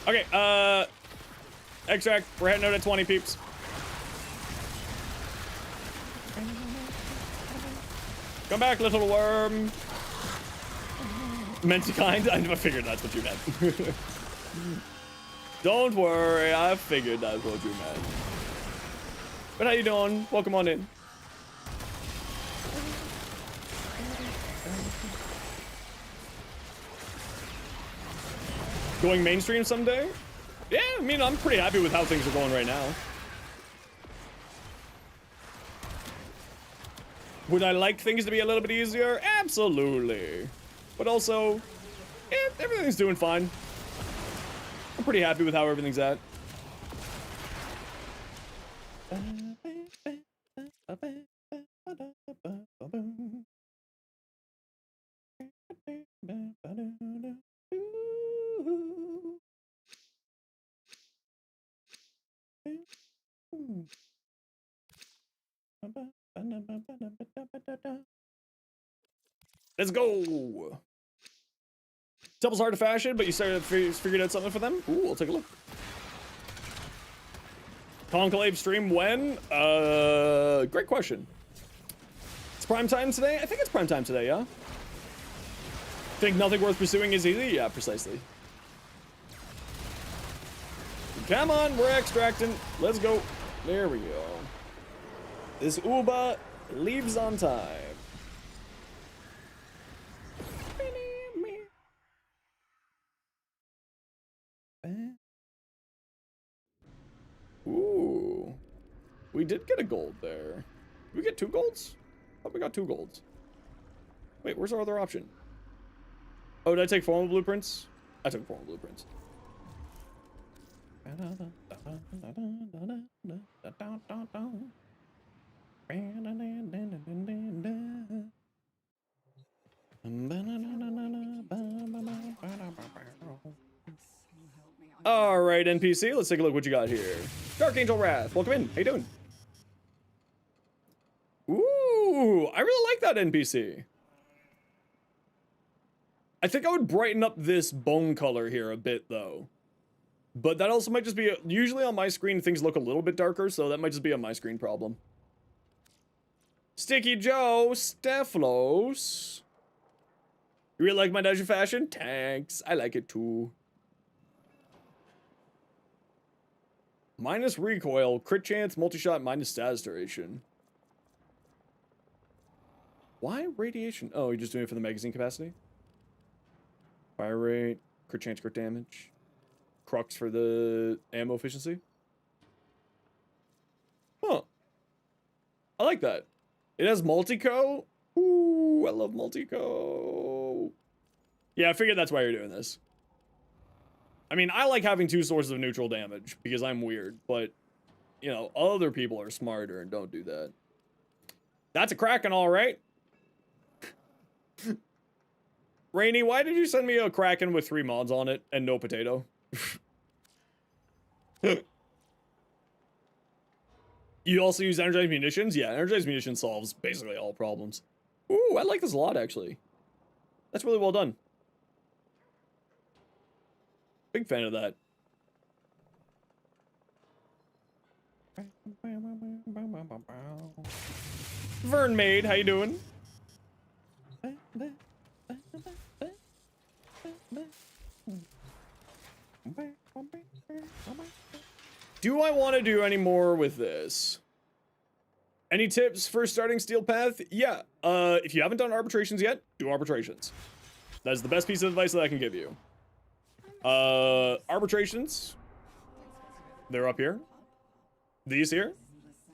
Okay, extract. We're heading out at 20 peeps. Come back, little worm. Meant to kind? I figured that's what you meant. Don't worry, I figured that's what you meant. But how you doing? Welcome on in. Going mainstream someday? Yeah, I mean, I'm pretty happy with how things are going right now. Would I like things to be a little bit easier? Absolutely. But also, yeah, everything's doing fine. I'm pretty happy with how everything's at. Let's go. Double's hard to fashion, but you figured out something for them? Ooh, I'll take a look. Conclave stream when? Great question. It's prime time today? I think it's prime time today, yeah? Think nothing worth pursuing is easy? Yeah, precisely. Come on, we're extracting. Let's go. There we go. This Uba leaves on time. Ooh. We did get a gold there. Did we get 2 golds? I thought we got 2 golds. Wait, where's our other option? Oh, did I take formal blueprints? I took formal blueprints. All right, NPC, let's take a look what you got here. Dark Angel Wrath, welcome in. How you doing? Ooh, I really like that NPC. I think I would brighten up this bone color here a bit, though. But that also might just be... usually on my screen, things look a little bit darker, so that might just be a my screen problem. Sticky Joe, Stephalos. You really like my dungeon fashion? Thanks. I like it, too. Minus recoil, crit chance, multi-shot, minus status duration. Why radiation? Oh, you're just doing it for the magazine capacity? Fire rate, crit chance, crit damage. Crux for the ammo efficiency. Huh. I like that. It has multi-co. Ooh, I love multi-co. Yeah, I figured that's why you're doing this. I mean, I like having 2 sources of neutral damage because I'm weird, but, you know, other people are smarter and don't do that. That's a Kraken, all right. Rainy, why did you send me a Kraken with 3 mods on it and no potato? You also use energized munitions? Yeah, energized munitions solves basically all problems. Ooh, I like this a lot, actually. That's really well done. Big fan of that. Vern Maid, how you doing? Do I want to do any more with this? Any tips for starting Steel Path? Yeah, if you haven't done arbitrations yet, do arbitrations. That is the best piece of advice that I can give you. Arbitrations. They're up here. These here.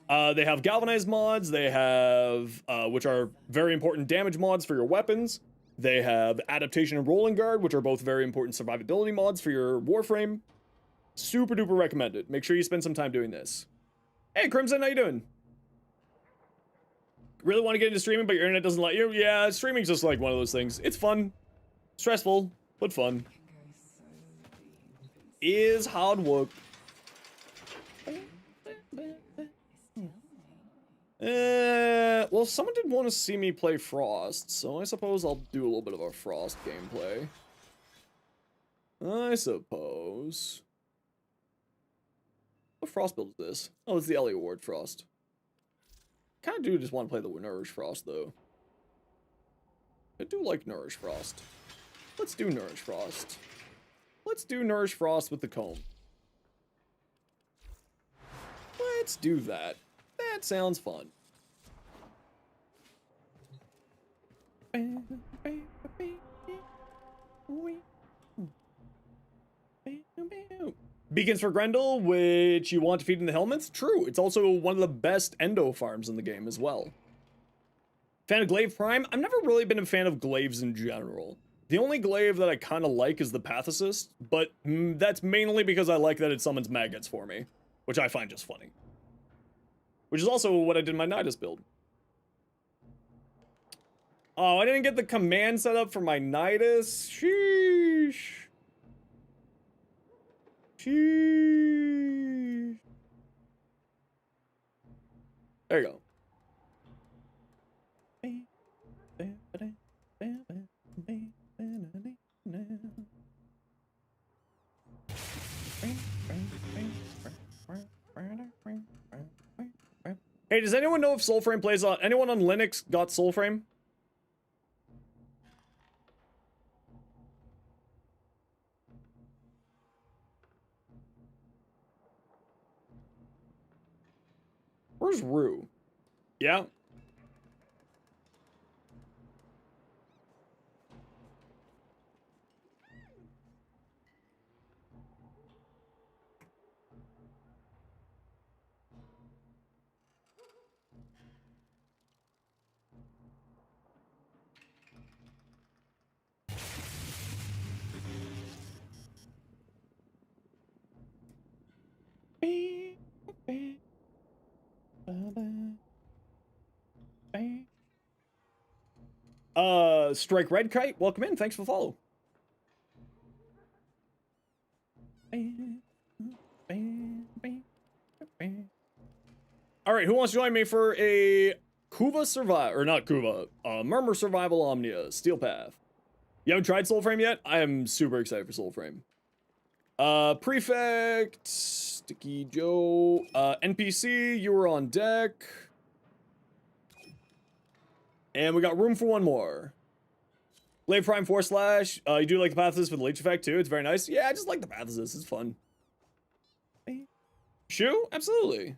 They have galvanized mods. They have, which are very important damage mods for your weapons. They have adaptation and rolling guard, which are both very important survivability mods for your Warframe. Super duper recommended. Make sure you spend some time doing this. Hey, Crimson, how you doing? Really want to get into streaming, but your internet doesn't let you? Yeah, streaming's just like one of those things. It's fun. Stressful, but fun. Is hard work. Well, someone did want to see me play Frost, so I suppose I'll do a little bit of a Frost gameplay. I suppose. What Frost build is this? Oh, it's the Elliot Ward Frost. Kind of do just want to play the Nourish Frost, though. I do like Nourish Frost. Let's do Nourish Frost. Let's do Nourish Frost with the comb. Let's do that. That sounds fun. Beacons for Grendel, which you want to feed in the helmets? True, it's also one of the best endo farms in the game as well. Fan of Glaive Prime? I've never really been a fan of glaives in general. The only glaive that I kind of like is the Path Assist, but that's mainly because I like that it summons maggots for me, which I find just funny. Which is also what I did in my Nidus build. Oh, I didn't get the command set up for my Nidus. Sheesh. Sheesh. There you go. Hey, does anyone know if Soulframe plays on... anyone on Linux got Soulframe? Where's Rue? Yeah? Strike Red Kite, welcome in, thanks for the follow. right, who wants to join me for a Kuva survival, or not Kuva, Murmur Survival Omnia, Steel Path. You haven't tried Soulframe yet? I am super excited for Soulframe. Prefect, Sticky Joe, NPC, you were on deck. And we got room for one more. Blade Prime 4/, you do like the Pathos for the leech effect too, it's very nice. Yeah, I just like the Pathos, it's fun. Shu? Absolutely.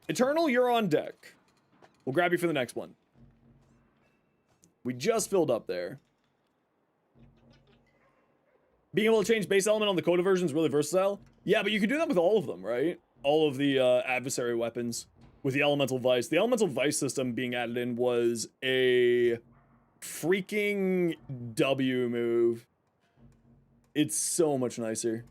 Eternal, you're on deck. We'll grab you for the next one. We just filled up there. Being able to change base element on the Coda version is really versatile. Yeah, but you can do that with all of them, right? All of the adversary weapons with the Elemental Vice. The Elemental Vice system being added in was a freaking W move. It's so much nicer.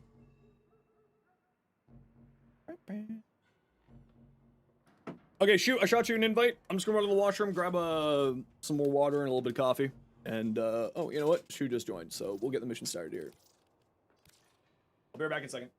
Okay, shoot, I shot you an invite. I'm just gonna run to the washroom, grab some more water and a little bit of coffee. And, oh, you know what? Shu just joined, so we'll get the mission started here. I'll be right back in a second.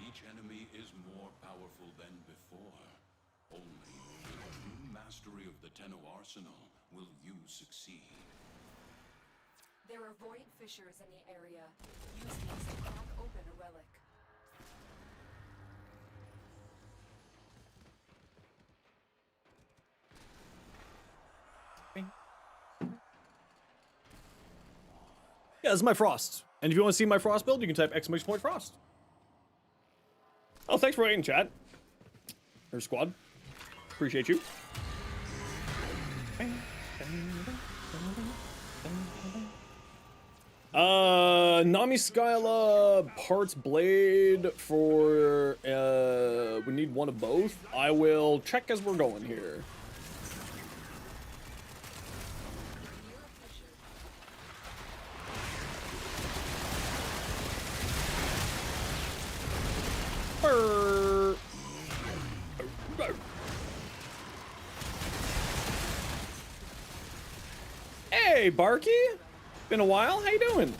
Each enemy is more powerful than before. Only with true mastery of the Tenno arsenal will you succeed.
There are void fissures in the area. Use these to crack open a relic.
Yeah, this is my Frost. And if you want to see my Frost build, you can type !Frost. Oh, thanks for waiting, chat. Or squad. Appreciate you. Nami Skyla parts blade for, we need one of both. I will check as we're going here. Hey, Barky! Been a while? How you doing?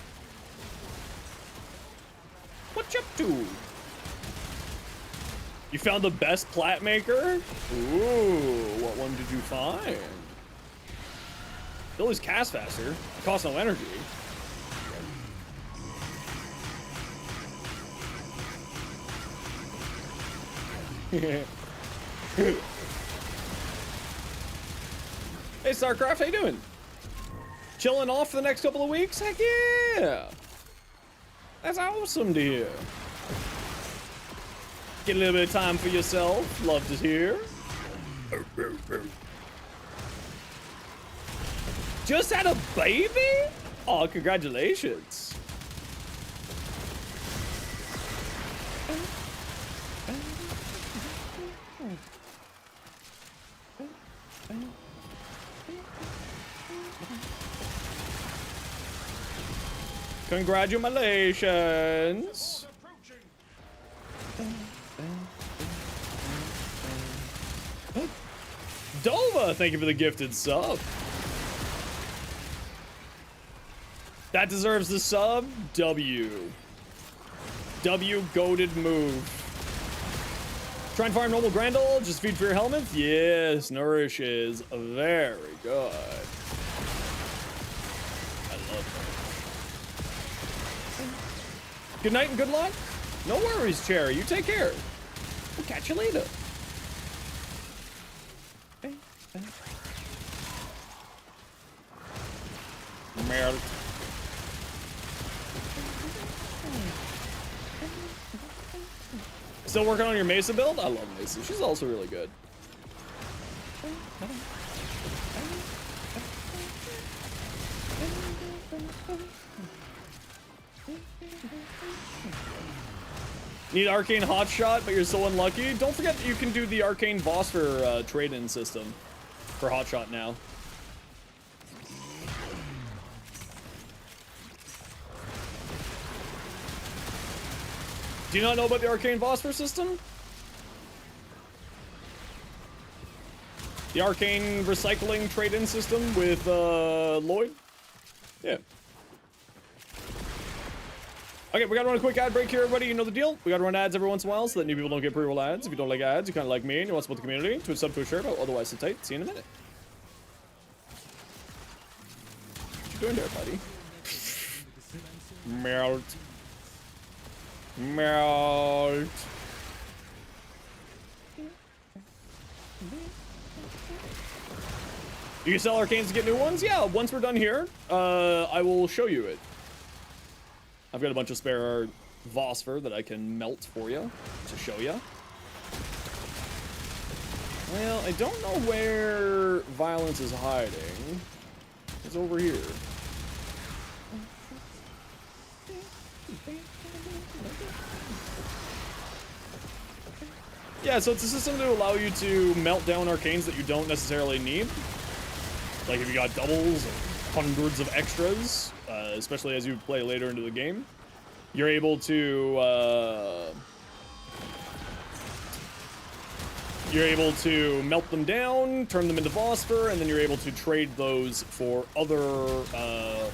What you up to? You found the best plat maker? Ooh, what one did you find? Billy's cast faster. It costs no energy. Hey, StarCraft, how you doing? Chilling off for the next couple of weeks? Heck yeah! That's awesome to hear. Get a little bit of time for yourself. Love to hear. Just had a baby? Oh, congratulations. Congratulations. Dova, thank you for the gifted sub. That deserves the sub. W goated move. Try and farm normal Grendel, just feed for your helmet. Yes, Nourish is very good. I love that. Good night and good luck. No worries, Cherry. You take care. We'll catch you later. Melt. Still working on your Mesa build? I love Mesa. She's also really good. Need arcane hotshot, but you're so unlucky. Don't forget that you can do the arcane boss for trade-in system for hotshot now. Do you not know about the arcane phosphor system? The arcane recycling trade-in system with Lloyd? Yeah. Okay, we gotta run a quick ad break here, everybody. You know the deal. We gotta run ads every once in a while so that new people don't get pre-roll ads. If you don't like ads, you kind of like me and you want to support the community, Twitch sub to a shirt. Otherwise, sit tight. See you in a minute. What you doing there, buddy? Melt. Melt. You can sell arcanes to get new ones? Yeah, once we're done here, I will show you it. I've got a bunch of spare Vosper that I can melt for you to show you. Well, I don't know where violence is hiding. It's over here. Yeah, so it's a system to allow you to melt down arcanes that you don't necessarily need. Like if you got doubles or hundreds of extras, especially as you play later into the game, you're able to melt them down, turn them into Vosper, and then you're able to trade those for other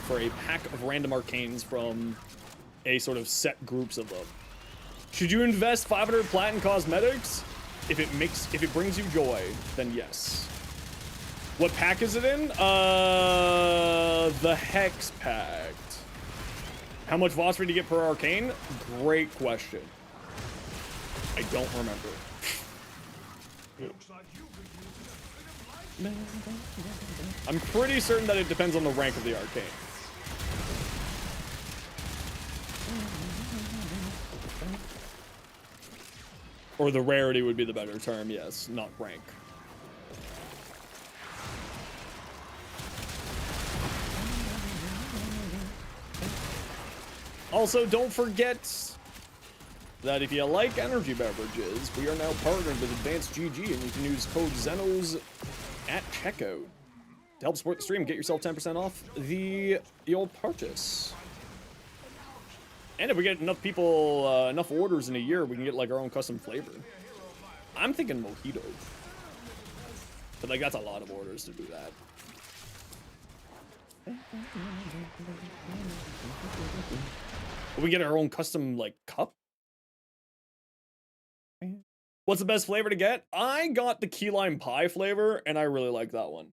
for a pack of random arcanes from a sort of set groups of them. Should you invest 500 plat in cosmetics? If it brings you joy, then yes. What pack is it in? The Hex Pact. How much Vosper do you get per arcane? Great question. I don't remember. I'm pretty certain that it depends on the rank of the arcane. Or the rarity would be the better term, yes, not rank. Also, don't forget that if you like energy beverages, we are now partnered with Advanced GG, and you can use code ZENOS at checkout to help support the stream. Get yourself 10% off your purchase. And if we get enough people, enough orders in a year, we can get like our own custom flavor. I'm thinking mojito, but like that's a lot of orders to do that. We get our own custom like cup. What's the best flavor to get? I got the key lime pie flavor, and I really like that one.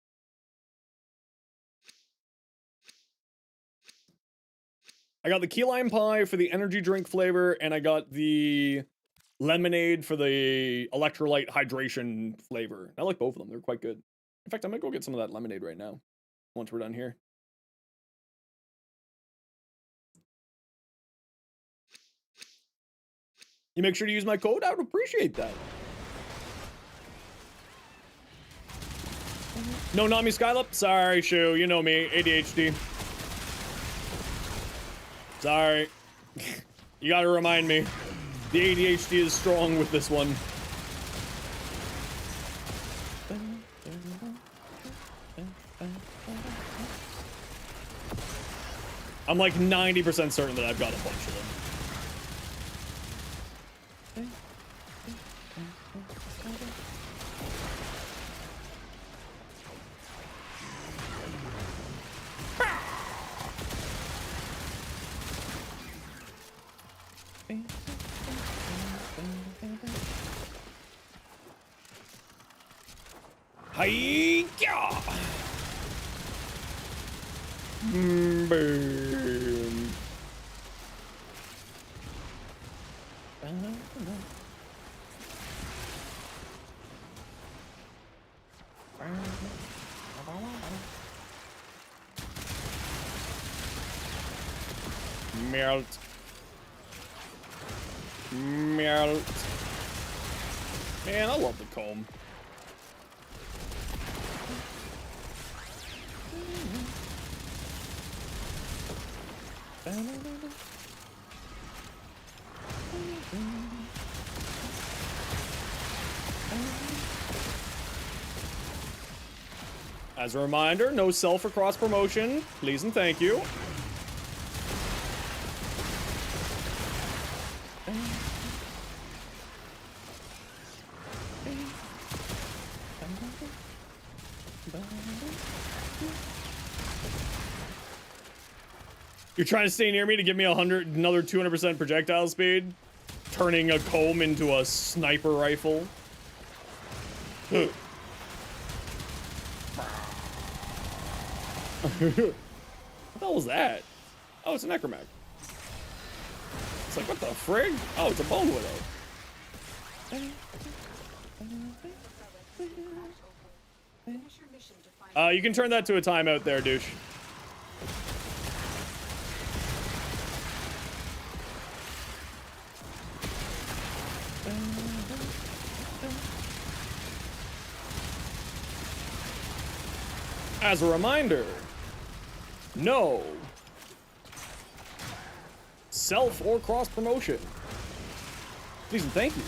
I got the key lime pie for the energy drink flavor, and I got the lemonade for the electrolyte hydration flavor. I like both of them. They're quite good. In fact, I might go get some of that lemonade right now once we're done here. You make sure to use my code. I would appreciate that. No Nami Skylup? Sorry, Shu. You know me. ADHD. Sorry. You gotta remind me. The ADHD is strong with this one. I'm like 90% certain that I've got a bunch of them. Hi-ya! Boom. Melt. Melt. Man, I love the comb. As a reminder, no self or cross promotion, please and thank you. You're trying to stay near me to give me another 200% projectile speed, turning a comb into a sniper rifle. What the hell was that? Oh, it's a necromag. It's like, what the frig? Oh, it's a bone widow. You can turn that to a timeout there, douche. As a reminder, no self or cross promotion. Please and thank you.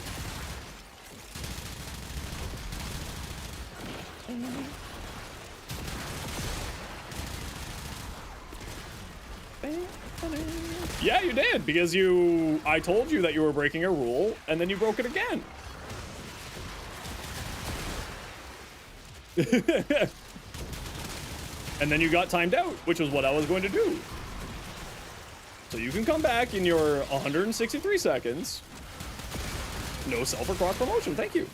Yeah, you did, because I told you that you were breaking a rule, and then you broke it again. And then you got timed out, which was what I was going to do. So you can come back in your 163 seconds. No self or cross promotion, thank you.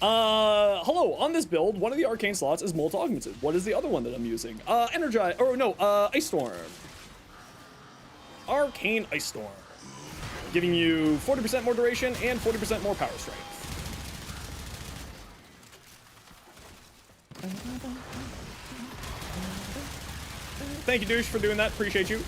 Hello, on this build, one of the arcane slots is Molt Augmented. What is the other one that I'm using? Ice Storm. Arcane Ice Storm. Giving you 40% more duration and 40% more power strength. Thank you, douche, for doing that. Appreciate you.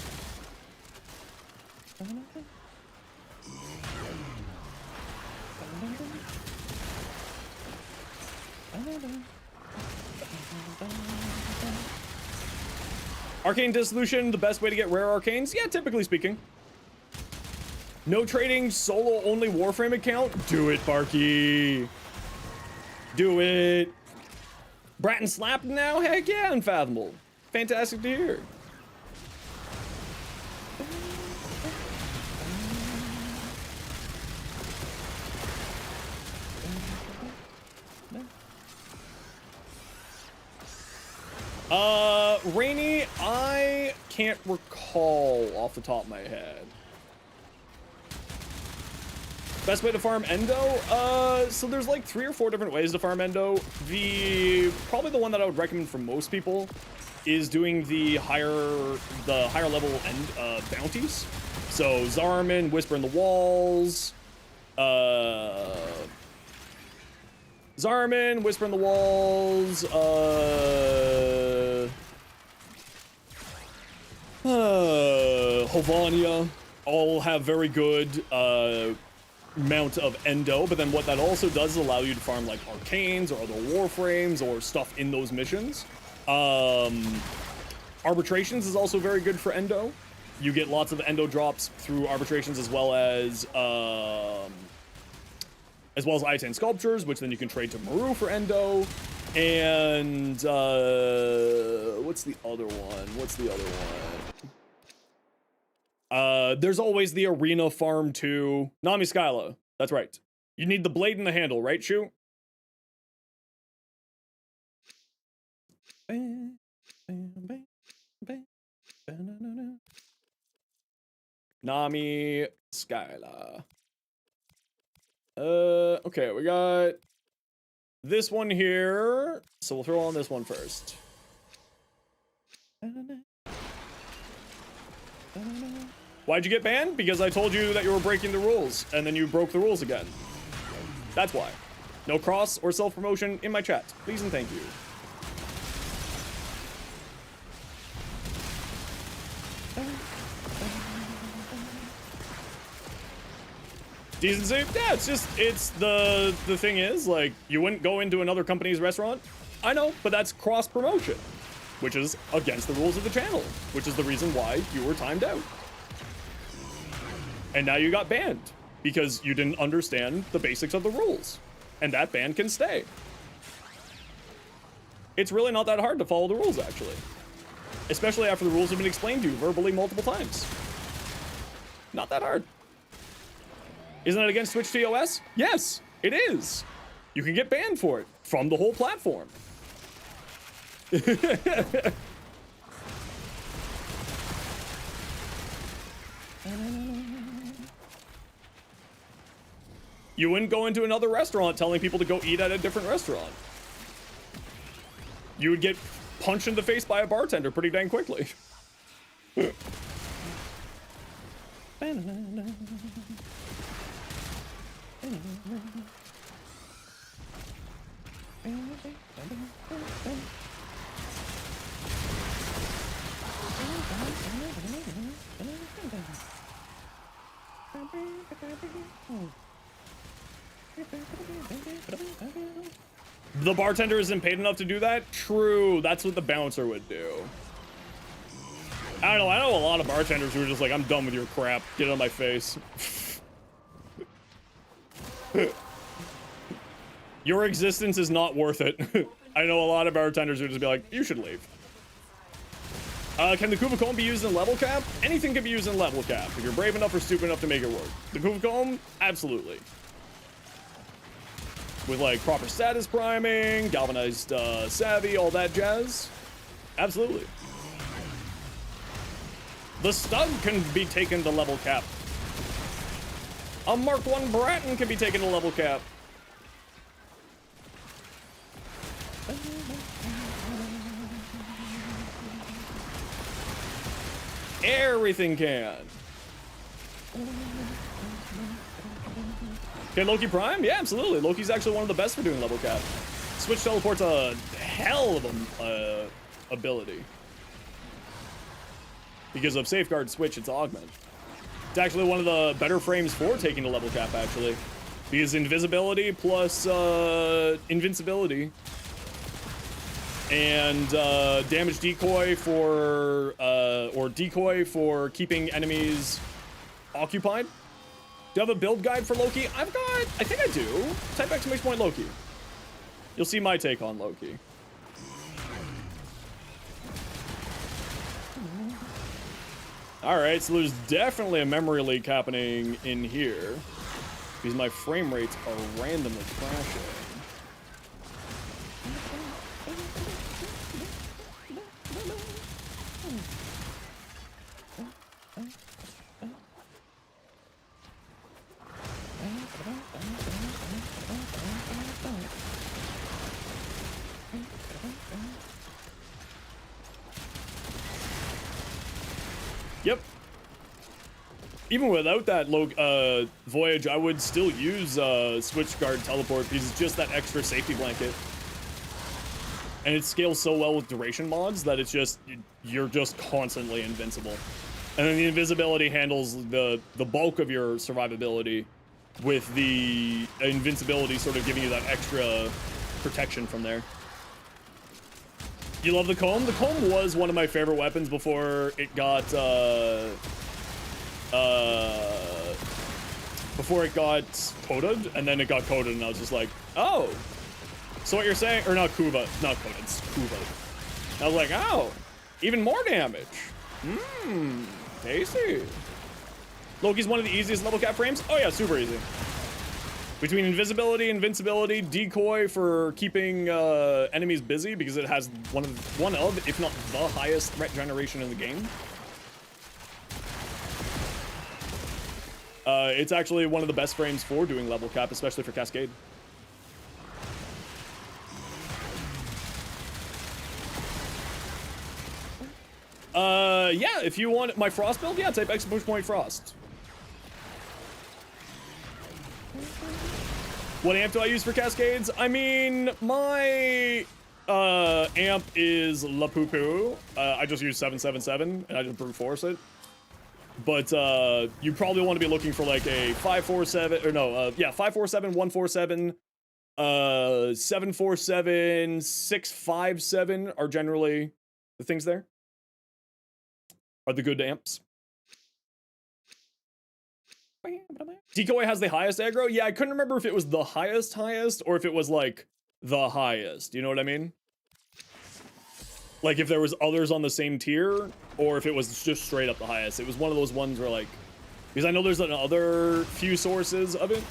Arcane Dissolution, the best way to get rare arcanes? Yeah, typically speaking. No trading, solo only Warframe account? Do it, Barky. Do it. Bratton slapped now? Heck yeah, Unfathomable. Fantastic to hear. Rainy, I can't recall off the top of my head. Best way to farm Endo? So there's like 3 or 4 different ways to farm Endo. Probably the one that I would recommend for most people is doing the higher level bounties. So Zarman, Whisper in the Walls, Zarman, Whisper in the Walls, Hovania, all have very good amount of Endo, but then what that also does is allow you to farm like Arcanes or other Warframes or stuff in those missions. Arbitrations is also very good for Endo. You get lots of Endo drops through Arbitrations as well as Itan Sculptures, which then you can trade to Maru for Endo. And what's the other one? There's always the Arena farm too. Nami Skyla, that's right. You need the blade and the handle, right, Shu? Nami Skyla. Okay, we got this one here. So we'll throw on this one first. Why'd you get banned? Because I told you that you were breaking the rules, and then you broke the rules again. That's why. No cross or self-promotion in my chat. Please and thank you. Decency? Yeah, it's the thing is, like, you wouldn't go into another company's restaurant. I know, but that's cross-promotion. which is against the rules of the channel, which is the reason why you were timed out. And now you got banned because you didn't understand the basics of the rules, and that ban can stay. It's really not that hard to follow the rules, actually. Especially after the rules have been explained to you verbally multiple times. Not that hard. Isn't it against Twitch TOS? Yes, it is. You can get banned for it from the whole platform. You wouldn't go into another restaurant telling people to go eat at a different restaurant. You would get punched in the face by a bartender pretty dang quickly. The bartender isn't paid enough to do that? True, that's what the bouncer would do. I don't know, I know a lot of bartenders who are just like, I'm done with your crap, get out of my face. Your existence is not worth it. I know a lot of bartenders who just be like, you should leave. Can the Kuva Comb be used in level cap? Anything can be used in level cap, if you're brave enough or stupid enough to make it work. The Kuva Comb? Absolutely. With like proper status priming, galvanized savvy, all that jazz. Absolutely. The Stug can be taken to level cap. A Mark 1 Bratton can be taken to level cap. Everything can. Can Loki Prime? Yeah, absolutely. Loki's actually one of the best for doing level cap. Switch teleport's a hell of a ability. Because of Safeguard Switch, it's Augment. It's actually one of the better frames for taking the level cap, actually. Because invisibility plus invincibility. And damage decoy for, or decoy for keeping enemies occupied. Do you have a build guide for Loki? I think I do. Type exclamation point Loki. You'll see my take on Loki. All right, so there's definitely a memory leak happening in here because my frame rates are randomly crashing. Yep. Even without that voyage, I would still use Switch Guard Teleport because it's just that extra safety blanket. And it scales so well with duration mods that it's just, you're just constantly invincible. And then the invisibility handles the bulk of your survivability, with the invincibility sort of giving you that extra protection from there. You love the comb? The comb was one of my favorite weapons before it got coded, and then it got coded, and I was just like, oh. So what you're saying, or not Kuva, not coded, it's Kuva. I was like, oh, even more damage. Tasty. Loki's one of the easiest level cap frames? Oh yeah, super easy. Between invisibility, invincibility, decoy for keeping enemies busy because it has one of, if not the highest threat generation in the game. It's actually one of the best frames for doing level cap, especially for Cascade. Yeah, if you want my Frost build, yeah, type exclamation point Frost. What amp do I use for Cascades? I mean, my amp is La Poo Poo. I just use 777 and I just brute force it. But you probably want to be looking for like a 547 or no, yeah, 547, 147, 747, 657 are generally The things there are the good amps. Decoy has the highest aggro. Yeah, I couldn't remember if it was the highest or if it was like the highest. You know what I mean? Like if there was others on the same tier, or if it was just straight up the highest. It was one of those ones where like, because I know there's another few sources of it.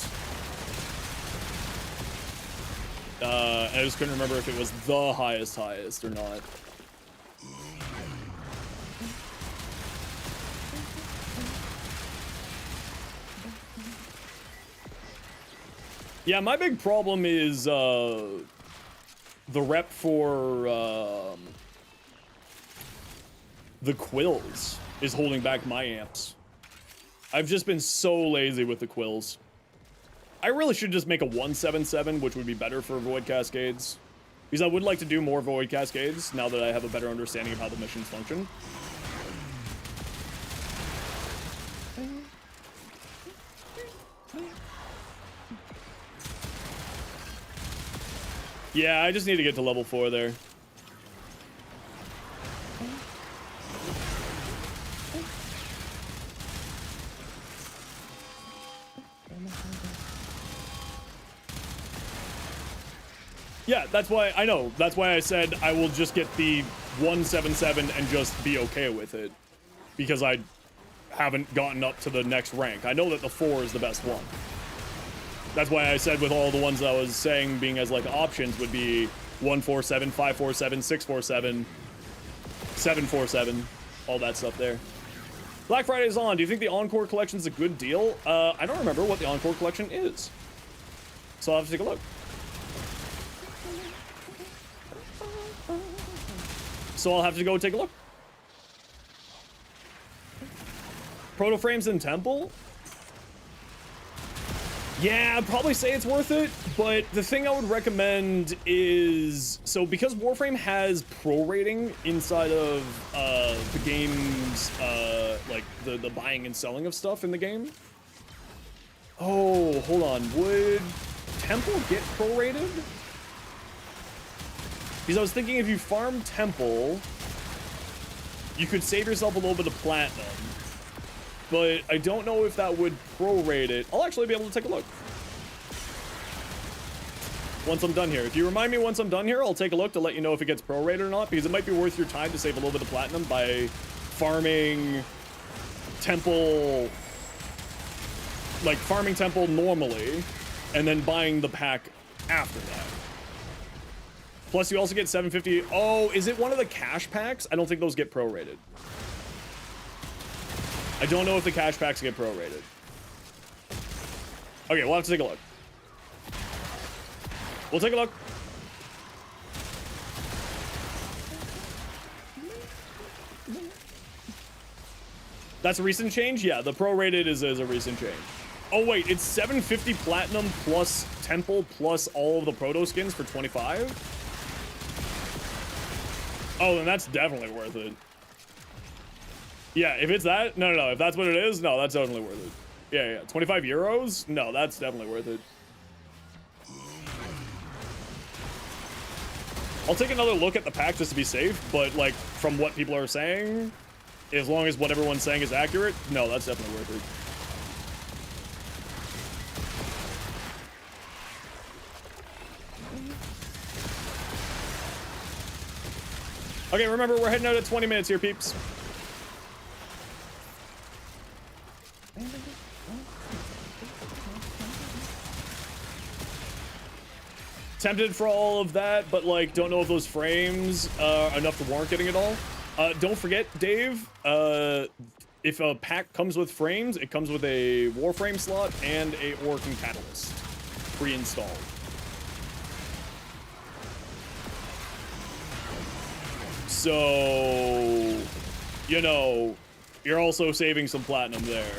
I just couldn't remember if it was the highest or not. Yeah, my big problem is the rep for the quills is holding back my amps. I've just been so lazy with the quills. I really should just make a 177, which would be better for Void Cascades. Because I would like to do more Void Cascades now that I have a better understanding of how the missions function. Yeah, I just need to get to level 4 there. Yeah, that's why, I know, that's why I said I will just get the 177 and just be okay with it. Because I haven't gotten up to the next rank. I know that the 4 is the best one. That's why I said with all the ones I was saying being as like options would be 147, 547, 647, 747, all that stuff there. Black Friday is on. Do you think the Encore Collection is a good deal? I don't remember what the Encore Collection is. So I'll have to take a look. So I'll have to go take a look. Proto Frames in Temple? Yeah, I'd probably say it's worth it, but the thing I would recommend is, so because Warframe has pro rating inside of the game's, like the buying and selling of stuff in the game. Oh, hold on, would Temple get prorated? Because I was thinking if you farm Temple, you could save yourself a little bit of platinum. But I don't know if that would prorate it. I'll actually be able to take a look. Once I'm done here. If you remind me once I'm done here, I'll take a look to let you know if it gets prorated or not, because it might be worth your time to save a little bit of platinum by farming Temple, like farming Temple normally, and then buying the pack after that. Plus, you also get 750. Oh, is it one of the cash packs? I don't think those get prorated. I don't know if the cash packs get prorated. Okay, we'll have to take a look. We'll take a look. That's a recent change? Yeah, the prorated is a recent change. Oh wait, it's 750 platinum plus Temple plus all of the proto skins for 25? Oh, then that's definitely worth it. Yeah, if it's that, no, if that's what it is, no, that's definitely worth it. Yeah, 25 euros? No, that's definitely worth it. I'll take another look at the pack just to be safe, but like from what people are saying, as long as what everyone's saying is accurate, no, that's definitely worth it. Okay, remember, we're heading out at 20 minutes here, peeps. Tempted for all of that, but like don't know if those frames are enough to warrant getting it all. Don't forget, Dave, if a pack comes with frames, it comes with a Warframe slot and a working catalyst pre-installed. So, you know, you're also saving some platinum there.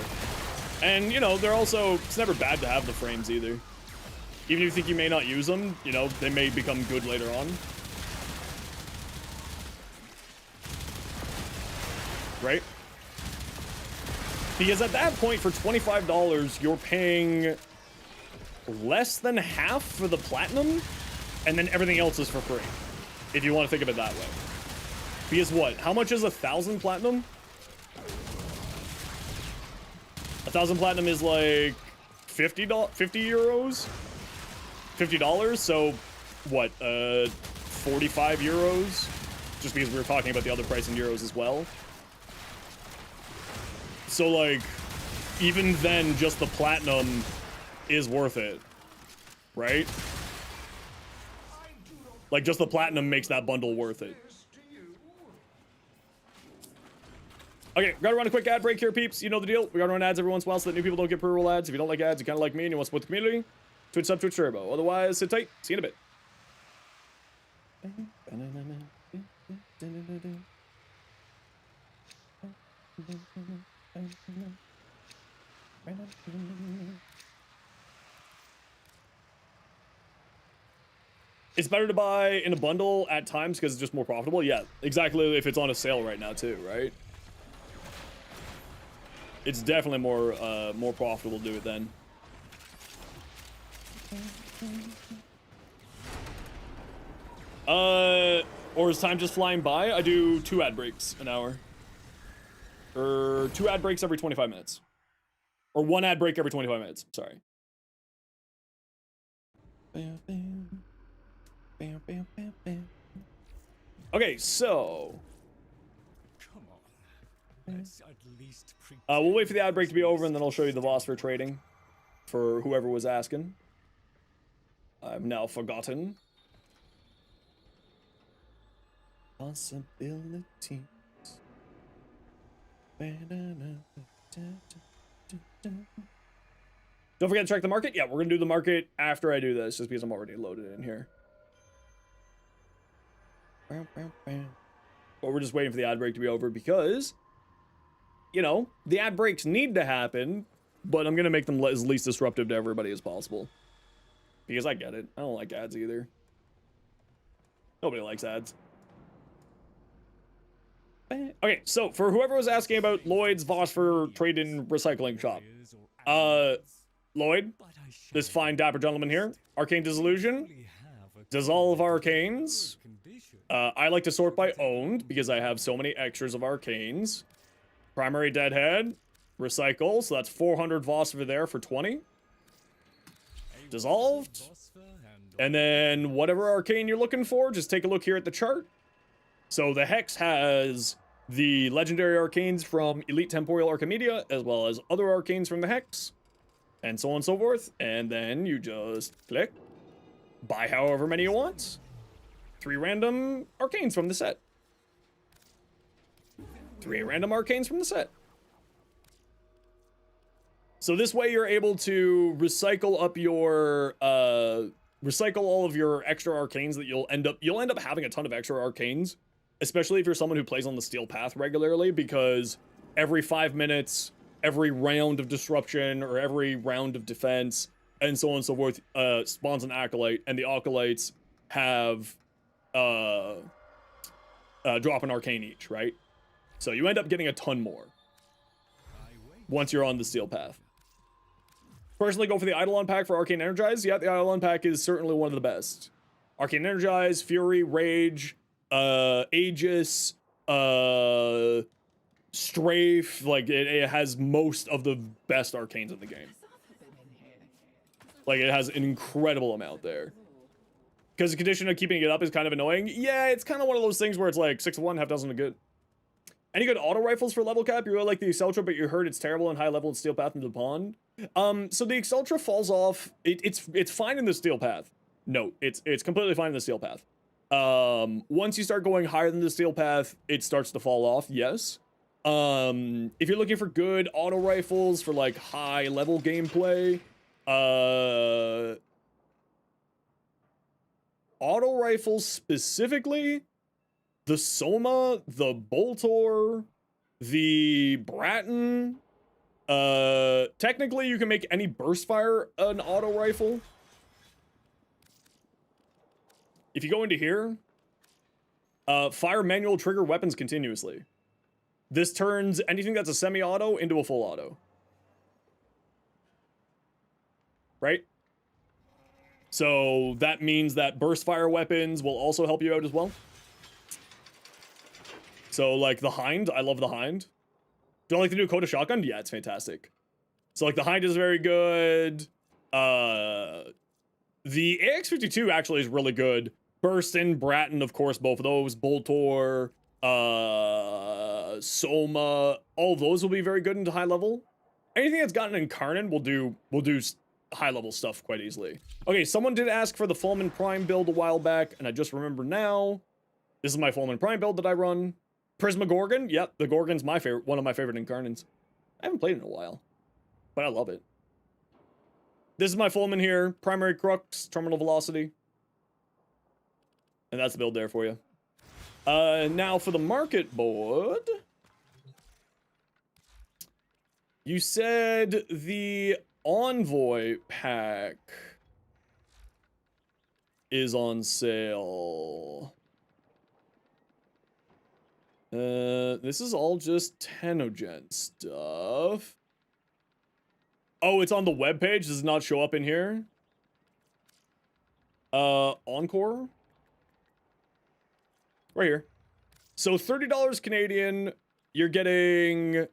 And, you know, they're also, it's never bad to have the frames either. Even if you think you may not use them, you know, they may become good later on. Right? Because at that point, for $25, you're paying less than half for the platinum, and then everything else is for free. If you want to think of it that way. Because what? How much is 1,000 platinum? 1,000 platinum is like 50 euros? $50, so what, 45 euros? Just because we were talking about the other price in euros as well. So like, even then, just the platinum is worth it, right? Like, just the platinum makes that bundle worth it. Okay, gotta run a quick ad break here, peeps. You know the deal. We gotta run ads every once in a while so that new people don't get pre-roll ads. If you don't like ads, you kind of like me and you want to support the community, Twitch sub, Twitch Turbo. Otherwise, sit tight. See you in a bit. It's better to buy in a bundle at times because it's just more profitable. Yeah, exactly. If it's on a sale right now too, right? It's definitely more profitable to do it then. Or is time just flying by? I do 2 ad breaks an hour. Or 2 ad breaks every 25 minutes. Or 1 ad break every 25 minutes. Sorry. Bam, bam. Bam, bam, bam, bam. Okay, so
Come on. Let's at least
we'll wait for the ad break to be over, and then I'll show you the boss for trading. For whoever was asking. I've now forgotten. Possibilities. Don't forget to check the market. Yeah, we're gonna do the market after I do this, just because I'm already loaded in here. But we're just waiting for the ad break to be over because, you know, the ad breaks need to happen, but I'm gonna make them as least disruptive to everybody as possible. Because I get it. I don't like ads either. Nobody likes ads. Okay, so for whoever was asking about Lloyd's Vosper trade-in recycling shop. Lloyd, this fine dapper gentleman here, Arcane Disillusion, Dissolve Arcanes. I like to sort by owned because I have so many extras of Arcanes. Primary Deadhead, recycle, so that's 400 Vosper there for 20. Dissolved. And then whatever Arcane you're looking for, just take a look here at the chart. So the Hex has the legendary arcanes from Elite Temporal Archimedia, as well as other arcanes from the Hex, and so on and so forth. And then you just click, buy however many you want. 3 random arcanes from the set. 3 random arcanes from the set. So this way you're able to recycle up your, recycle all of your extra arcanes that you'll end up having a ton of extra arcanes. Especially if you're someone who plays on the Steel Path regularly, because every 5 minutes, every round of disruption, or every round of defense, and so on and so forth, spawns an Acolyte, and the Acolytes have, drop an Arcane each, right? So you end up getting a ton more once you're on the Steel Path. Personally, go for the Eidolon pack for Arcane Energize. Yeah, the Eidolon pack is certainly one of the best. Arcane Energize, Fury, Rage, Aegis, Strafe, like it has most of the best arcanes in the game. Like it has an incredible amount there. Because the condition of keeping it up is kind of annoying. Yeah, it's kind of one of those things where it's like 6 of 1, half dozen of good. Any good auto rifles for level cap? You really like the Exceltra, but you heard it's terrible in high level and Steel Path into the pond. So the Exceltra falls off. It's fine in the Steel Path. No, it's completely fine in the Steel Path. Once you start going higher than the Steel Path, it starts to fall off, yes. If you're looking for good auto rifles for like high level gameplay, auto rifles specifically, the Soma, the Boltor, the Bratton, technically you can make any burst fire an auto rifle. If you go into here, fire manual trigger weapons continuously. This turns anything that's a semi-auto into a full auto. Right? So that means that burst fire weapons will also help you out as well. So, like, the Hind, I love the Hind. Do I like the new Coda shotgun? Yeah, it's fantastic. So, like, the Hind is very good. The AX-52 actually is really good. Burston, Bratton, of course, both of those. Boltor, Soma, all of those will be very good into high level. Anything that's gotten Incarnate will do high level stuff quite easily. Okay, someone did ask for the Fulman Prime build a while back, and I just remember now. This is my Fulman Prime build that I run. Prisma Gorgon, yep, the Gorgon's my favorite, one of my favorite Incarnates. I haven't played it in a while, but I love it. This is my Fulman here, Primary Crux, Terminal Velocity. And that's the build there for you. Now for the market board. You said the Envoy pack is on sale. This is all just Tenogen stuff. Oh, it's on the webpage? Does it not show up in here? Encore? Right here. So $30 Canadian, you're getting... Is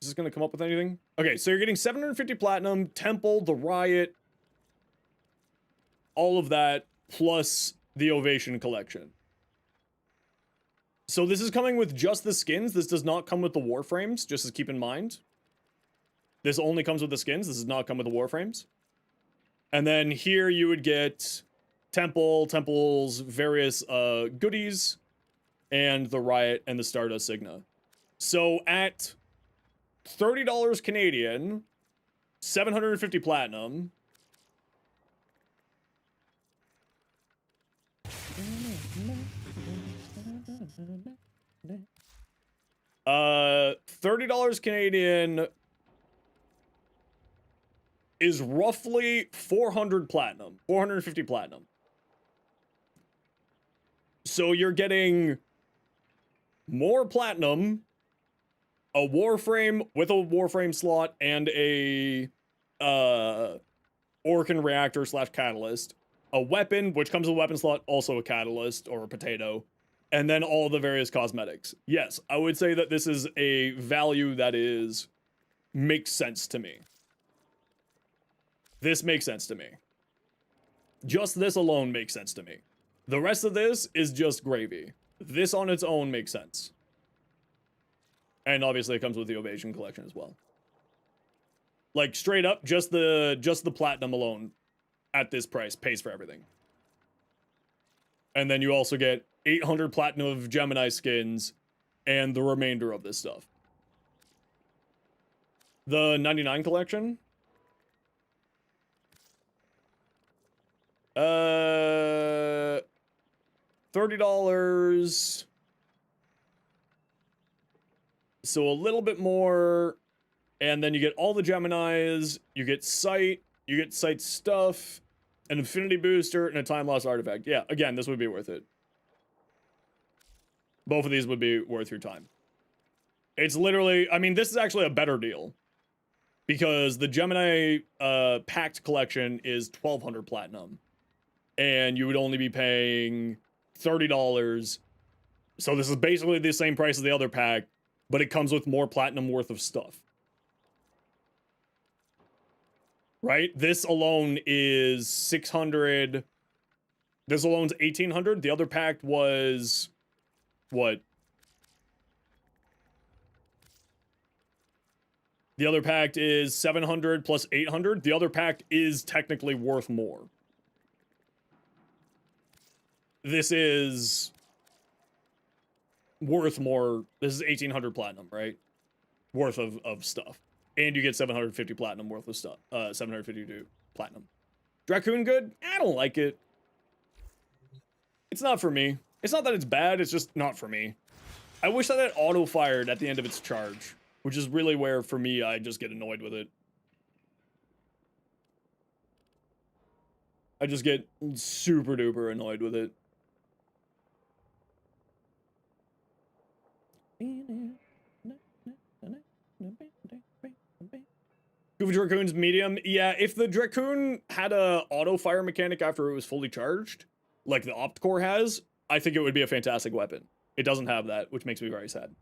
this going to come up with anything? Okay, so you're getting 750 Platinum, Temple, the Riot, all of that, plus the Ovation Collection. So this is coming with just the skins. This does not come with the Warframes, just as keep in mind. This only comes with the skins. This does not come with the Warframes. And then here you would get Temple's various goodies, and the Riot and the Stardust Signa. So at $30 Canadian, 750 Platinum. $30 Canadian is roughly 400 Platinum, 450 Platinum. So you're getting more Platinum, a Warframe with a Warframe slot, and a Orkan Reactor / Catalyst. A weapon, which comes with a weapon slot, also a Catalyst or a Potato. And then all the various cosmetics. Yes, I would say that this is a value that makes sense to me. This makes sense to me. Just this alone makes sense to me. The rest of this is just gravy. This on its own makes sense. And obviously it comes with the Ovation Collection as well. Like, straight up, just the Platinum alone at this price pays for everything. And then you also get 800 Platinum of Gemini skins and the remainder of this stuff. The 99 collection? $30. So a little bit more, and then you get all the Geminis, you get Sight stuff, an Infinity Booster, and a Time Lost Artifact. Yeah, again, this would be worth it. Both of these would be worth your time. It's literally, I mean, this is actually a better deal. Because the Gemini Pact collection is 1,200 Platinum. And you would only be paying $30. So this is basically the same price as the other pack, but it comes with more Platinum worth of stuff. Right? This alone is 600. This alone's 1,800. The other pack was... what? The other pact is 700 plus 800. The other pact is technically worth more. This is worth more. This is 1,800 Platinum, right? Worth of stuff. And you get 750 Platinum worth of stuff. 752 Platinum. Dracoon good? I don't like it. It's not for me. It's not that it's bad, it's just not for me. I wish that it auto-fired at the end of its charge. Which is really where, for me, I just get annoyed with it. I just get super duper annoyed with it. Goofy Dracoon's medium. Yeah, if the Dracoon had a auto fire mechanic after it was fully charged, like the Opt Core has, I think it would be a fantastic weapon. It doesn't have that, which makes me very sad.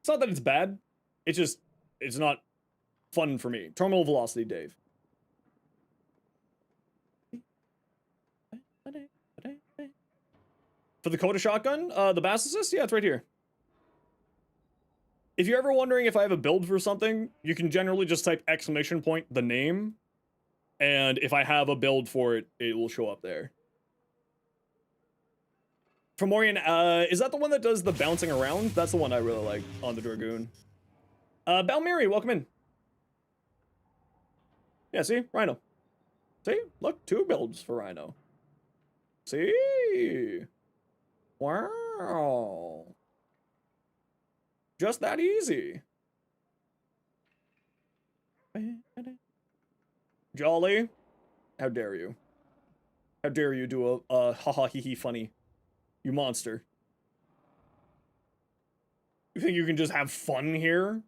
It's not that it's bad. It's just, it's not fun for me. Terminal velocity, Dave. For the Coda shotgun, the Bass Assist, yeah, it's right here. If you're ever wondering if I have a build for something, you can generally just type exclamation point the name, and if I have a build for it, it will show up there. From Morian, is that the one that does the bouncing around? That's the one I really like on the Dragoon. Balmiri, welcome in. Yeah, see? Rhino. See? Look, 2 builds for Rhino. See? Wow. Just that easy. Jolly, how dare you? How dare you do a haha hee hee funny? You monster. You think you can just have fun here?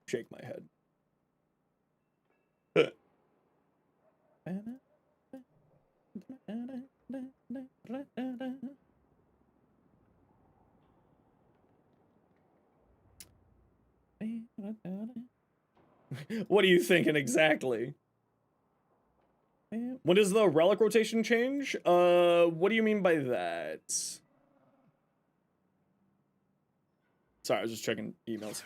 Shake my head. What are you thinking exactly? When does the relic rotation change? What do you mean by that? Sorry, I was just checking emails.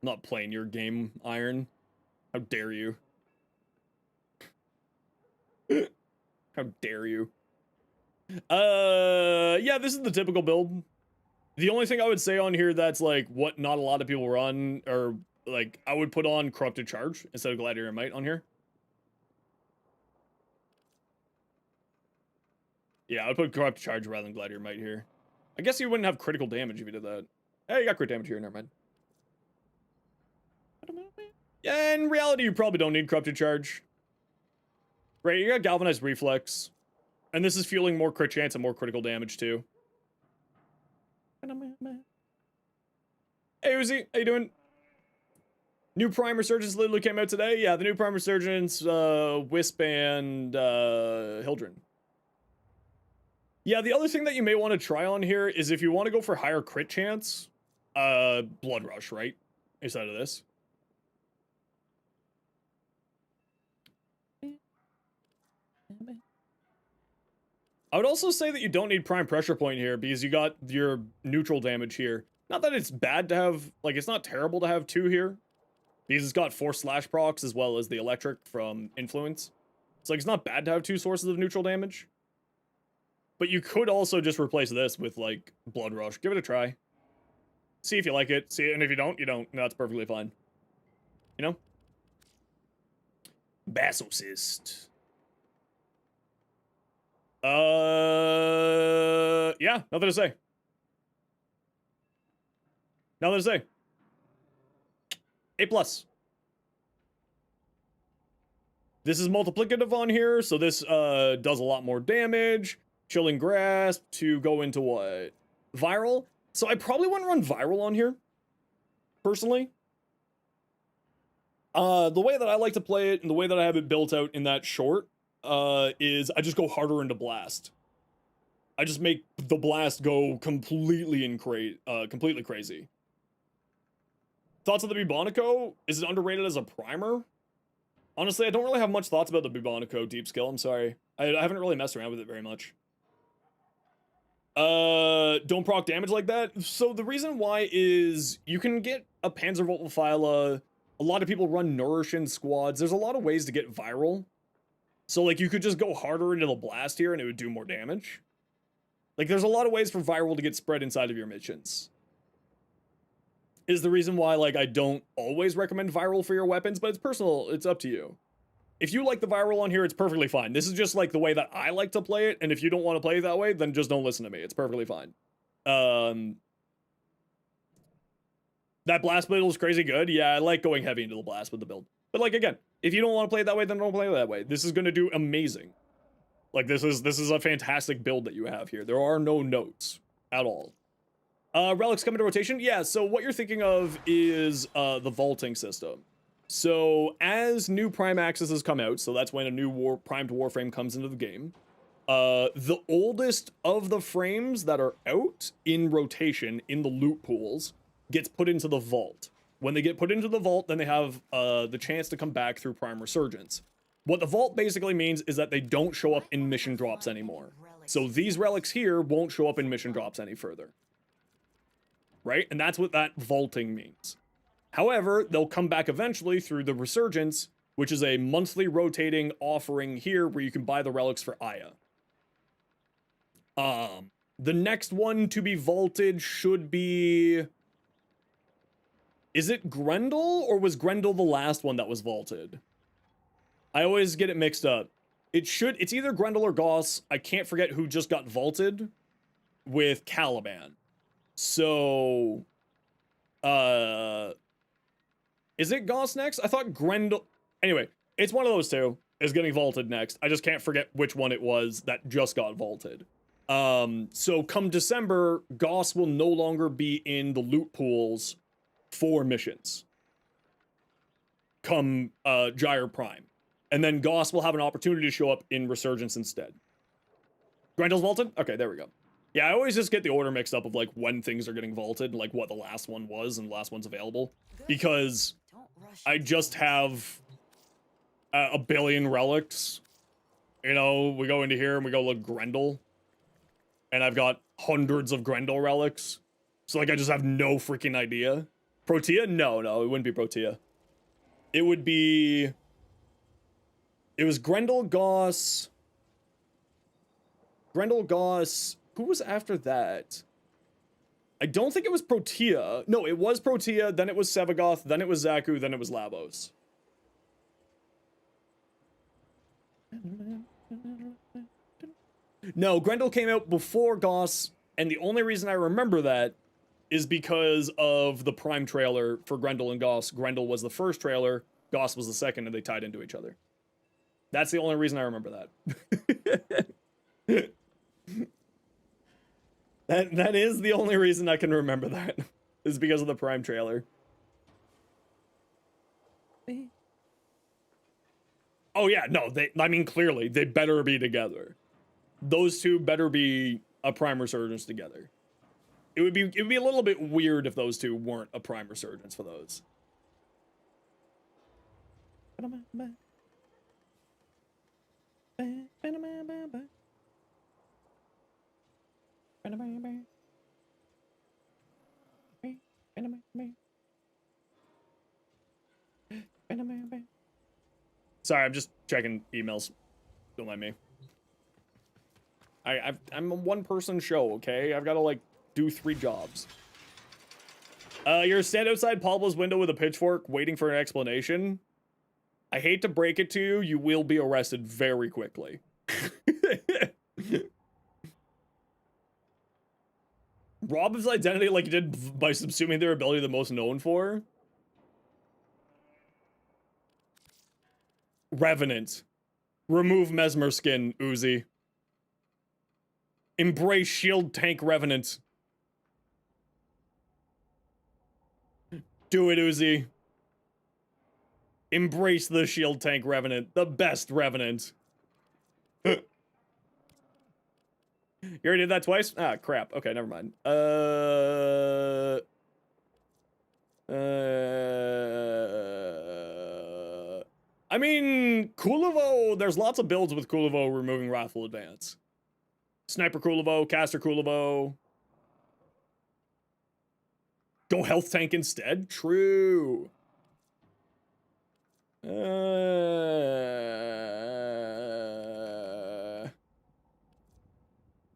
Not playing your game, Iron. How dare you? How dare you? Yeah, this is the typical build. The only thing I would say on here that's like what not a lot of people run, or like I would put on Corrupted Charge instead of Gladiator Might on here. Yeah, I would put Corrupted Charge rather than Gladiator Might here. I guess you wouldn't have critical damage if you did that. Hey, you got crit damage here, never mind. Yeah, in reality, you probably don't need Corrupted Charge. Right, you got Galvanized Reflex. And this is fueling more crit chance and more critical damage, too. Hey, Uzi, how you doing? New Prime Resurgence literally came out today. Yeah, the new Prime Resurgence, Wisp and Hildren. Yeah, the other thing that you may want to try on here is if you want to go for higher crit chance, Blood Rush, right? Instead of this. I would also say that you don't need Prime Pressure Point here because you got your neutral damage here. Not that it's bad to have, like, it's not terrible to have 2 here. Because it's got 4 slash procs as well as the electric from Influence. So, like, it's not bad to have 2 sources of neutral damage. But you could also just replace this with, like, Blood Rush. Give it a try. See if you like it. See, and if you don't, you don't. No, that's perfectly fine. You know? Basocyst. Yeah, nothing to say. Nothing to say. A+. This is multiplicative on here, so this does a lot more damage. Chilling Grasp to go into what? Viral? So I probably wouldn't run Viral on here, personally. The way that I like to play it and the way that I have it built out in that short is I just go harder into Blast. I just make the Blast go completely completely crazy. Thoughts on the Bubonico? Is it underrated as a primer? Honestly, I don't really have much thoughts about the Bubonico deep skill. I'm sorry. I haven't really messed around with it very much. Don't proc damage like that. So the reason why is you can get a Panzervolt with Phyla. A lot of people run Nourish in squads. There's a lot of ways to get viral. So, like, you could just go harder into the Blast here and it would do more damage. Like, there's a lot of ways for viral to get spread inside of your missions. Is the reason why, like, I don't always recommend viral for your weapons, but it's personal. It's up to you. If you like the viral on here, it's perfectly fine. This is just, like, the way that I like to play it, and if you don't want to play it that way, then just don't listen to me. It's perfectly fine. That Blast build is crazy good. Yeah, I like going heavy into the Blast with the build. But, like, again, if you don't want to play it that way, then don't play it that way. This is going to do amazing. Like, this is a fantastic build that you have here. There are no notes at all. Relics come into rotation? Yeah, so what you're thinking of is the vaulting system. So as new Prime Accesses come out, so that's when a new primed Warframe comes into the game, the oldest of the frames that are out in rotation in the loot pools gets put into the vault. When they get put into the vault, then they have the chance to come back through Prime Resurgence. What the vault basically means is that they don't show up in mission drops anymore. So these relics here won't show up in mission drops any further. Right? And that's what that vaulting means. However, they'll come back eventually through the Resurgence, which is a monthly rotating offering here where you can buy the relics for Aya. The next one to be vaulted should be... Is it Grendel, or was Grendel the last one that was vaulted? I always get it mixed up. It's either Grendel or Goss. I can't forget who just got vaulted with Caliban. So, is it Goss next? I thought Grendel... Anyway, it's one of those two is getting vaulted next. I just can't forget which one it was that just got vaulted. So come December, Goss will no longer be in the loot pools for missions. Come, Gyre Prime. And then Goss will have an opportunity to show up in Resurgence instead. Grendel's vaulted? Okay, there we go. Yeah, I always just get the order mixed up of, like, when things are getting vaulted, like, what the last one was and the last one's available. Because I just have a billion relics. You know, we go into here and we go look Grendel. And I've got hundreds of Grendel relics. So, like, I just have no freaking idea. Protea? No, it wouldn't be Protea. It would be... It was Grendel, Goss... Who was after that? I don't think it was Protea. No, it was Protea, then it was Sevagoth, then it was Zaku, then it was Lavos. No, Grendel came out before Goss, and the only reason I remember that is because of the Prime trailer for Grendel and Goss. Grendel was the first trailer, Goss was the second, and they tied into each other. That's the only reason I remember that. That is the only reason I can remember that, is because of the Prime trailer. Oh yeah, no, I mean, clearly, they better be together. Those two better be a Prime Resurgence together. It would be a little bit weird if those two weren't a Prime Resurgence for those. Sorry, I'm just checking emails. Don't mind me. I'm a one-person show, okay? I've got to, like, do 3 jobs. You're stand outside Pablo's window with a pitchfork waiting for an explanation. I hate to break it to you, you will be arrested very quickly. Rob his identity like you did by subsuming their ability the most known for? Revenant. Remove Mesmer skin, Uzi. Embrace shield tank Revenant. Do it, Uzi. Embrace the shield tank Revenant. The best Revenant. You already did that twice? Ah, crap. Okay, never mind. I mean, Kulivo, there's lots of builds with Kulivo removing Wrathful Advance. Sniper Kulivo, Caster Kulivo. Go health tank instead? True.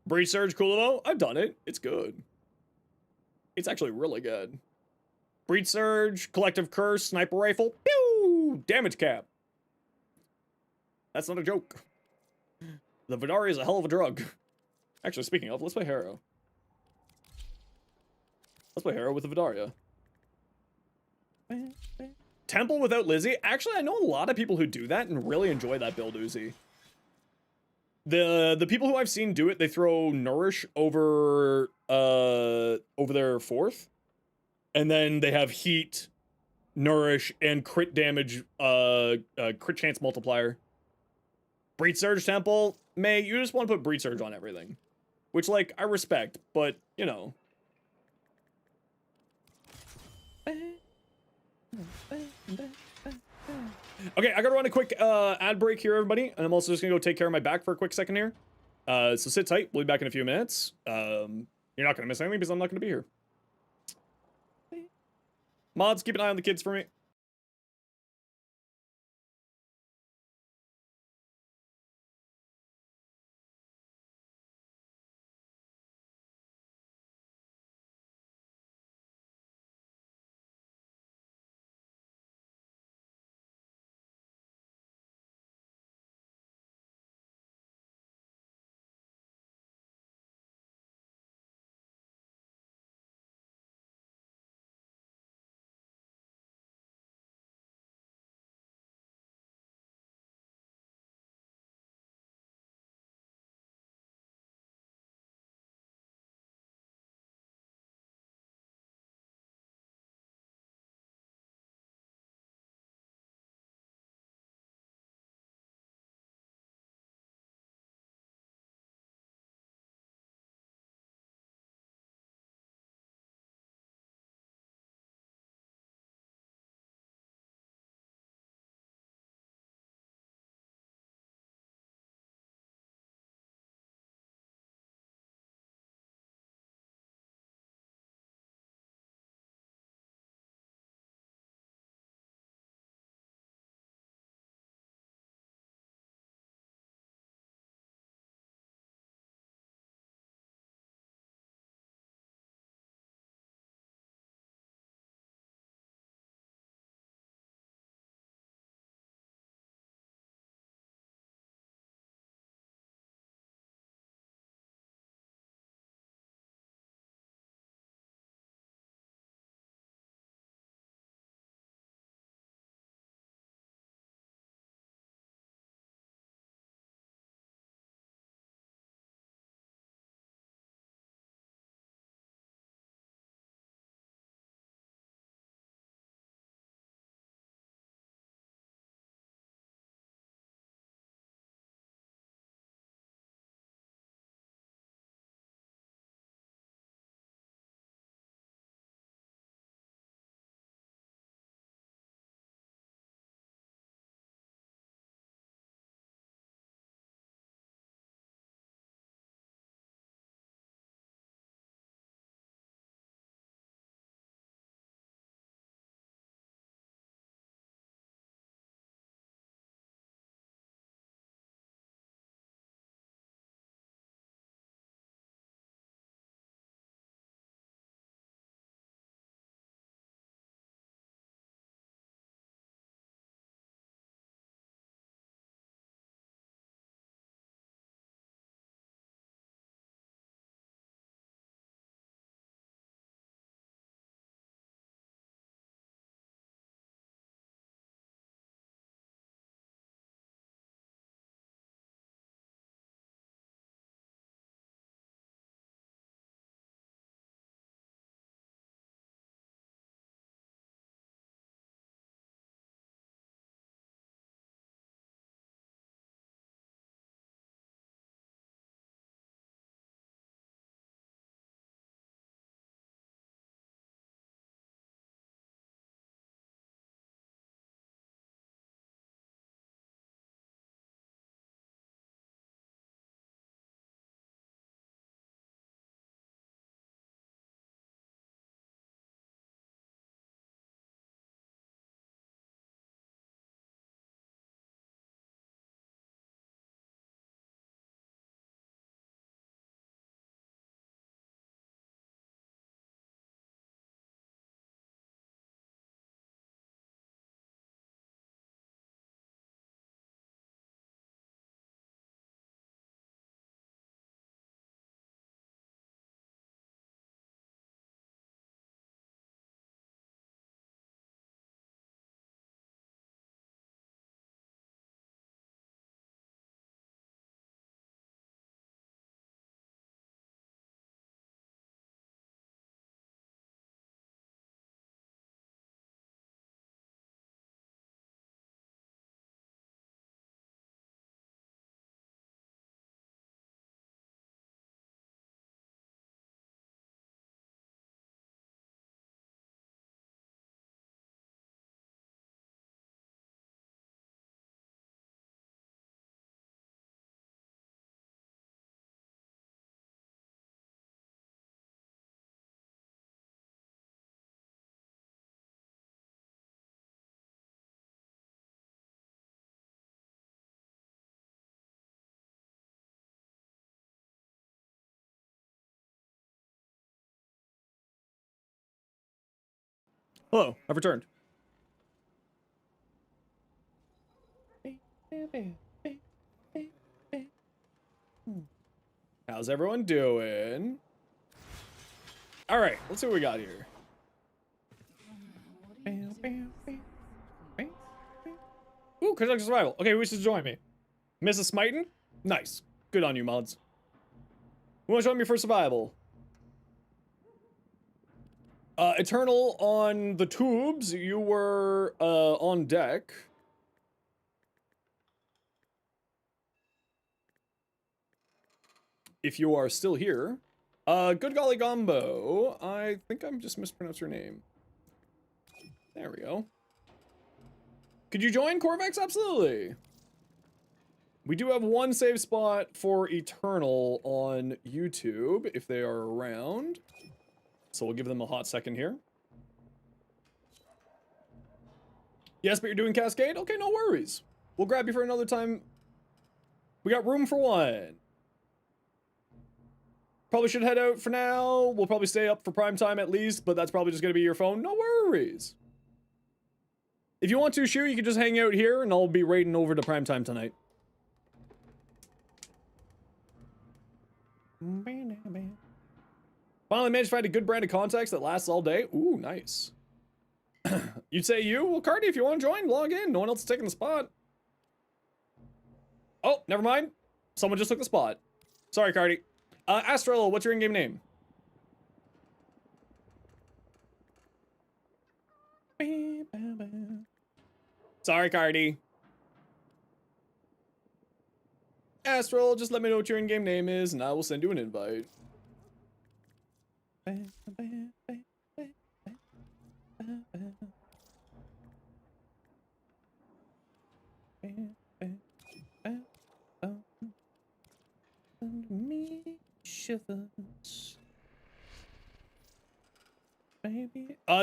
Breach Surge Kulivo? I've done it. It's good. It's actually really good. Breach Surge, Collective Curse, Sniper Rifle. Pew! Damage cap. That's not a joke. The Vidari is a hell of a drug. Actually, speaking of, let's play Harrow. Let's play Harrow with the Vidaria. Temple without Lizzie? Actually, I know a lot of people who do that and really enjoy that build, Uzi. The people who I've seen do it, they throw nourish over their fourth, and then they have heat, nourish, and crit damage, crit chance multiplier. Breed Surge Temple, May, you just want to put Breed Surge on everything. Which, like, I respect, but, you know. Okay, I gotta run a quick ad break here, everybody. And I'm also just gonna go take care of my back for a quick second here. So sit tight, we'll be back in a few minutes. You're not gonna miss anything because I'm not gonna be here. Mods, keep an eye on the kids for me. Hello, I've returned. How's everyone doing? All right, let's see what we got here. Ooh, critical survival. Okay, who wishes to join me? Mrs. Smiting? Nice. Good on you, mods. Who wants to join me for survival? Eternal on the tubes, you were on deck. If you are still here. Good golly gumbo. I think I'm just mispronounced your name. There we go. Could you join Corvex? Absolutely. We do have one save spot for Eternal on YouTube if they are around. So we'll give them a hot second here. Yes, but you're doing Cascade? Okay, no worries. We'll grab you for another time. We got room for one. Probably should head out for now. We'll probably stay up for prime time at least, but that's probably just going to be your phone. No worries. If you want to, Shu, you can just hang out here and I'll be raiding over to prime time tonight. Finally managed to find a good brand of contacts that lasts all day. Ooh, nice. You'd say you? Well, Cardi, if you want to join, log in. No one else is taking the spot. Oh, never mind. Someone just took the spot. Sorry, Cardi. Astral, what's your in-game name? Sorry, Cardi. Astral, just let me know what your in-game name is, and I will send you an invite.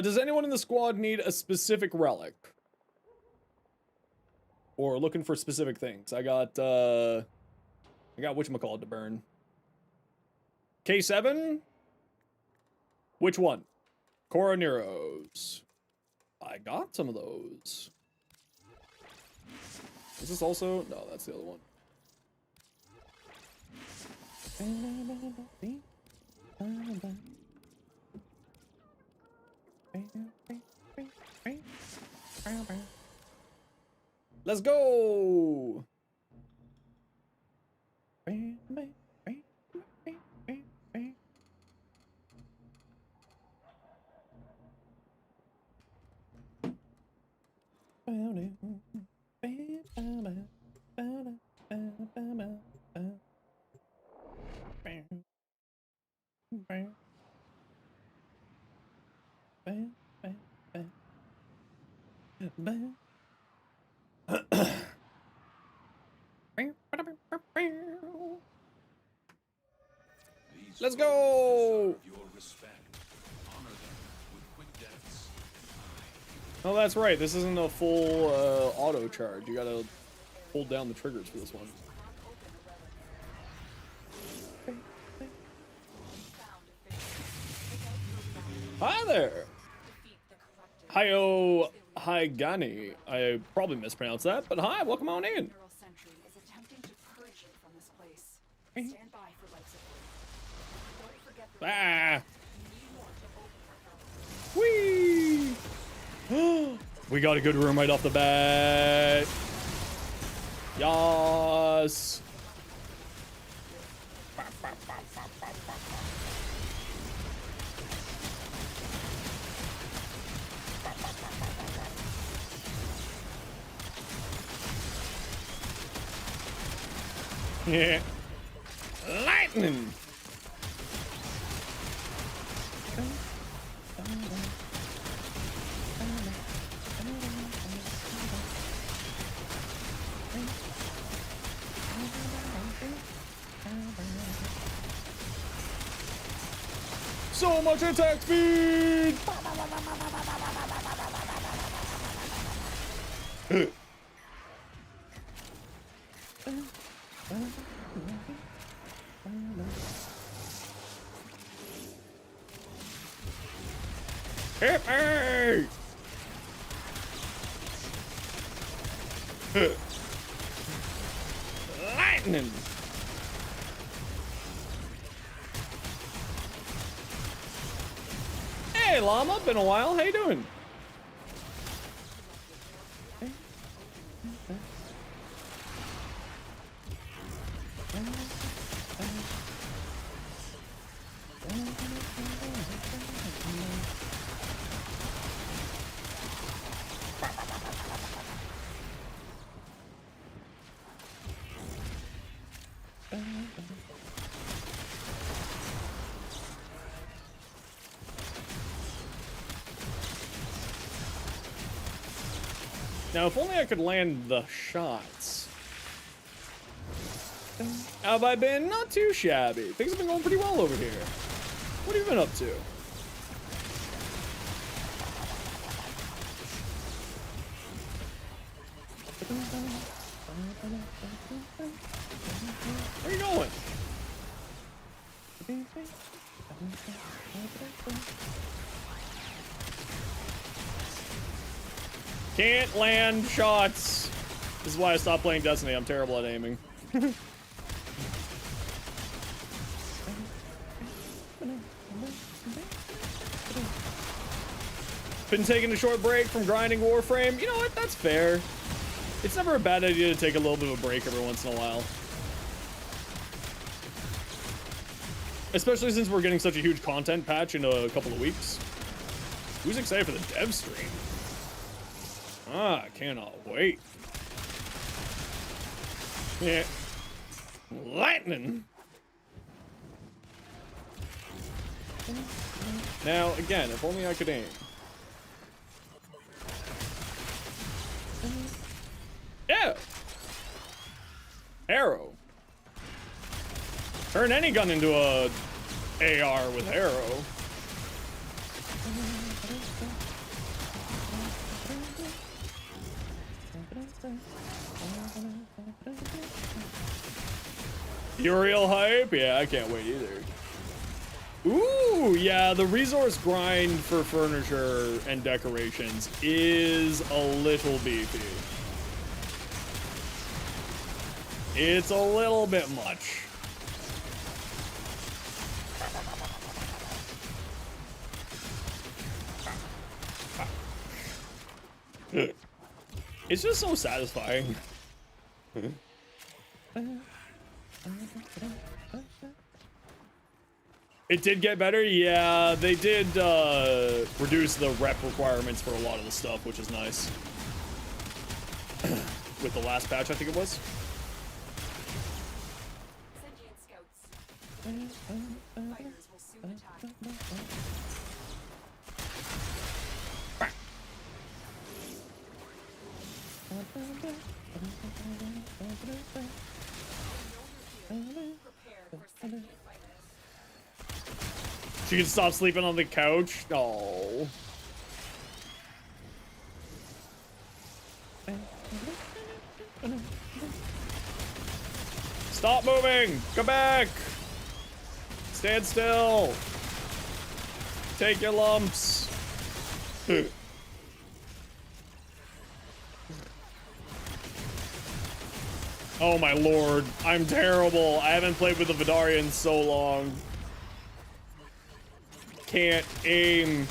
Does anyone in the squad need a specific relic? Or looking for specific things? I got whatchamacallit to burn. K7? Which one? Coroneros. I got some of those. Is this also? No, that's the other one. Let's go! Let's go! Oh, that's right. This isn't a full auto charge. You gotta hold down the triggers for this one. Hi there! Hiyo Haigani. I probably mispronounced that, but hi, welcome on in. Ah! Whee! We got a good room right off the bat. Yas. Yeah. Lightning. So much attack speed! Hit me! Lightning. Hey, llama, been a while. How you doing? Now, if only I could land the shots. How have I been? Not too shabby. Things have been going pretty well over here. What have you been up to? Where are you going? Can't land shots. This is why I stopped playing Destiny. I'm terrible at aiming. Been taking a short break from grinding Warframe. You know what? That's fair. It's never a bad idea to take a little bit of a break every once in a while. Especially since we're getting such a huge content patch in a couple of weeks. Who's excited for the dev stream? Ah, I cannot wait. Yeah. Lightning. Now, again, if only I could aim. Yeah. Arrow. Turn any gun into a AR with arrow. You real hype? Yeah, I can't wait either. Ooh, yeah, the resource grind for furniture and decorations is a little beefy. It's a little bit much. It's just so satisfying. It did get better, yeah. They did reduce the rep requirements for a lot of the stuff, which is nice. With the last patch, I think it was.
Sentient scouts. Fighters will soon attack. Prepare for sentient fighters.
She can stop sleeping on the couch. Oh. Stop moving! Come back! Stand still! Take your lumps! Oh my lord, I'm terrible. I haven't played with the Vidari in so long. Can't aim.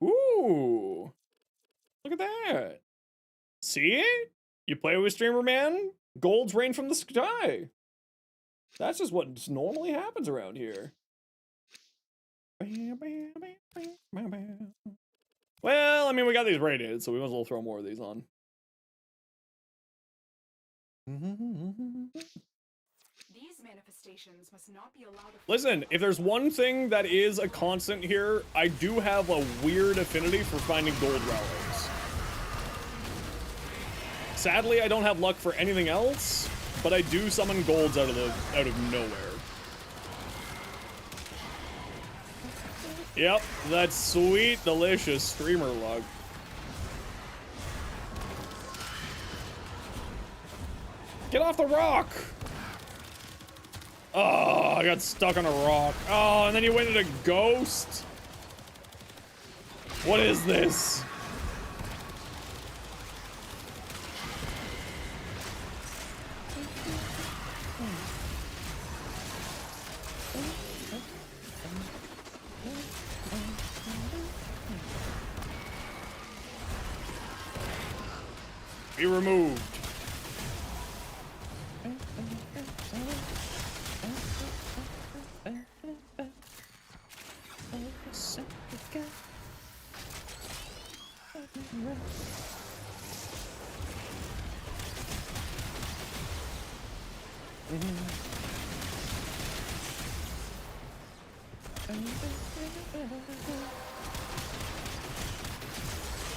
Ooh. Look at that. See it? You play with Streamer Man? Golds rain from the sky. That's just what normally happens around here. Well, I mean, we got these rated, so we might as well throw more of these on.
These manifestations must not be allowed to.
Listen, if there's one thing that is a constant here, I do have a weird affinity for finding gold relics. Sadly, I don't have luck for anything else, but I do summon golds out of nowhere. Yep, that's sweet, delicious streamer luck. Get off the rock! Oh, I got stuck on a rock. Oh, and then you went into ghost? What is this? Be removed.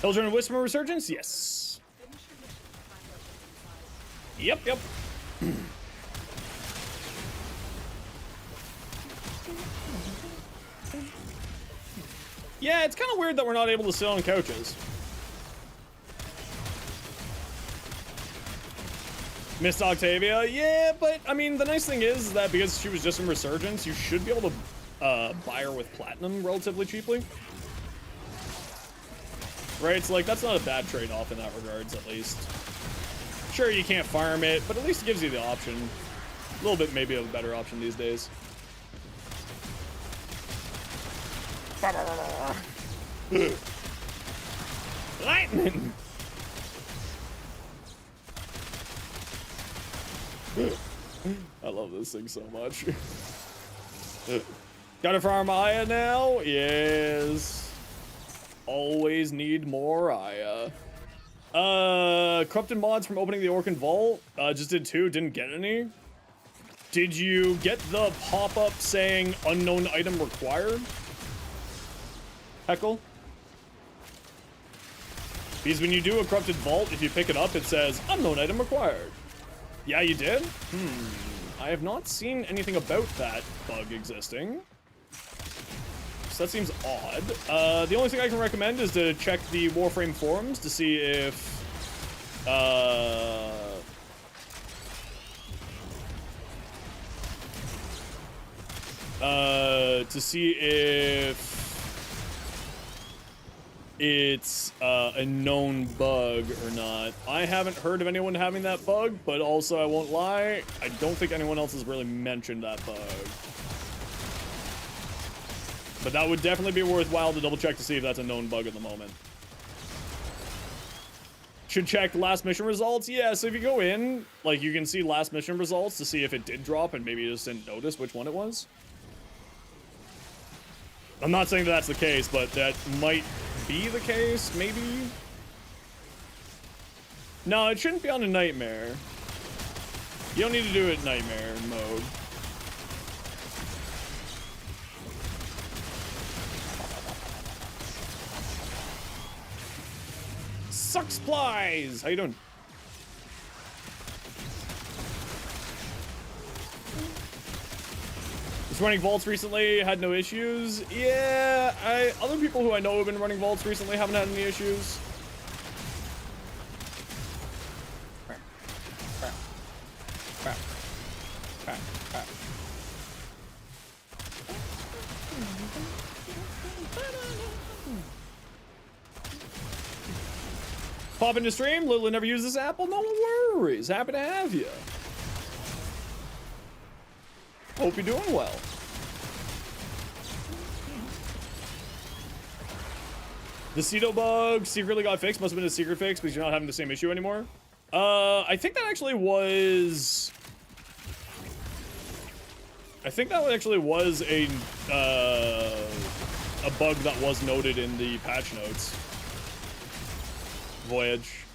Children of Whisper Resurgence? Yes. Yep. Yeah, it's kind of weird that we're not able to sit on couches. Miss Octavia? Yeah, but, I mean, the nice thing is that because she was just in Resurgence, you should be able to buy her with Platinum relatively cheaply. Right? It's like, that's not a bad trade-off in that regards, at least. Sure, you can't farm it, but at least it gives you the option. A little bit maybe of a better option these days. Lightning! I love this thing so much. Gotta farm Aya now? Yes. Always need more Aya. Corrupted mods from opening the Orcan Vault. Just did 2, didn't get any. Did you get the pop-up saying unknown item required? Heckle? Because when you do a Corrupted Vault, if you pick it up, it says unknown item required. Yeah, you did? I have not seen anything about that bug existing. So that seems odd. The only thing I can recommend is to check the Warframe forums to see if it's a known bug or not. I haven't heard of anyone having that bug, but also I won't lie, I don't think anyone else has really mentioned that bug. But that would definitely be worthwhile to double check to see if that's a known bug at the moment. Should check last mission results. Yeah, so if you go in, like, you can see last mission results to see if it did drop and maybe you just didn't notice which one it was. I'm not saying that that's the case, but that might be the case, maybe? No, it shouldn't be on a nightmare. You don't need to do it nightmare mode. Suck supplies! How you doing? Was running vaults recently, had no issues. Yeah, other people who I know have been running vaults recently haven't had any issues. Pop into stream, Lily never used this app. Well, no worries. Happy to have you. Hope you're doing well. The Cedo bug secretly got fixed. Must have been a secret fix because you're not having the same issue anymore. I think that actually was... I think that actually was a bug that was noted in the patch notes. Voyage.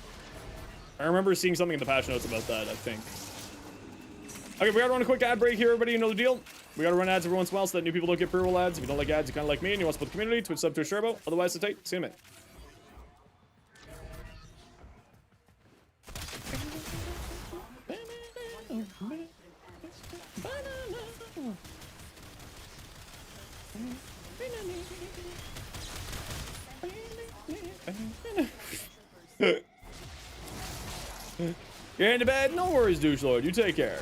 I remember seeing something in the patch notes about that, I think. Okay, we gotta run a quick ad break here, everybody. You know the deal. We gotta run ads every once in a while so that new people don't get pre-roll ads. If you don't like ads, you kind of like me and you want to support the community, Twitch sub to a Turbo. Otherwise, sit tight. See you in a minute. You're heading to bed? No worries, douche lord. You take care.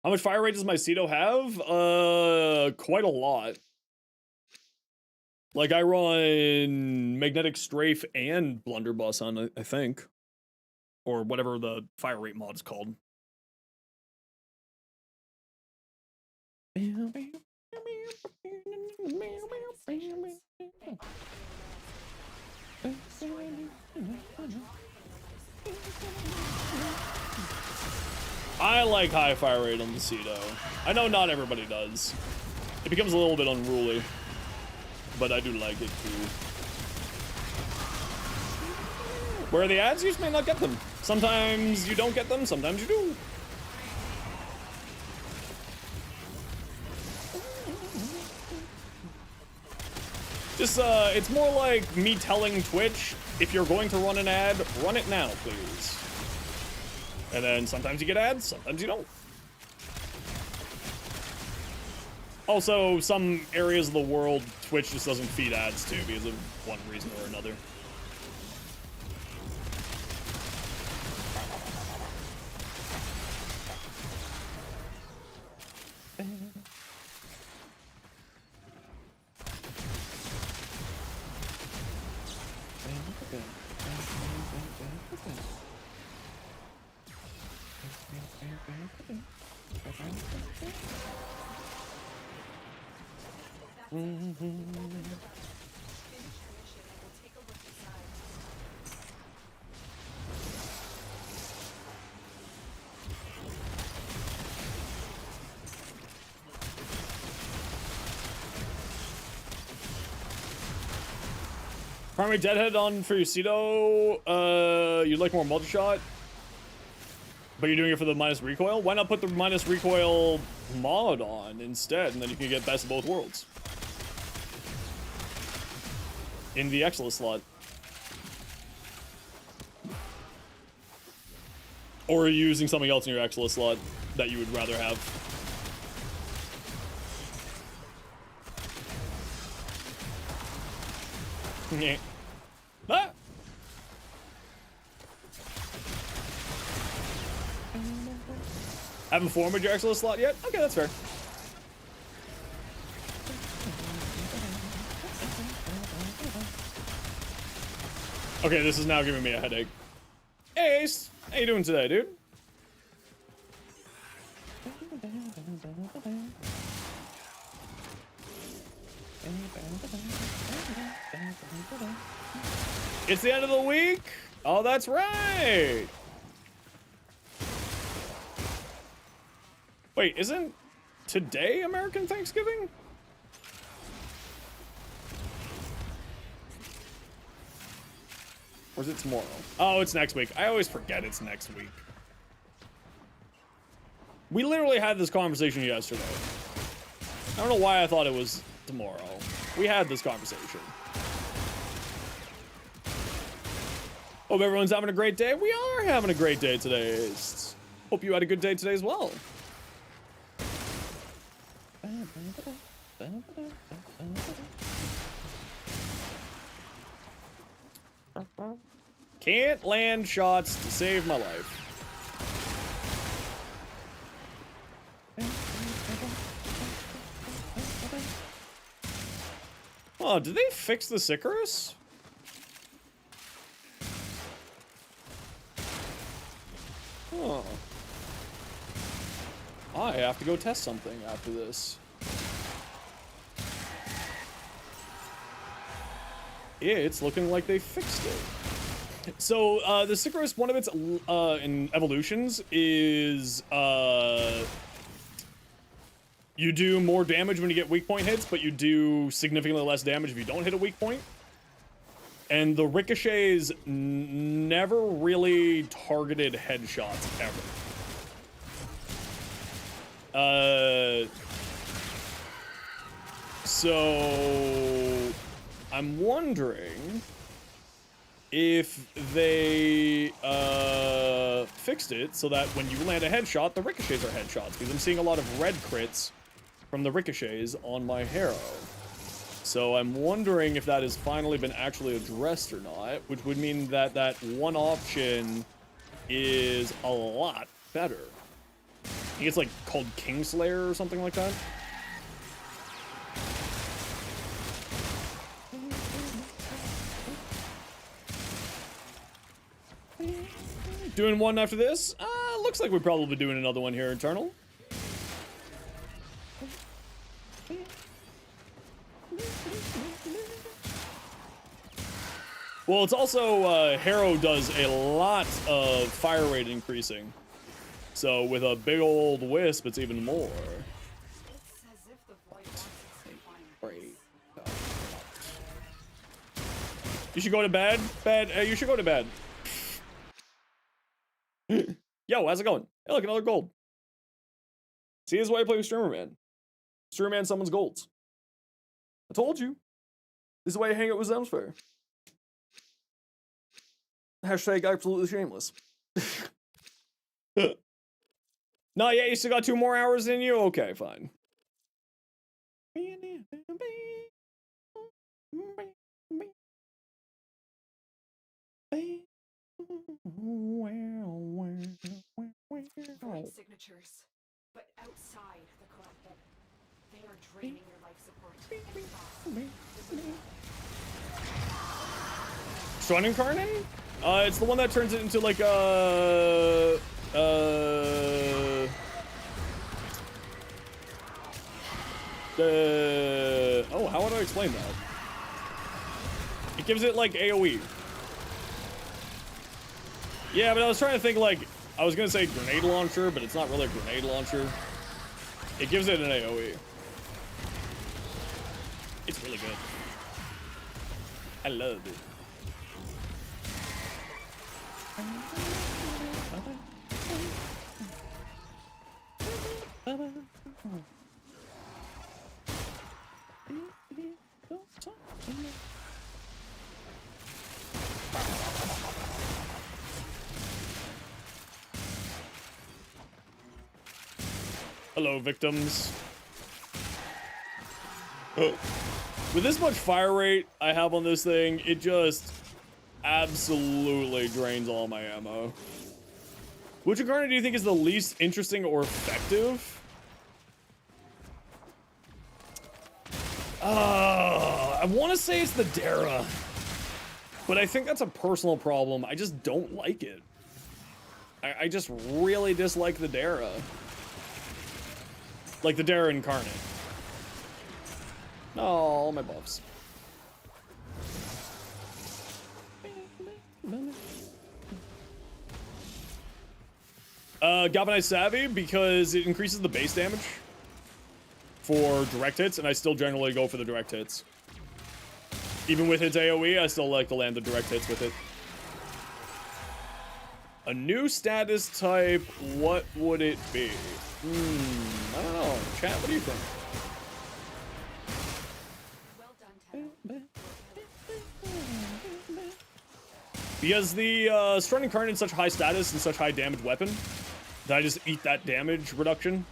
How much fire rate does my Cedo have? Quite a lot. Like, I run Magnetic Strafe and Blunderbuss on, I think. Or whatever the fire rate mod is called. I like high fire rate on the Cedo. I know not everybody does. It becomes a little bit unruly. But I do like it too. Where are the ads? You just may not get them. Sometimes you don't get them, sometimes you do. Just, it's more like me telling Twitch, if you're going to run an ad, run it now, please. And then sometimes you get ads, sometimes you don't. Also, some areas of the world, Twitch just doesn't feed ads to because of one reason or another. Primary Deadhead on for your Cedo. You'd like more multi-shot? But you're doing it for the minus recoil? Why not put the minus recoil mod on instead, and then you can get best of both worlds? In the Excellent slot. Or are you using something else in your Excellent slot that you would rather have? Yeah. Ah! Haven't formed your Excellent slot yet? Okay, that's fair. Okay, this is now giving me a headache. Hey, Ace! How you doing today, dude? It's the end of the week? Oh, that's right! Wait, isn't today American Thanksgiving? Or is it tomorrow? Oh, it's next week. I always forget it's next week. We literally had this conversation yesterday. I don't know why I thought it was tomorrow. We had this conversation. Hope everyone's having a great day. We are having a great day today. Hope you had a good day today as well. Can't land shots to save my life. Oh, did they fix the Icarus? Oh. I have to go test something after this. It's looking like they fixed it. So, the Icarus, one of its in evolutions is you do more damage when you get weak point hits, but you do significantly less damage if you don't hit a weak point. And the ricochets never really targeted headshots ever. So I'm wondering if they fixed it so that when you land a headshot, the ricochets are headshots, because I'm seeing a lot of red crits from the ricochets on my Harrow. So I'm wondering if that has finally been actually addressed or not, which would mean that that one option is a lot better. I think it's like called Kingslayer or something like that. Doing one after this? Looks like we're probably doing another one here, Eternal. Well, it's also, Harrow does a lot of fire rate increasing. So with a big old wisp, it's even more.
It's as if the void wants its divine
Great. You should go to bed? You should go to bed. Yo, how's it going? Hey, look, another gold. See, this is why I play with Streamer Man. Streamer Man summons golds. I told you. This is why I hang out with Zenosfire. Hashtag absolutely shameless. No, yeah, you still got 2 more hours in you? Okay, fine.
void signatures, but outside the collective. They are draining your life support.
Strun Incarnate? It's the one that turns it into like oh, how would I explain that? It gives it like AoE. Yeah, but I was trying to think like, I was gonna say grenade launcher, but it's not really a grenade launcher. It gives it an AoE. It's really good. I love it. Hello, victims. With this much fire rate I have on this thing, it just absolutely drains all my ammo. Which incarnate do you think is the least interesting or effective? I want to say it's the Dara, but I think that's a personal problem. I just don't like it. I just really dislike the Dara. Like the Dara incarnate. Oh, my buffs. Galvanized Savvy, because it increases the base damage for direct hits, and I still generally go for the direct hits. Even with its AoE, I still like to land the direct hits with it. A new status type, what would it be? I don't know. Chat, what do you think?
Well done, Tenno.
Because the Strun Incarnate is such high status and such high damage weapon that I just eat that damage reduction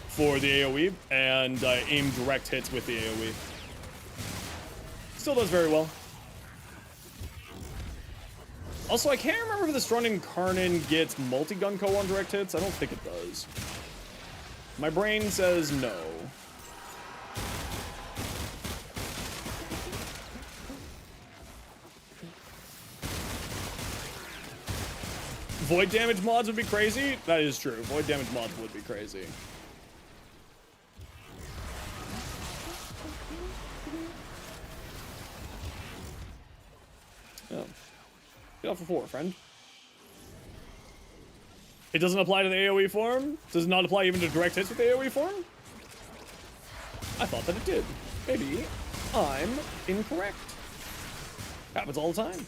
for the AoE, and I aim direct hits with the AoE. Still does very well. Also, I can't remember if the Strun Incarnate gets multi-gun co on direct hits. I don't think it does. My brain says no. Void damage mods would be crazy? That is true. Void damage mods would be crazy. Oh. Get off the floor, friend. It doesn't apply to the AoE form? Does it not apply even to direct hits with the AoE form? I thought that it did. Maybe I'm incorrect. Happens all the time.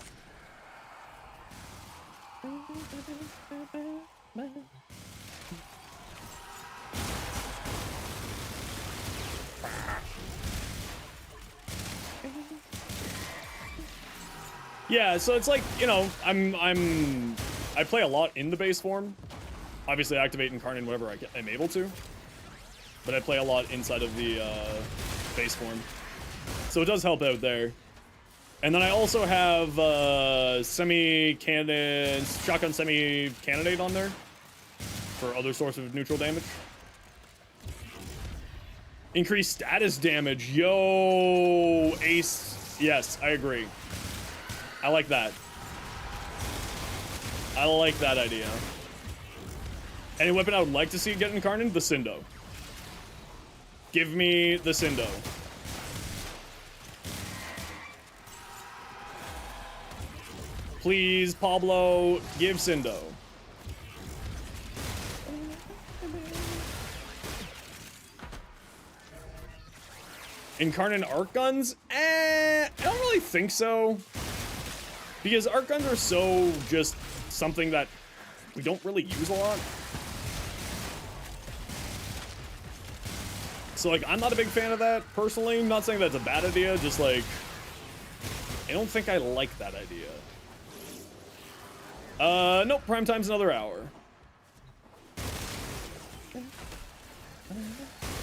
Yeah, so it's like, you know, I play a lot in the base form. Obviously, activate Incarnate whenever I'm able to. but I play a lot inside of the base form. So it does help out there. And then I also have shotgun semi-cannonade on there for other sources of neutral damage. Increased status damage. Yo, ace. Yes, I agree. I like that. I like that idea. Any weapon I would like to see get incarnated? The Sindo. Give me the Sindo. Please, Pablo, give Sindo. Incarnate arc guns? I don't really think so. Because arc guns are so just something that we don't really use a lot. So, like, I'm not a big fan of that, personally. I'm not saying that's a bad idea, just, like, I don't think I like that idea. Nope, prime time's another hour.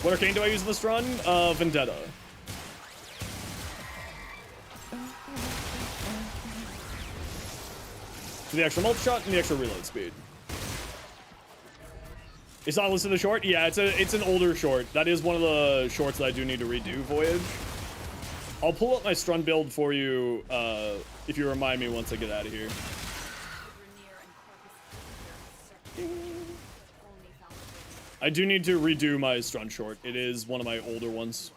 What arcane do I use in this run? Vendetta. For the extra multi-shot and the extra reload speed. It's not listed in the short? Yeah, it's an older short. That is one of the shorts that I do need to redo, Voyage. I'll pull up my Strun build for you, if you remind me once I get out of here. I do need to redo my Strun short. It is one of my older ones.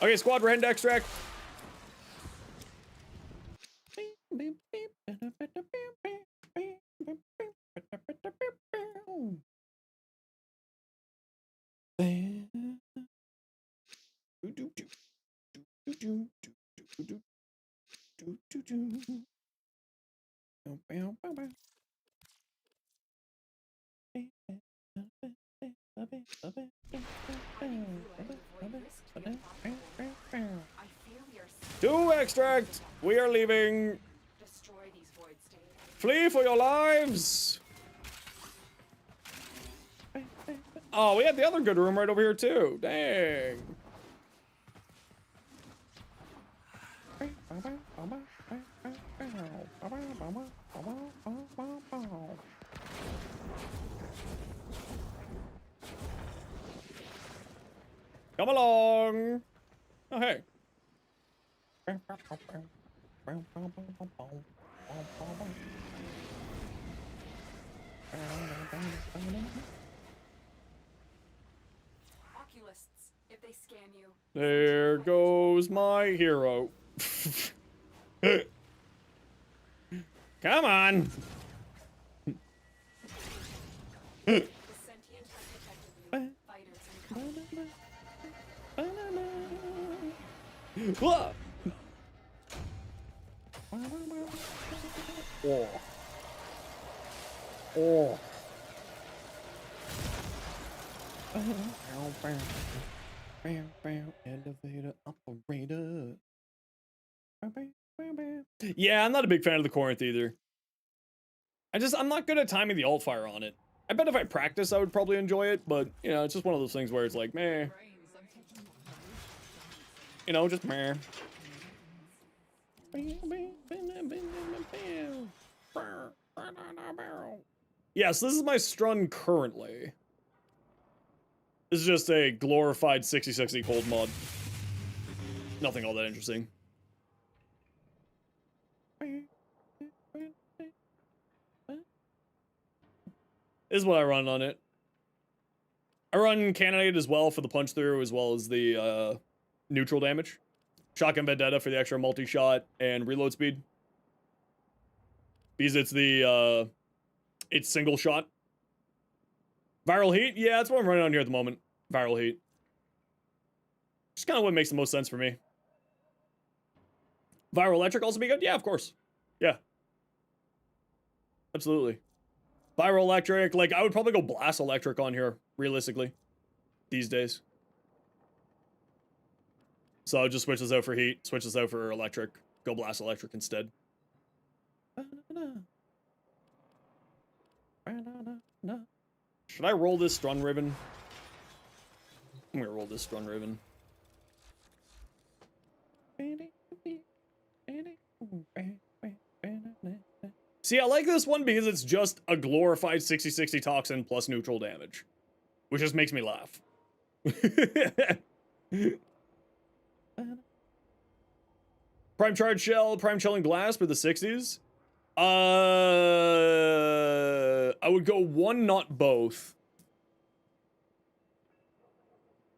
Okay, squad, we're heading to extract. To extract! We are leaving! Flee for your lives! Oh, we had the other good room right over here too. Dang. Come along. Oh, hey.
Oculists, if they scan you.
There goes my hero. Come on.
The sentient has detected you. Fighters incoming.
Whoa. Oh. Oh. Elevator operator. Yeah, I'm not a big fan of the Corinth either. I'm not good at timing the alt fire on it. I bet if I practice, I would probably enjoy it, but, you know, it's just one of those things where it's like, meh. You know, just meh. Yes, this is my Strun currently. This is just a glorified 60/60 cold mod. Nothing all that interesting. This is what I run on it. I run Cannonade as well for the punch through, as well as the neutral damage. Shotgun Vendetta for the extra multi-shot and reload speed. Because it's the, it's single shot. Viral Heat? Yeah, that's what I'm running on here at the moment. Viral Heat. Just kind of what makes the most sense for me. Viral Electric also be good? Yeah, of course. Yeah. Absolutely. Viral Electric, like, I would probably go Blast Electric on here, realistically, these days. So I'll just switch this out for Heat, switch this out for Electric, go Blast Electric instead. Should I roll this Strun Ribbon? I'm gonna roll this Strun Ribbon. See, I like this one because it's just a glorified 60-60 toxin plus neutral damage, which just makes me laugh. Prime Charge Shell, Prime Chilling Blast for the 60s. I would go one, not both.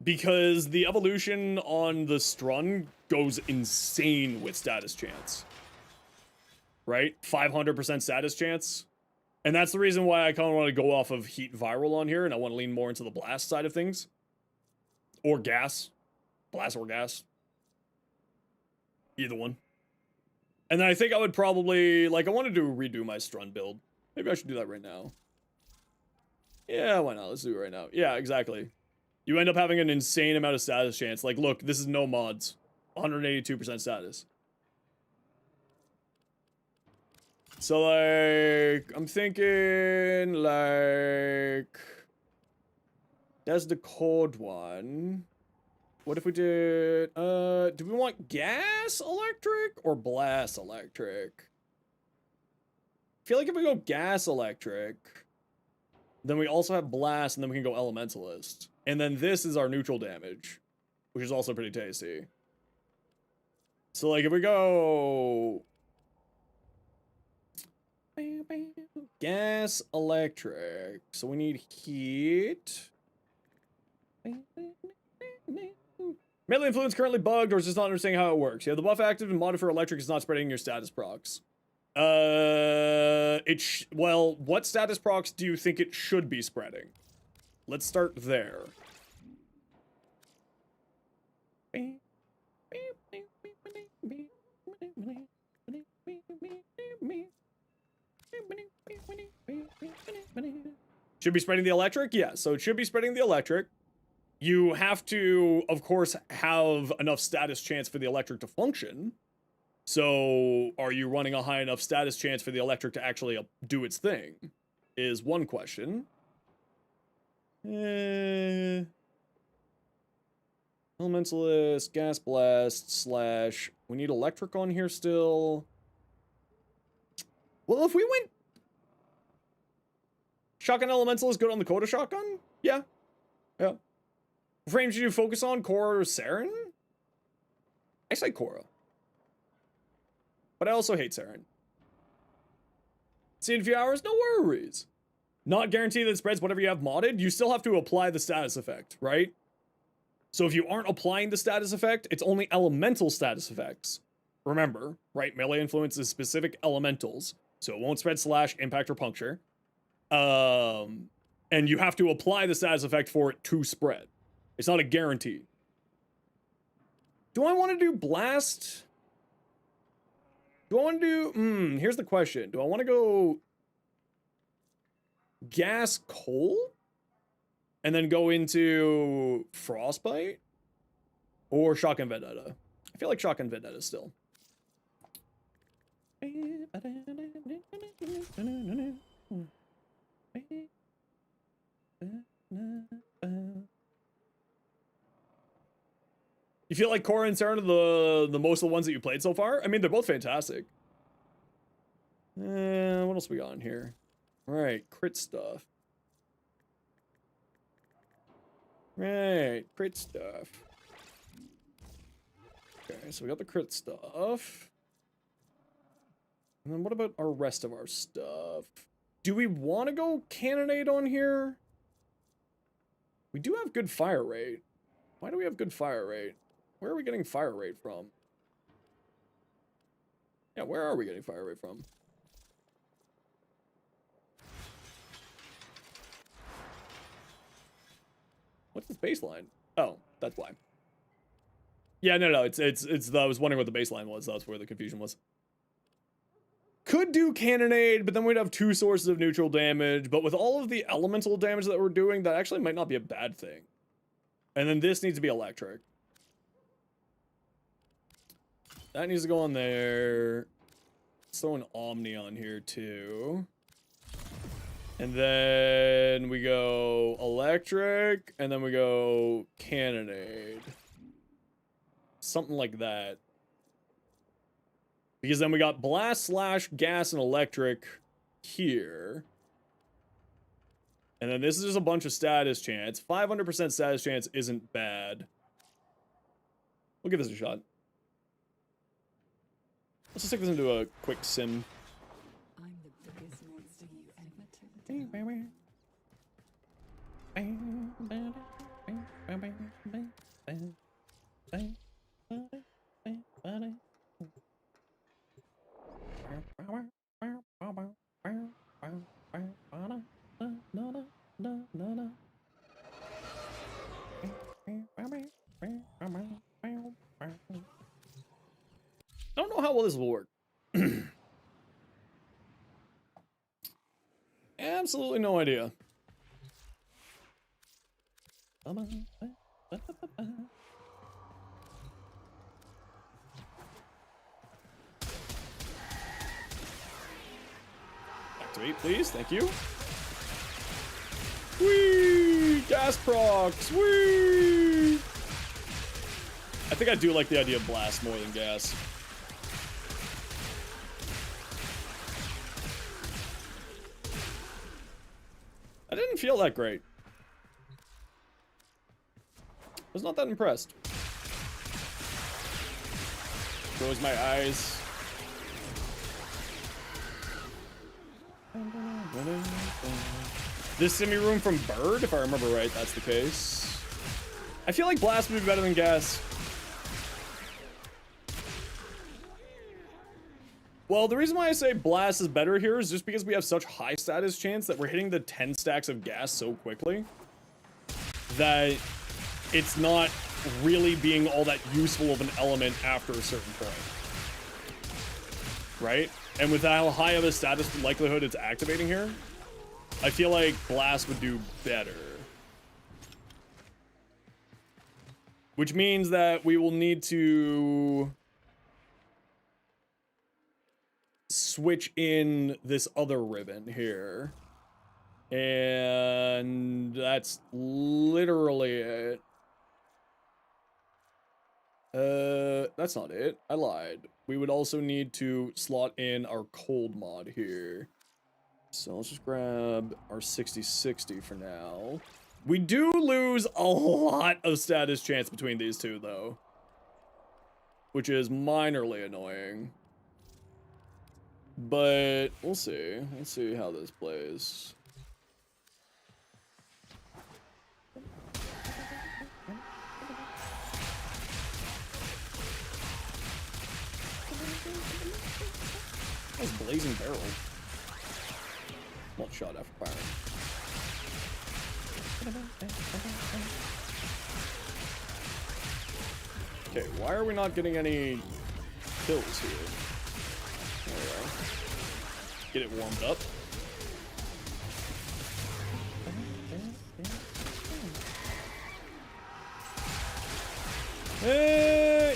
Because the evolution on the Strun goes insane with status chance. Right? 500% status chance. And that's the reason why I kind of want to go off of Heat Viral on here, and I want to lean more into the Blast side of things. Or Gas. Blast or Gas. Either one. And then I think I would probably, like, I wanted to redo my Strun build. Maybe I should do that right now. Yeah, why not? Let's do it right now. Yeah, exactly. You end up having an insane amount of status chance. Like, look, this is no mods. 182% status. So, like, I'm thinking, like, that's the cold one. What if we did, do we want gas electric or blast electric? I feel like if we go gas electric, then we also have blast, and then we can go elementalist. And then this is our neutral damage, which is also pretty tasty. So, like, if we go gas electric, so we need heat. Melee influence currently bugged, or is just not understanding how it works. You have the buff active and modded for electric is not spreading your status procs. Well, what status procs do you think it should be spreading? Let's start there. Should be spreading the electric? Yeah, so it should be spreading the electric. You have to, of course, have enough status chance for the electric to function. So, are you running a high enough status chance for the electric to actually do its thing? Is one question. Elementalist, Gas Blast, / we need electric on here still. Well, if we went Shotgun Elementalist good on the Coda Shotgun? Yeah. Yeah. Frames you focus on, Korra or Saren? I say Korra. But I also hate Saren. See in a few hours? No worries. Not guaranteed that it spreads whatever you have modded. You still have to apply the status effect, right? So if you aren't applying the status effect, it's only elemental status effects. Remember, right? Melee influence is specific elementals. So it won't spread / impact or puncture. And you have to apply the status effect for it to spread. It's not a guarantee. Do I want to do blast? Do I want to do... here's the question. Do I want to go gas cold? And then go into frostbite? Or shotgun vendetta? I feel like shotgun vendetta still. You feel like Korra and Saren are the most of the ones that you played so far? I mean, they're both fantastic. What else we got in here? Alright, crit stuff. Right, crit stuff. Okay, so we got the crit stuff. And then what about our rest of our stuff? Do we want to go Cannonade on here? We do have good fire rate. Why do we have good fire rate? Where are we getting fire rate from? Yeah, where are we getting fire rate from? What's this baseline? Oh, that's why. Yeah, no, it's I was wondering what the baseline was. That's where the confusion was. Could do Cannonade, but then we'd have 2 sources of neutral damage. But with all of the elemental damage that we're doing, that actually might not be a bad thing. And then this needs to be electric. That needs to go on there. Let's throw an Omni on here, too. And then we go electric, and then we go cannonade. Something like that. Because then we got blast, slash, gas, and electric here. And then this is just a bunch of status chance. 500% status chance isn't bad. We'll give this a shot. Let's just take this into a quick sim.
I'm the biggest monster you ever tempted.
I don't know how well this will work. Absolutely no idea. Activate, please. Thank you. Whee! Gas procs! Whee! I think I do like the idea of blast more than gas. I didn't feel that great. I was not that impressed. Close my eyes. This simi room from Bird, if I remember right, that's the case. I feel like blast would be better than gas. Well, the reason why I say blast is better here is just because we have such high status chance that we're hitting the 10 stacks of gas so quickly that it's not really being all that useful of an element after a certain point. Right? And with how high of a status likelihood it's activating here, I feel like blast would do better. Which means that we will need to switch in this other ribbon here. And that's literally it. That's not it. I lied. We would also need to slot in our cold mod here. So let's just grab our 60-60 for now. We do lose a lot of status chance between these two, though. Which is minorly annoying. But we'll see. Let's see how this plays. That's blazing barrel. One shot after firing. Okay, why are we not getting any kills here? There we go. Get it warmed up.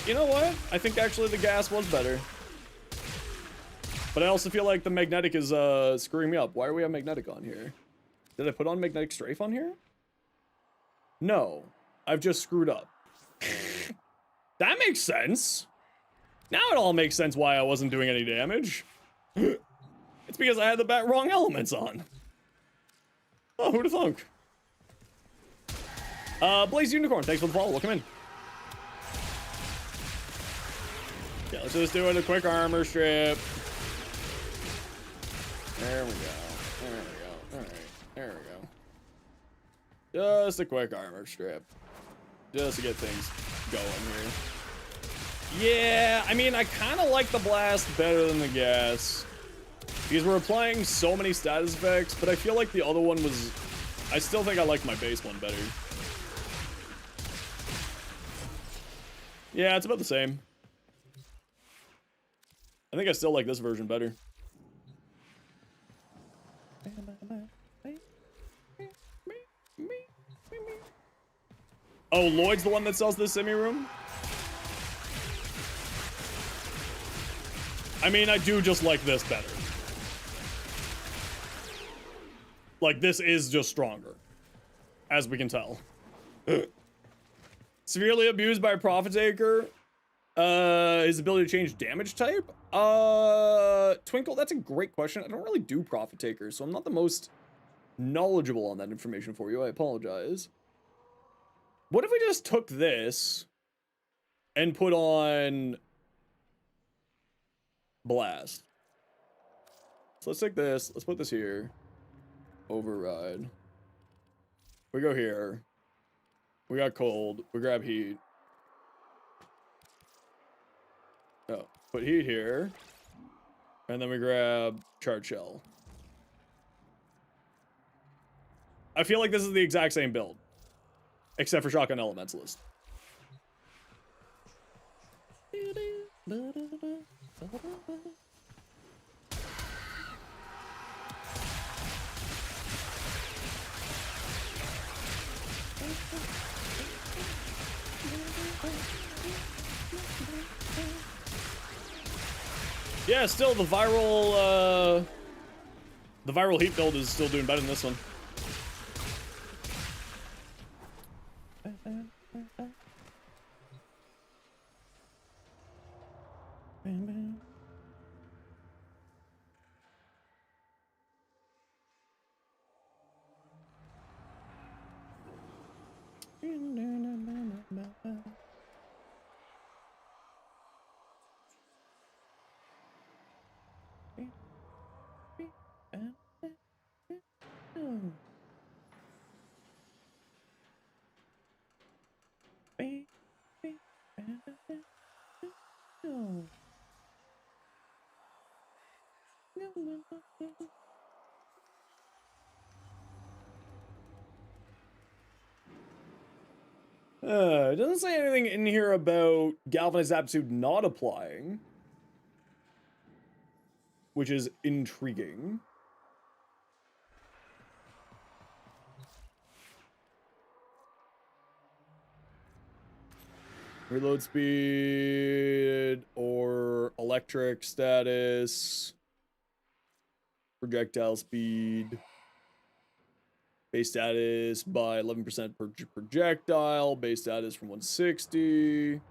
You know what? I think actually the gas was better. But I also feel like the magnetic is screwing me up. Why are we have magnetic on here? Did I put on magnetic strafe on here? No. I've just screwed up. That makes sense. Now it all makes sense why I wasn't doing any damage. It's because I had the wrong elements on. Oh, who'd have thunk? Blaze Unicorn, thanks for the follow. Welcome in. Yeah, let's just do it a quick armor strip. There we go. There we go. Alright. There we go. Just a quick armor strip. Just to get things going here. Yeah, I mean, I kind of like the blast better than the gas. Because we're applying so many status effects, but I feel like the other one was... I still think I like my base one better. Yeah, it's about the same. I think I still like this version better. Oh, Lloyd's the one that sells this simi room? I mean, I do just like this better. Like, this is just stronger, as we can tell. Severely abused by a Profit Taker. His ability to change damage type? Twinkle, that's a great question. I don't really do Profit Takers, so I'm not the most knowledgeable on that information for you. I apologize. What if we just took this and put on Blast? So let's take this. Let's put this here. Override. We go here. We got cold. We grab heat. Oh, put heat here. And then we grab charge shell. I feel like this is the exact same build. Except for Shotgun Elementalist. Yeah, still the viral heat build is still doing better than this one. It doesn't say anything in here about Galvanized Aptitude not applying, which is intriguing. Reload speed or electric status, projectile speed. Base status by 11% per projectile. Base status from 160.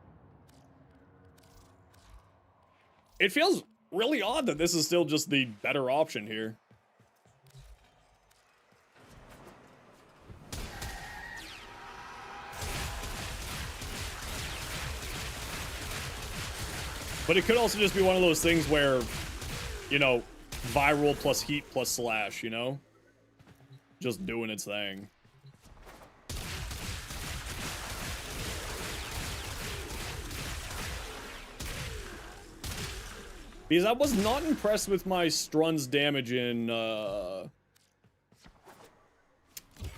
It feels really odd that this is still just the better option here. But it could also just be one of those things where, you know, viral plus heat plus slash, you know? Just doing its thing. Because I was not impressed with my Strun's damage in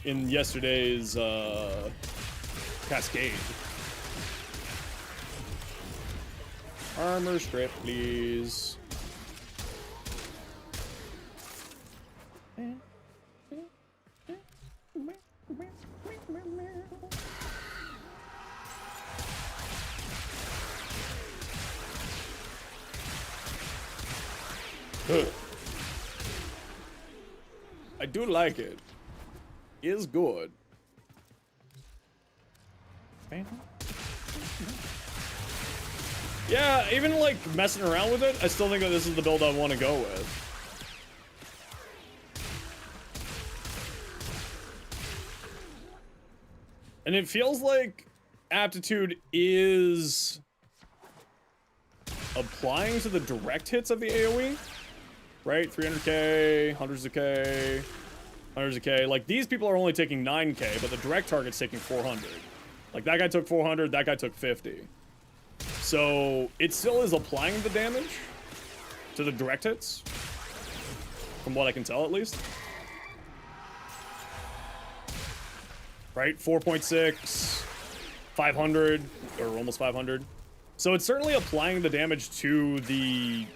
yesterday's Cascade. Armor strip, please. I do like it. Is good. Yeah, even like messing around with it, I still think that this is the build I want to go with. And it feels like Aptitude is applying to the direct hits of the AoE, right? 300k, hundreds of K, hundreds of K. Like, these people are only taking 9k, but the direct target's taking 400. Like, that guy took 400, that guy took 50. So, it still is applying the damage to the direct hits, from what I can tell, at least. Right? 4.6, 500, or almost 500. So it's certainly applying the damage to the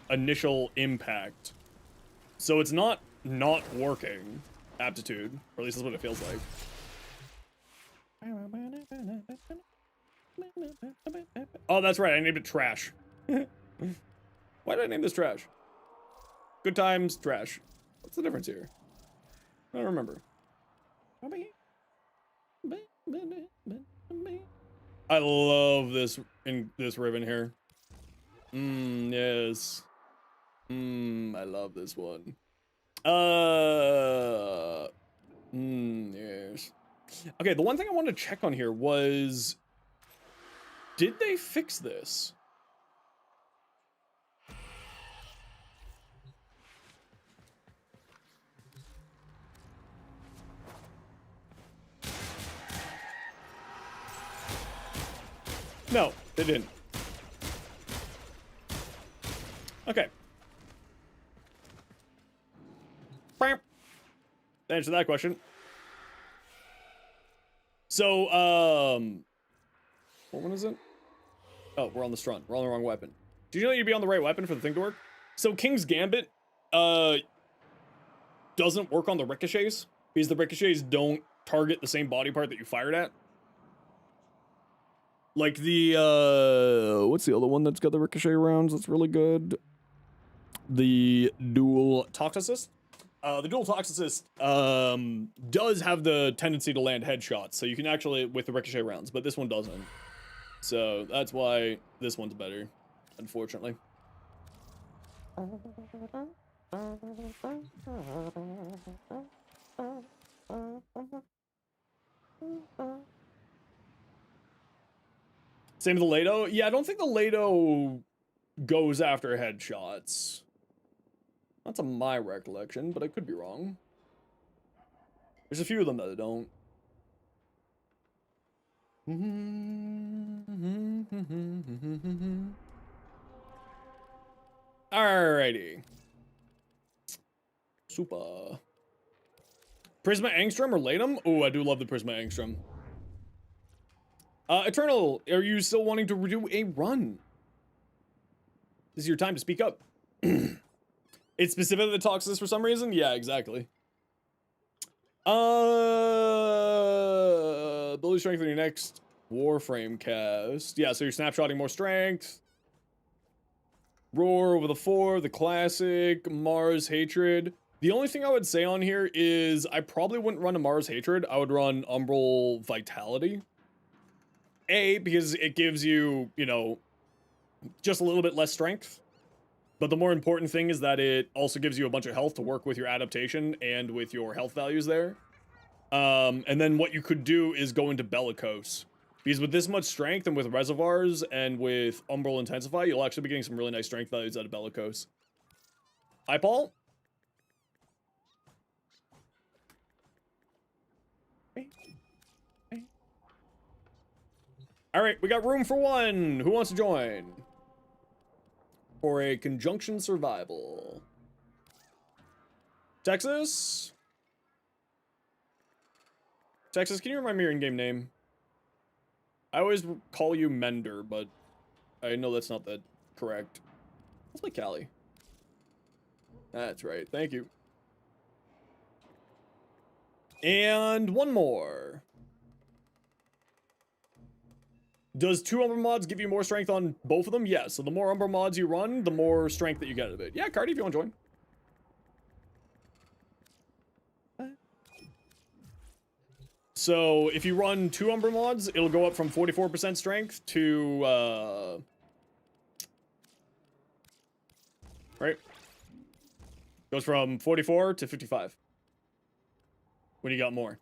initial impact. So it's not working, Aptitude, or at least that's what it feels like. Oh, that's right, I named it Trash. Why did I name this Trash? Good times, trash. What's the difference here? I don't remember. I love this in this ribbon here. Yes. I love this one. Yes. Okay, the one thing I wanted to check on here was, did they fix this? No, they didn't. Okay. Answer that question. So, what one is it? Oh, we're on the front. We're on the wrong weapon. Did you know you'd be on the right weapon for the thing to work? So King's Gambit, doesn't work on the ricochets because the ricochets don't target the same body part that you fired at. Like the, what's the other one that's got the ricochet rounds that's really good? The dual Toxicist. The dual Toxicist does have the tendency to land headshots, so you can actually, with the ricochet rounds, but this one doesn't. So that's why this one's better, unfortunately. Same with the Lado. Yeah, I don't think the Lado goes after headshots. That's my recollection, but I could be wrong. There's a few of them that don't. Alrighty. Super. Prisma Angstrom or Latum? Oh, I do love the Prisma Angstrom. Eternal, are you still wanting to do a run? This is your time to speak up. It's specifically the Toxicist for some reason? Yeah, exactly. Ability strength in your next Warframe cast. Yeah, so you're snapshotting more strength. Roar over the 4, the classic, Mars Hatred. The only thing I would say on here is I probably wouldn't run a Mars Hatred. I would run Umbral Vitality. A, because it gives you, you know, just a little bit less strength. But the more important thing is that it also gives you a bunch of health to work with your adaptation and with your health values there. And then what you could do is go into Bellicose. Because with this much strength and with Reservoirs and with Umbral Intensify, you'll actually be getting some really nice strength values out of Bellicose. Hi, Paul. Alright, we got room for one. Who wants to join? For a conjunction survival. Texas? Texas, can you remind me your in-game name? I always call you Mender, but I know that's not that correct. Let's play Callie. That's right, thank you. And one more. Does 2 Umber mods give you more strength on both of them? Yes. So the more Umber mods you run, the more strength that you get out of it. Yeah, Cardi, if you want to join. So if you run 2 Umber mods, it'll go up from 44% strength to, right? Goes from 44 to 55. When you got more.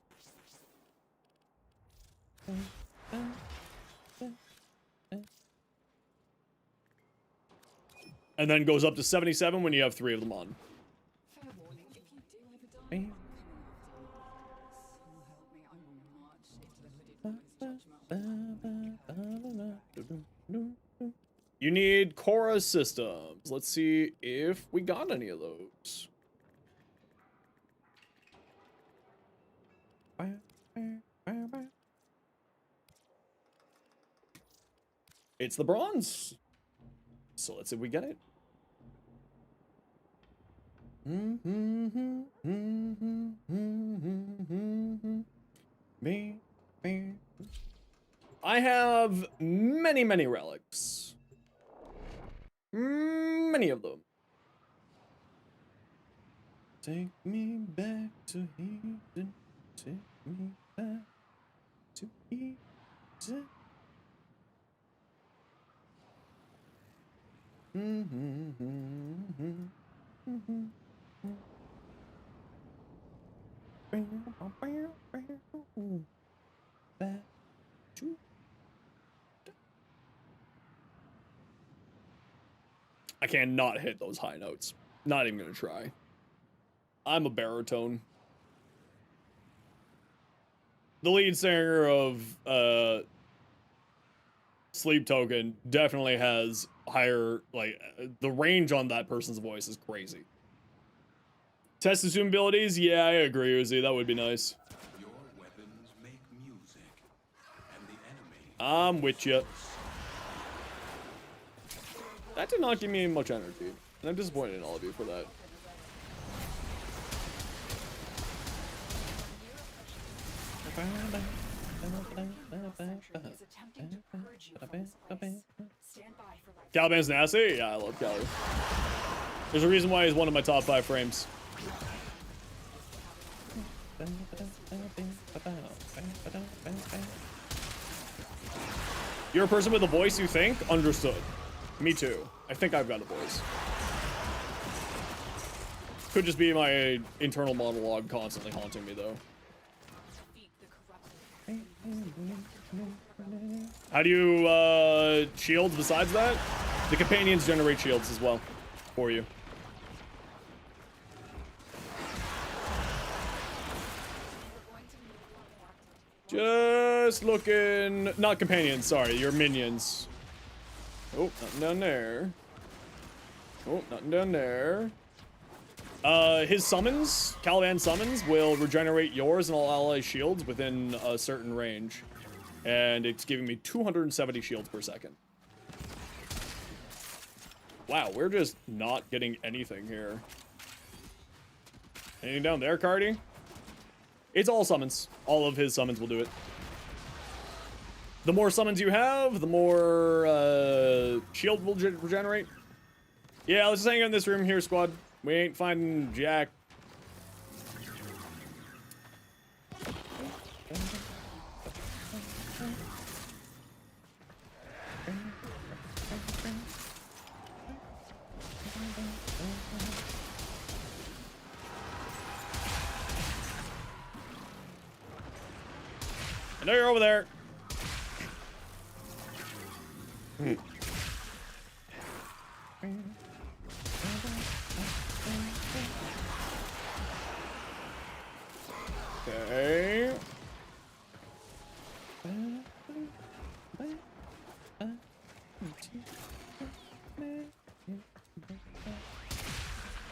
And then goes up to 77 when you have 3 of them on.
Fair warning, if you do ever die,
You need Cora systems. Let's see if we got any of those. It's the bronze. So let's see if we get it. I have many, many relics. Many of them. Take me back to Eden. Take me back to Eden. Back to. I cannot hit those high notes. Not even gonna try. I'm a baritone. The lead singer of Sleep Token definitely has higher, like, the range on that person's voice is crazy. Test assume abilities? Yeah, I agree, Uzi. That would be nice.
Your weapons make music, and the enemy.
I'm with you. That did not give me much energy, and I'm disappointed in all of you for that. Caliban's nasty? Yeah, I love Cali. There's a reason why he's one of my top 5 frames. You're a person with a voice, you think? Understood. Me too. I think I've got a voice. Could just be my internal monologue constantly haunting me, though. How do you, shields besides that? The companions generate shields as well for you. Just looking, not companions, sorry, your minions. Oh, nothing down there. Oh, nothing down there. His summons, Caliban's summons, will regenerate yours and all ally shields within a certain range. And it's giving me 270 shields per second. Wow, we're just not getting anything here. Anything down there, Cardi? It's all summons. All of his summons will do it. The more summons you have, the more shield will regenerate. Yeah, let's just hang out in this room here, squad. We ain't finding Jack. I know you're over there. Okay.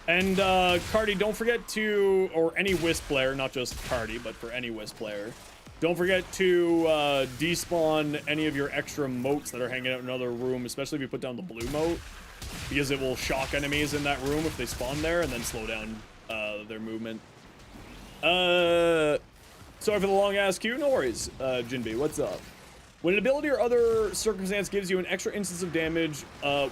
And Cardi, don't forget to, or any Wisp player, not just Cardi, but for any Wisp player, don't forget to despawn any of your extra motes that are hanging out in another room, especially if you put down the blue mote, because it will shock enemies in that room if they spawn there and then slow down their movement. Sorry for the long ass queue, no worries. Jinbi, what's up? When an ability or other circumstance gives you an extra instance of damage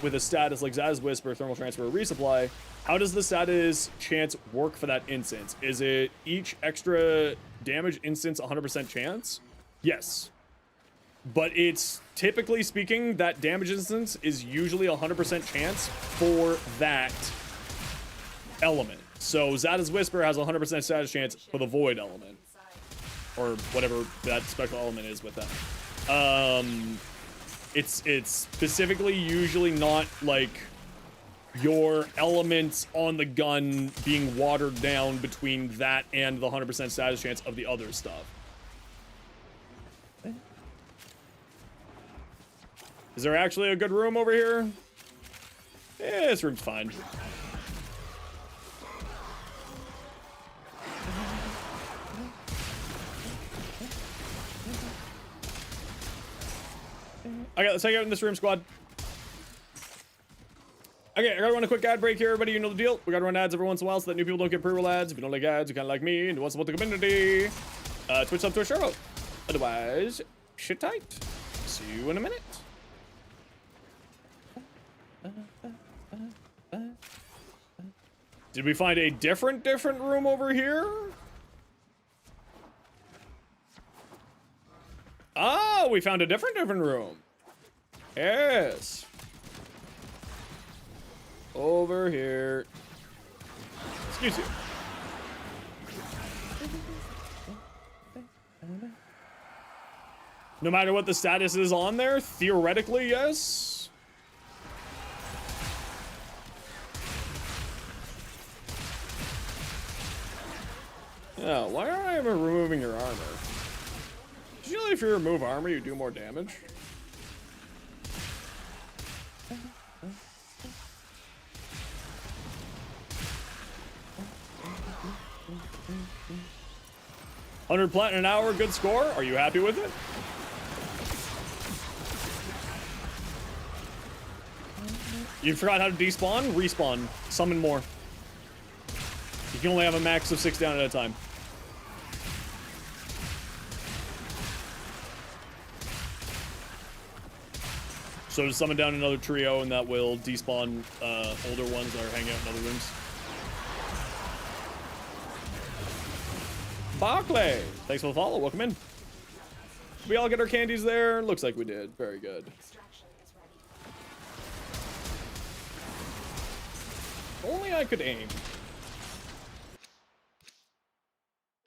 with a status like Zaz Whisper, Thermal Transfer, or Resupply, how does the status chance work for that instance? Is it each extra damage instance 100% chance? Yes. But it's, typically speaking, that damage instance is usually 100% chance for that element. So Zada's Whisper has 100% status chance for the Void element. Or whatever that special element is with that. It's specifically usually not like your elements on the gun being watered down between that and the 100% status chance of the other stuff. Is there actually a good room over here? Yeah, this room's fine. Okay, let's hang out in this room, squad. Okay, I gotta run a quick ad break here, everybody. You know the deal. We gotta run ads every once in a while so that new people don't get pre-roll ads. If you don't like ads, you kinda like me and you want to support the community. Twitch up to a shout out. Otherwise, shit tight. See you in a minute. Did we find a different room over here? Oh, we found a different room. Yes. Over here. Excuse you. No matter what the status is on there, theoretically, yes. Yeah, why aren't I ever removing your armor? Usually if you remove armor, you do more damage. $100 platinum an hour, good score. Are you happy with it? You forgot how to despawn? Respawn. Summon more. You can only have a max of 6 down at a time. So to summon down another trio, and that will despawn older ones that are hanging out in other rooms. Barclay, thanks for the follow. Welcome in. We all get our candies there. Looks like we did. Very good.
Extraction is ready.
Only I could aim.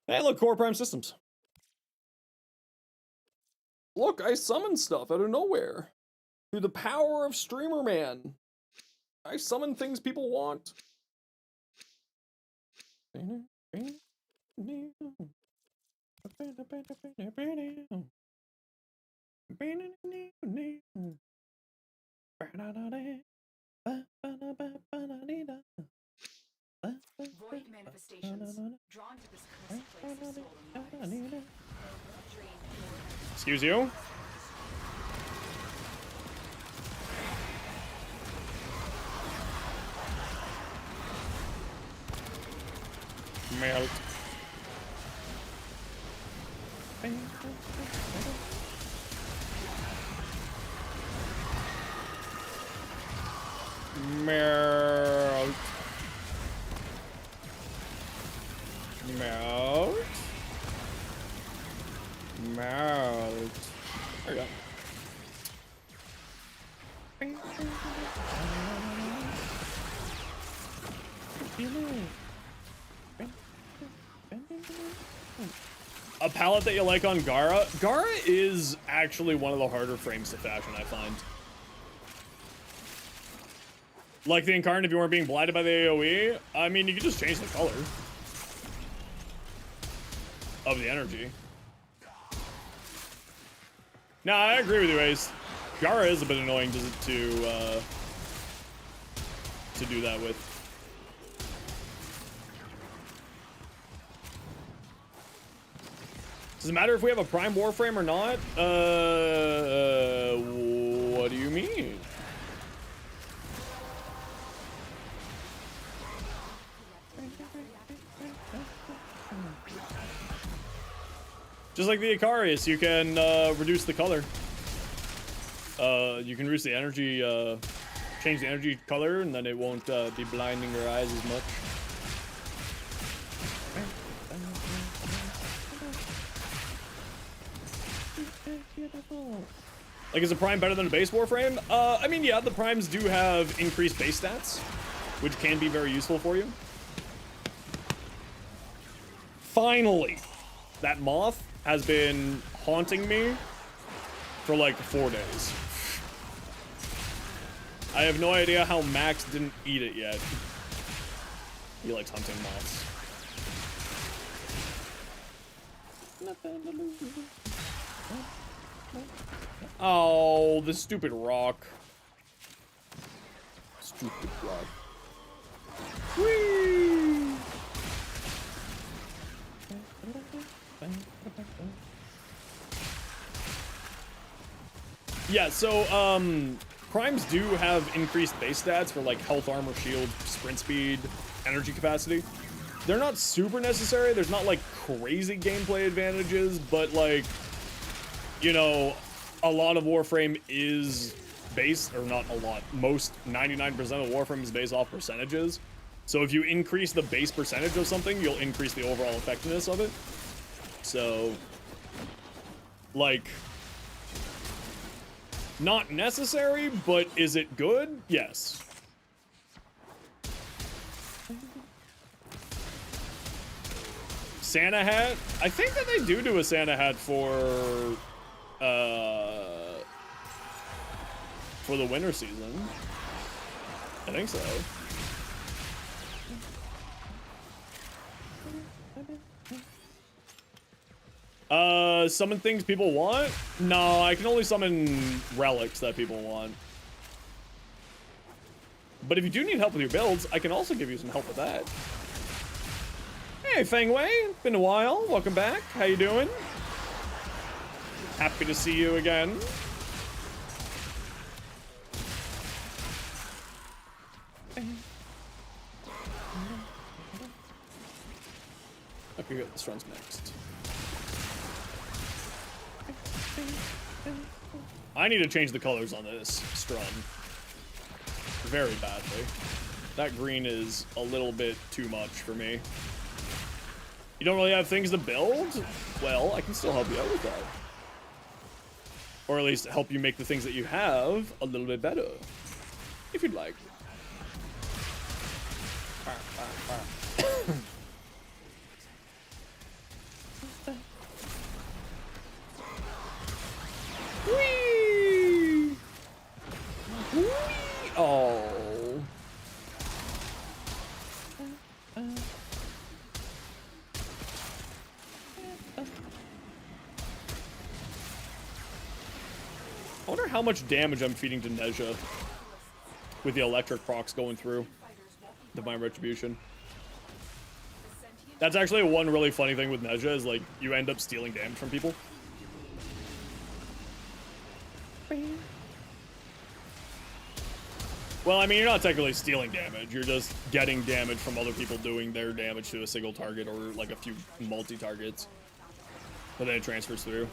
Hey, look, Core Prime Systems. Look, I summoned stuff out of nowhere. Through the power of Streamer Man. I summon things people want.
Void manifestations drawn to this cursed place of stolen lives. Drain
Excuse you. Melt. Melt. Melt. Melt. There you go. A palette that you like on Gara? Gara is actually one of the harder frames to fashion, I find. Like the Incarnate, if you weren't being blinded by the AoE, I mean, you could just change the color of the energy. No, I agree with you, Ace. Gara is a bit annoying to do that with. Does it matter if we have a Prime Warframe or not? What do you mean? Just like the Icarius, you can reduce the color. You can reduce the energy, change the energy color, and then it won't be blinding your eyes as much. Like, is a Prime better than a base Warframe? I mean, yeah, the Primes do have increased base stats, which can be very useful for you. Finally, that moth has been haunting me for like 4 days. I have no idea how Max didn't eat it yet. He likes hunting moths. Oh, the stupid rock. Stupid rock. Whee! Yeah, so, Primes do have increased base stats for, like, health, armor, shield, sprint speed, energy capacity. They're not super necessary. There's not, like, crazy gameplay advantages, but, like, you know, a lot of Warframe is based, or not a lot, most 99% of Warframe is based off percentages. So if you increase the base percentage of something, you'll increase the overall effectiveness of it. So, like, not necessary, but is it good? Yes. Santa hat? I think that they do a Santa hat for the winter season. I think so. Summon things people want? No, I can only summon relics that people want. But if you do need help with your builds, I can also give you some help with that. Hey, Feng Wei, been a while. Welcome back. How you doing? Happy to see you again. Okay, good. This runs next. I need to change the colors on this Strun very badly. That green is a little bit too much for me. You don't really have things to build? Well, I can still help you out with that. Or at least help you make the things that you have a little bit better. If you'd like. Whee! Whee! Oh. I wonder how much damage I'm feeding to Nezha with the electric procs going through Divine Retribution. That's actually one really funny thing with Nezha is like you end up stealing damage from people. Well, I mean, you're not technically stealing damage. You're just getting damage from other people doing their damage to a single target or like a few multi-targets. But then it transfers through.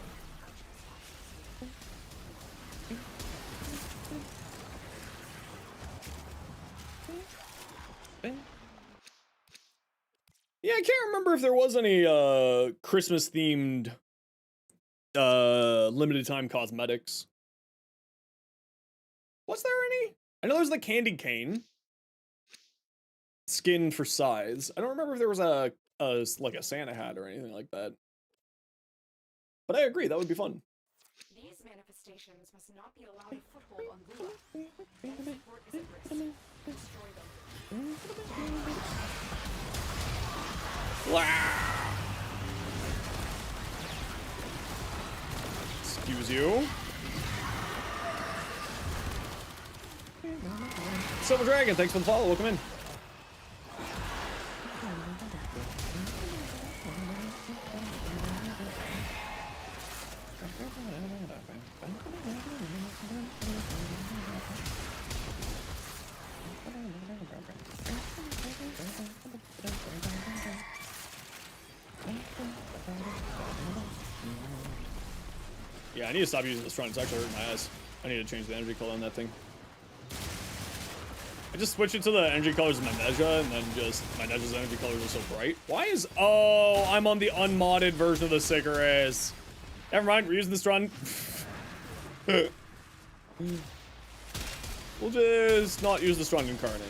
Yeah, I can't remember if there was any Christmas themed limited time cosmetics. Was there any? I know there's the candy cane skin for size. I don't remember if there was a like a Santa hat or anything like that. But I agree, that would be fun.
These manifestations must not be allowed a foothold on Lua. All support is at risk. Destroy them.
Excuse you. Silver Dragon, thanks for the follow. Welcome in. Yeah, I need to stop using this front. It's actually hurting my eyes. I need to change the energy color on that thing. I just switch it to the energy colors of my Nezha, and then just my Nezha's energy colors are so bright. Why is... Oh, I'm on the unmodded version of the Sicarus. Never mind, we're using this run. We'll just not use this run incarnate.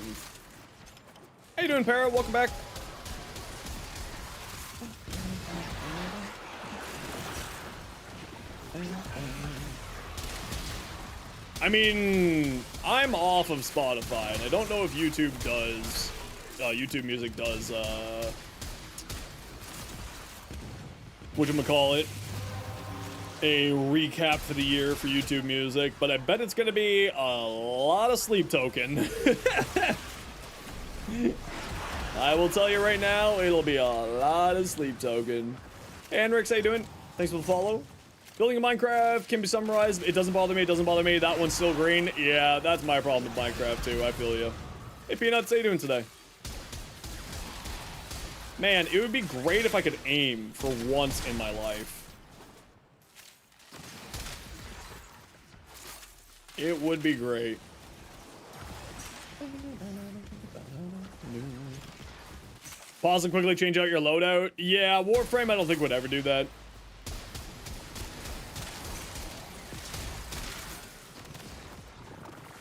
How you doing, Para? Welcome back. I mean, I'm off of Spotify, and I don't know if YouTube does, YouTube Music does, whatchamacallit, a recap for the year for YouTube Music, but I bet it's gonna be a lot of Sleep Token. I will tell you right now, it'll be a lot of Sleep Token. Hey, Henrix, how you doing? Thanks for the follow. Building a Minecraft can be summarized. It doesn't bother me. It doesn't bother me. That one's still green. Yeah, that's my problem with Minecraft too. I feel you. Hey, Peanuts, how you doing today? Man, it would be great if I could aim for once in my life. It would be great. Pause and quickly change out your loadout. Yeah, Warframe I don't think would ever do that.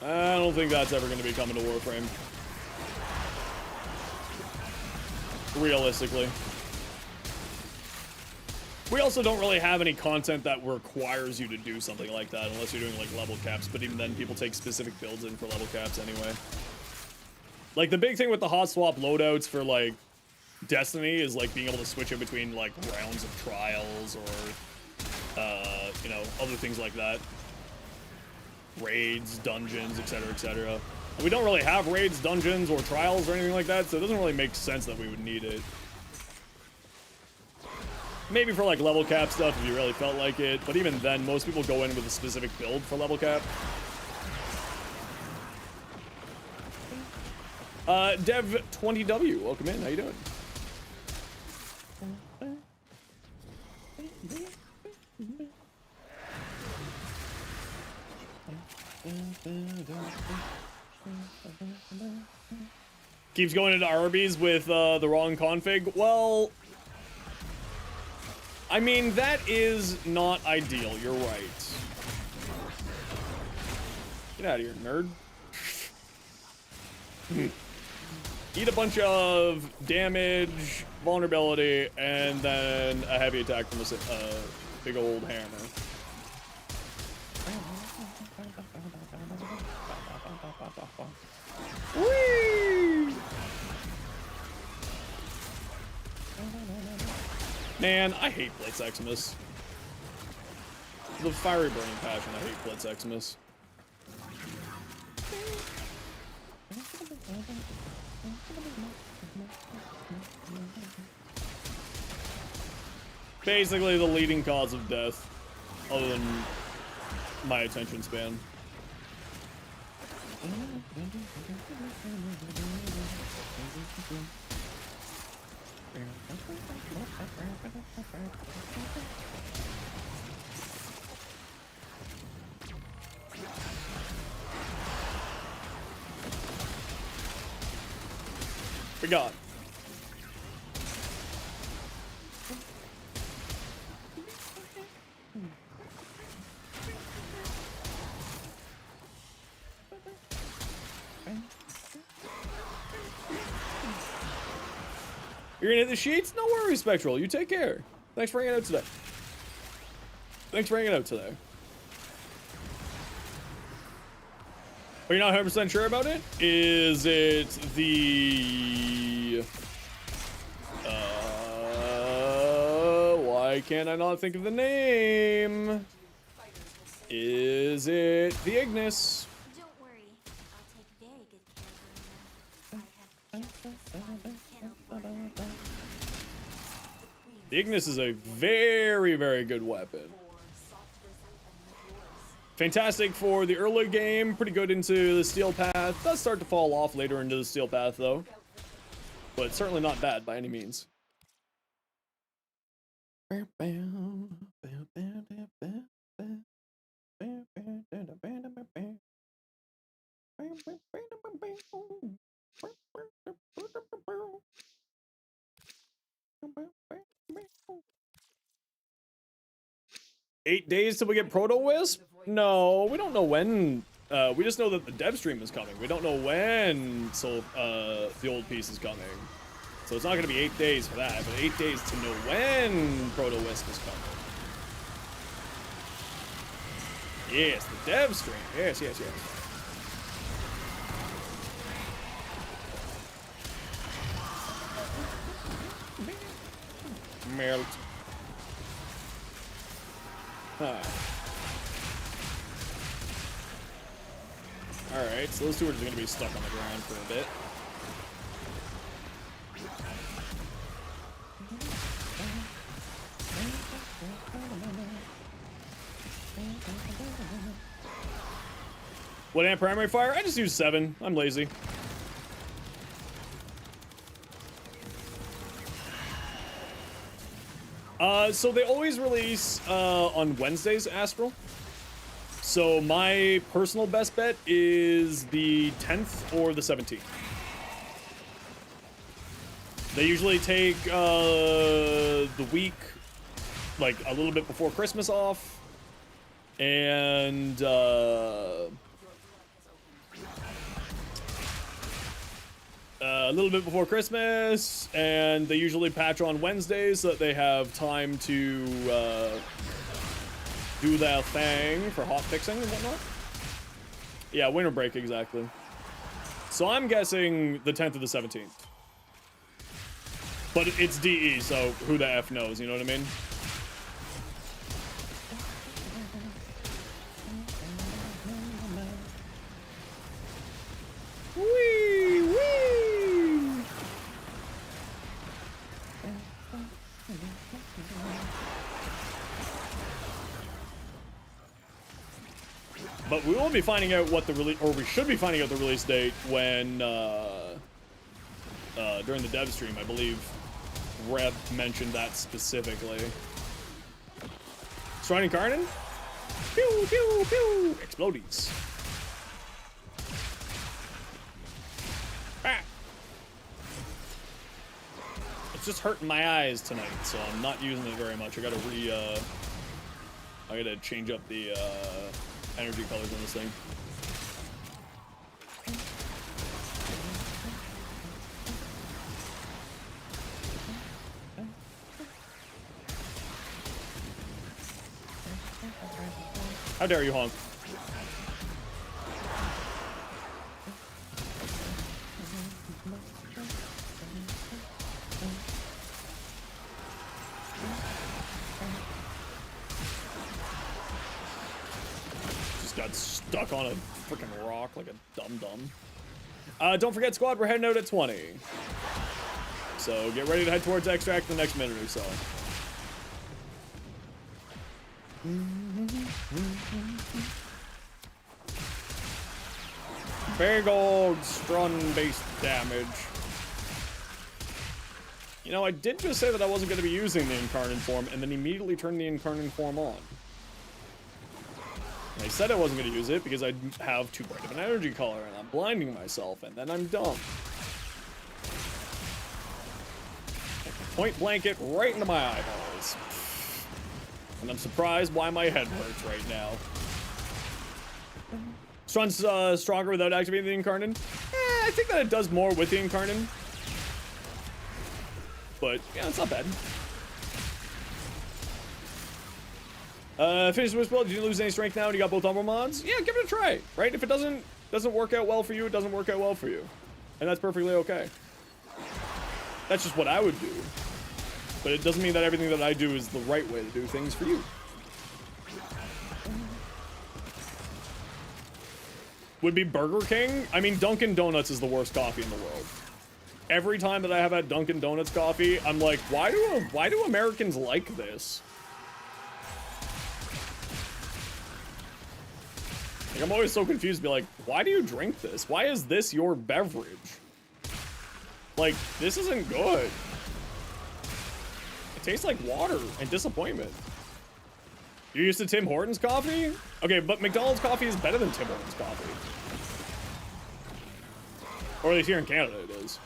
I don't think that's ever going to be coming to Warframe. Realistically. We also don't really have any content that requires you to do something like that unless you're doing like level caps, but even then people take specific builds in for level caps anyway. Like the big thing with the hot swap loadouts for like Destiny is like being able to switch in between like rounds of trials or you know, other things like that. Raids, dungeons, etc., etc. And we don't really have raids, dungeons, or trials or anything like that, so it doesn't really make sense that we would need it. Maybe for like level cap stuff if you really felt like it, but even then, most people go in with a specific build for level cap. Dev20W, welcome in. How you doing? Keeps going into Arby's with the wrong config. Well, I mean, that is not ideal. You're right. Get out of here, nerd. Eat a bunch of damage, vulnerability, and then a heavy attack from a big old hammer. Whee! Man, I hate Blitz Eximus. The fiery burning passion, I hate Blitz Eximus. Basically the leading cause of death, other than my attention span. We got. You're gonna hit the sheets? No worries, Spectral. You take care. Thanks for hanging out today. Thanks for hanging out today. Are you not 100% sure about it? Is it the... why can't I not think of the name? Is it the Ignis?
Don't worry, I'll take very good care of her.
The Ignis is a very, very good weapon. Fantastic for the early game, pretty good into the steel path. Does start to fall off later into the steel path though. But certainly not bad by any means. Eight days till we get Proto Wisp? No, we don't know when. We just know that the dev stream is coming. We don't know when the old piece is coming. So it's not going to be 8 days for that, but 8 days to know when Proto Wisp is coming. Yes, the dev stream. Yes, yes, yes. Melt. Alright, so those two are just going to be stuck on the ground for a bit. What amp primary fire? I just use 7. I'm lazy. So they always release on Wednesdays, Astral. So my personal best bet is the 10th or the 17th. They usually take the week, like a little bit before Christmas off, and a little bit before Christmas, and they usually patch on Wednesdays so that they have time to do their thing for hot fixing and whatnot. Yeah, winter break, exactly. So I'm guessing the 10th or the 17th. But it's DE, so who the F knows, you know what I mean? Wee, wee. But we will be finding out what the release, or we should be finding out the release date when, during the dev stream, I believe Reb mentioned that specifically. Striding Carnon? Pew, pew, pew! Explodies. Ah. It's just hurting my eyes tonight, so I'm not using it very much. I gotta change up the, energy colors on this thing. How dare you honk? Just got stuck on a freaking rock like a dum-dum. Don't forget, squad, we're heading out at 20. So get ready to head towards extract in the next minute or so. Big old stun-based damage. You know, I did just say that I wasn't going to be using the Incarnate form, and then immediately turned the Incarnate form on. And I said I wasn't going to use it because I have too bright of an energy color, and I'm blinding myself, and then I'm dumb. Point blank it right into my eyeballs. And I'm surprised why my head hurts right now. Strun's stronger without activating the Incarnate. I think that it does more with the Incarnate. But, yeah, it's not bad. Finish this build. Did you lose any strength now and you got both Umbral mods? Yeah, give it a try, right? If it doesn't work out well for you, it doesn't work out well for you. And that's perfectly okay. That's just what I would do. But it doesn't mean that everything that I do is the right way to do things for you. Would be Burger King? I mean, Dunkin' Donuts is the worst coffee in the world. Every time that I have had Dunkin' Donuts coffee, I'm like, why do Americans like this? Like, I'm always so confused to be like, why do you drink this? Why is this your beverage? Like, this isn't good. It tastes like water and disappointment. You're used to Tim Hortons coffee? Okay, but McDonald's coffee is better than Tim Hortons coffee. Or at least here in Canada it is.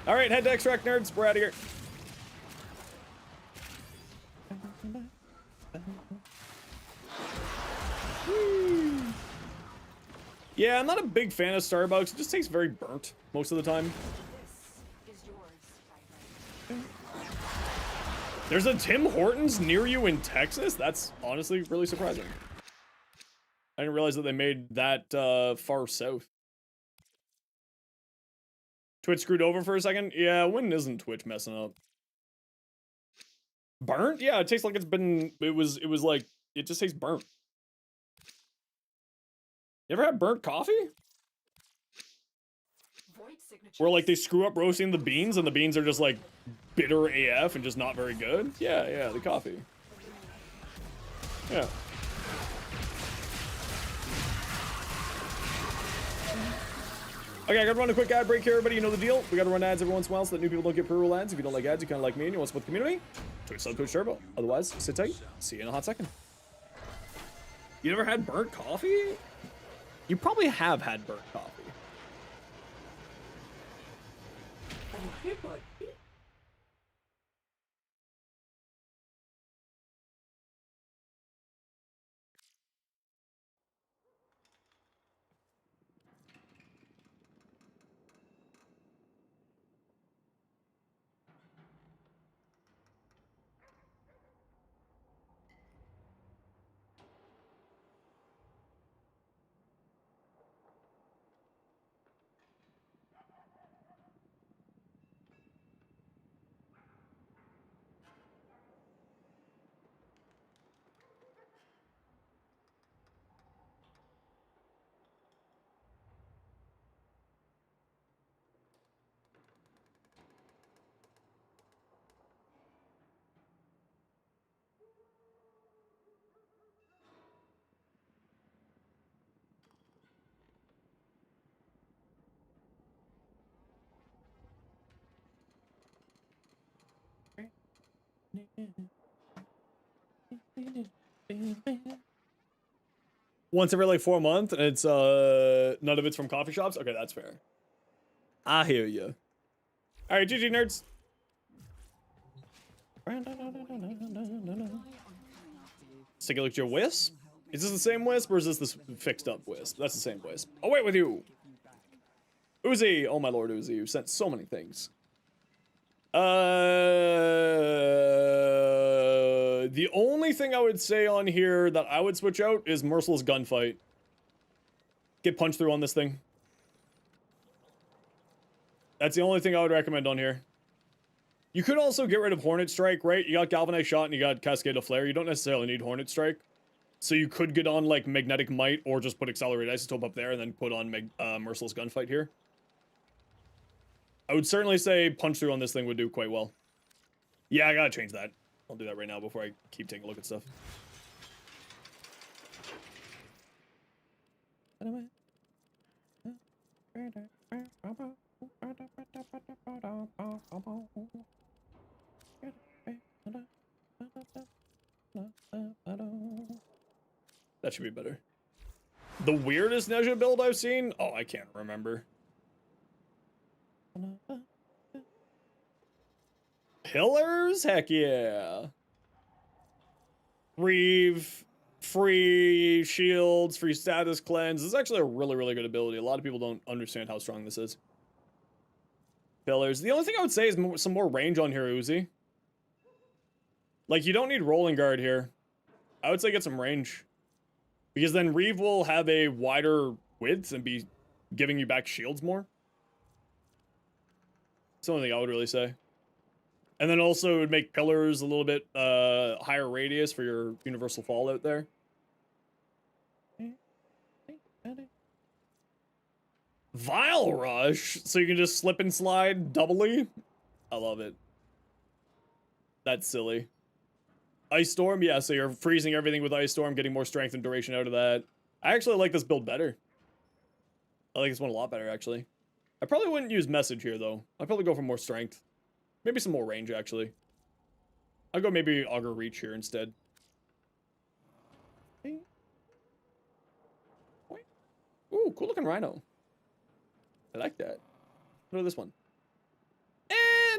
Alright, head to extract, nerds. We're out of here. Yeah, I'm not a big fan of Starbucks. It just tastes very burnt most of the time.
This is yours, by right.
There's a Tim Hortons near you in Texas? That's honestly really surprising. I didn't realize that they made that far south. Twitch screwed over for a second? Yeah, when isn't Twitch messing up? Burnt? Yeah, it tastes like it's been, it was like, it just tastes burnt. You ever had burnt coffee?
Void signature.
Where like they screw up roasting the beans and the beans are just like bitter AF and just not very good? Yeah, the coffee. Yeah. Okay, I gotta run a quick ad break here, everybody. You know the deal. We gotta run ads every once in a while so that new people don't get pre-roll ads. If you don't like ads, you kinda like me and you want to support the community, Twitch sub Twitch Turbo. Otherwise, sit tight. See you in a hot second. You never had burnt coffee? You probably have had burnt coffee. Once every like 4 months, and it's none of it's from coffee shops. Okay, that's fair. I hear you. All right, GG nerds. Let's take a look at your wisp. Is this the same wisp or is this fixed up wisp? That's the same wisp. I'll wait with you. Uzi, oh my lord, Uzi, you sent so many things. The only thing I would say on here that I would switch out is Merciless Gunfight. Get punched through on this thing. That's the only thing I would recommend on here. You could also get rid of Hornet Strike, right? You got Galvanized Shot and you got Cascade of Flare. You don't necessarily need Hornet Strike. So you could get on, like, Magnetic Might or just put Accelerated Isotope up there and then put on Merciless Gunfight here. I would certainly say Punch Through on this thing would do quite well. Yeah, I gotta change that. I'll do that right now before I keep taking a look at stuff. That should be better. The weirdest Neja build I've seen? Oh, I can't remember. Pillars? Heck yeah. Reeve, free shields, free status cleanse. This is actually a really, really good ability. A lot of people don't understand how strong this is. Pillars. The only thing I would say is some more range on here, Uzi. Like, you don't need rolling guard here. I would say get some range. Because then Reeve will have a wider width and be giving you back shields more. That's the only thing I would really say. And then also it would make pillars a little bit higher radius for your universal fall out there. Vile Rush! So you can just slip and slide doubly? I love it. That's silly. Ice Storm, yeah, so you're freezing everything with Ice Storm, getting more strength and duration out of that. I actually like this build better. I like this one a lot better, actually. I probably wouldn't use Message here, though. I'd probably go for more strength. Maybe some more range, actually. I'll go maybe Augur Reach here instead. Ooh, cool looking Rhino. I like that. What about this one?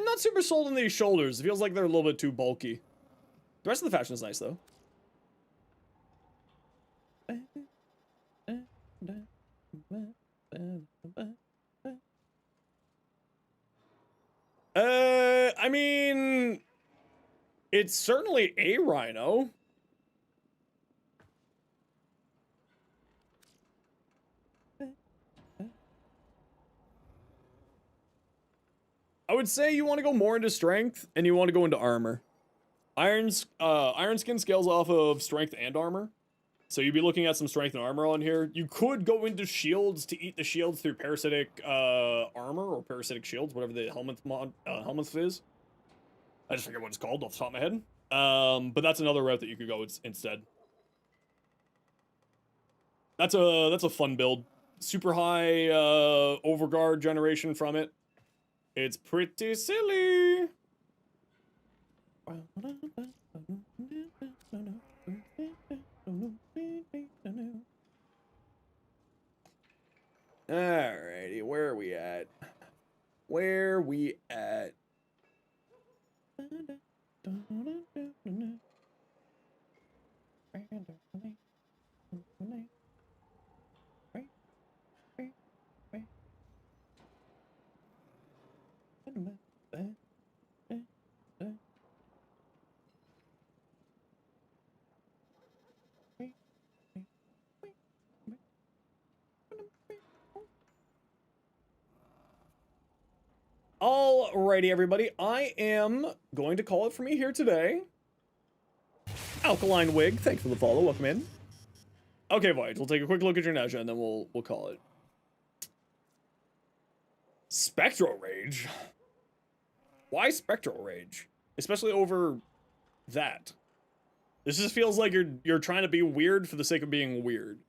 Not super sold on these shoulders. It feels like they're a little bit too bulky. The rest of the fashion is nice, though. I mean, it's certainly a Rhino. I would say you want to go more into strength and you want to go into armor. Iron Skin scales off of strength and armor. So you'd be looking at some strength and armor on here. You could go into shields to eat the shields through parasitic armor or parasitic shields, whatever the helmet is. I just forget what it's called off the top of my head. But that's another route that you could go instead. That's a fun build. Super high overguard generation from it. It's pretty silly. Alrighty, where are we at? Where we at? Alrighty, everybody. I am going to call it for me here today. Alkaline Wig, thanks for the follow. Welcome in. Okay, Voyage, we'll take a quick look at your Nezha and then we'll call it. Spectral Rage? Why Spectral Rage? Especially over that. This just feels like you're trying to be weird for the sake of being weird.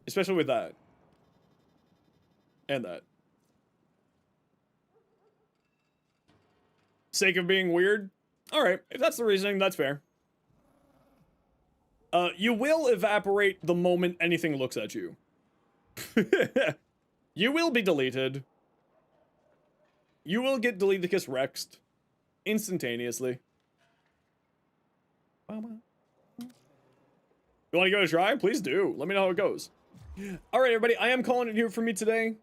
Especially with that. And that. Sake of being weird? Alright, if that's the reasoning, that's fair. You will evaporate the moment anything looks at you. You will be deleted. You will get Deleticus Rexed. Instantaneously. You want to give it a try? Please do. Let me know how it goes. Alright, everybody, I am calling it here for me today.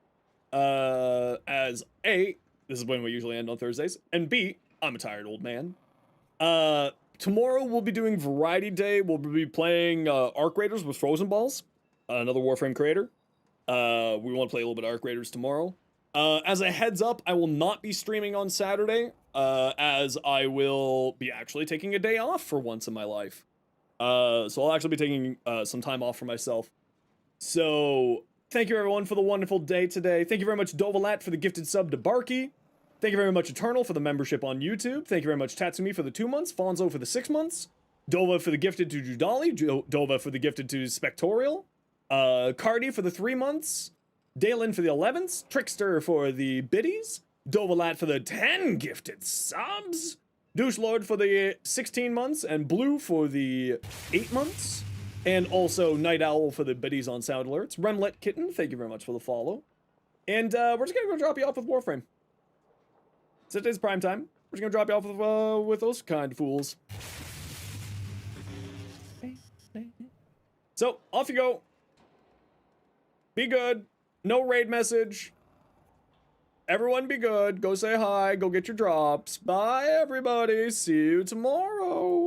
As A, this is when we usually end on Thursdays. And B, I'm a tired old man. Tomorrow we'll be doing Variety Day. We'll be playing Arc Raiders with Frozen Balls. Another Warframe creator. We want to play a little bit of Arc Raiders tomorrow. As a heads up, I will not be streaming on Saturday. As I will be actually taking a day off for once in my life. So I'll actually be taking some time off for myself. So, thank you everyone for the wonderful day today. Thank you very much Dovalat for the gifted sub to Barky. Thank you very much Eternal for the membership on YouTube. Thank you very much Tatsumi for the 2 months. Fonzo for the 6 months. Dova for the gifted to Judali. Dova for the gifted to Spectorial. Cardi for the 3 months. Dalen for the 11s. Trickster for the biddies. Dovalat for the 10 gifted subs. Douche Lord for the 16 months. And Blue for the 8 months. And also Night Owl for the biddies on sound alerts. Remlet Kitten, thank you very much for the follow. And we're just gonna go drop you off with Warframe. Since it's prime time, we're just gonna drop you off with those kind fools. So, off you go. Be good. No raid message. Everyone be good. Go say hi. Go get your drops. Bye, everybody. See you tomorrow.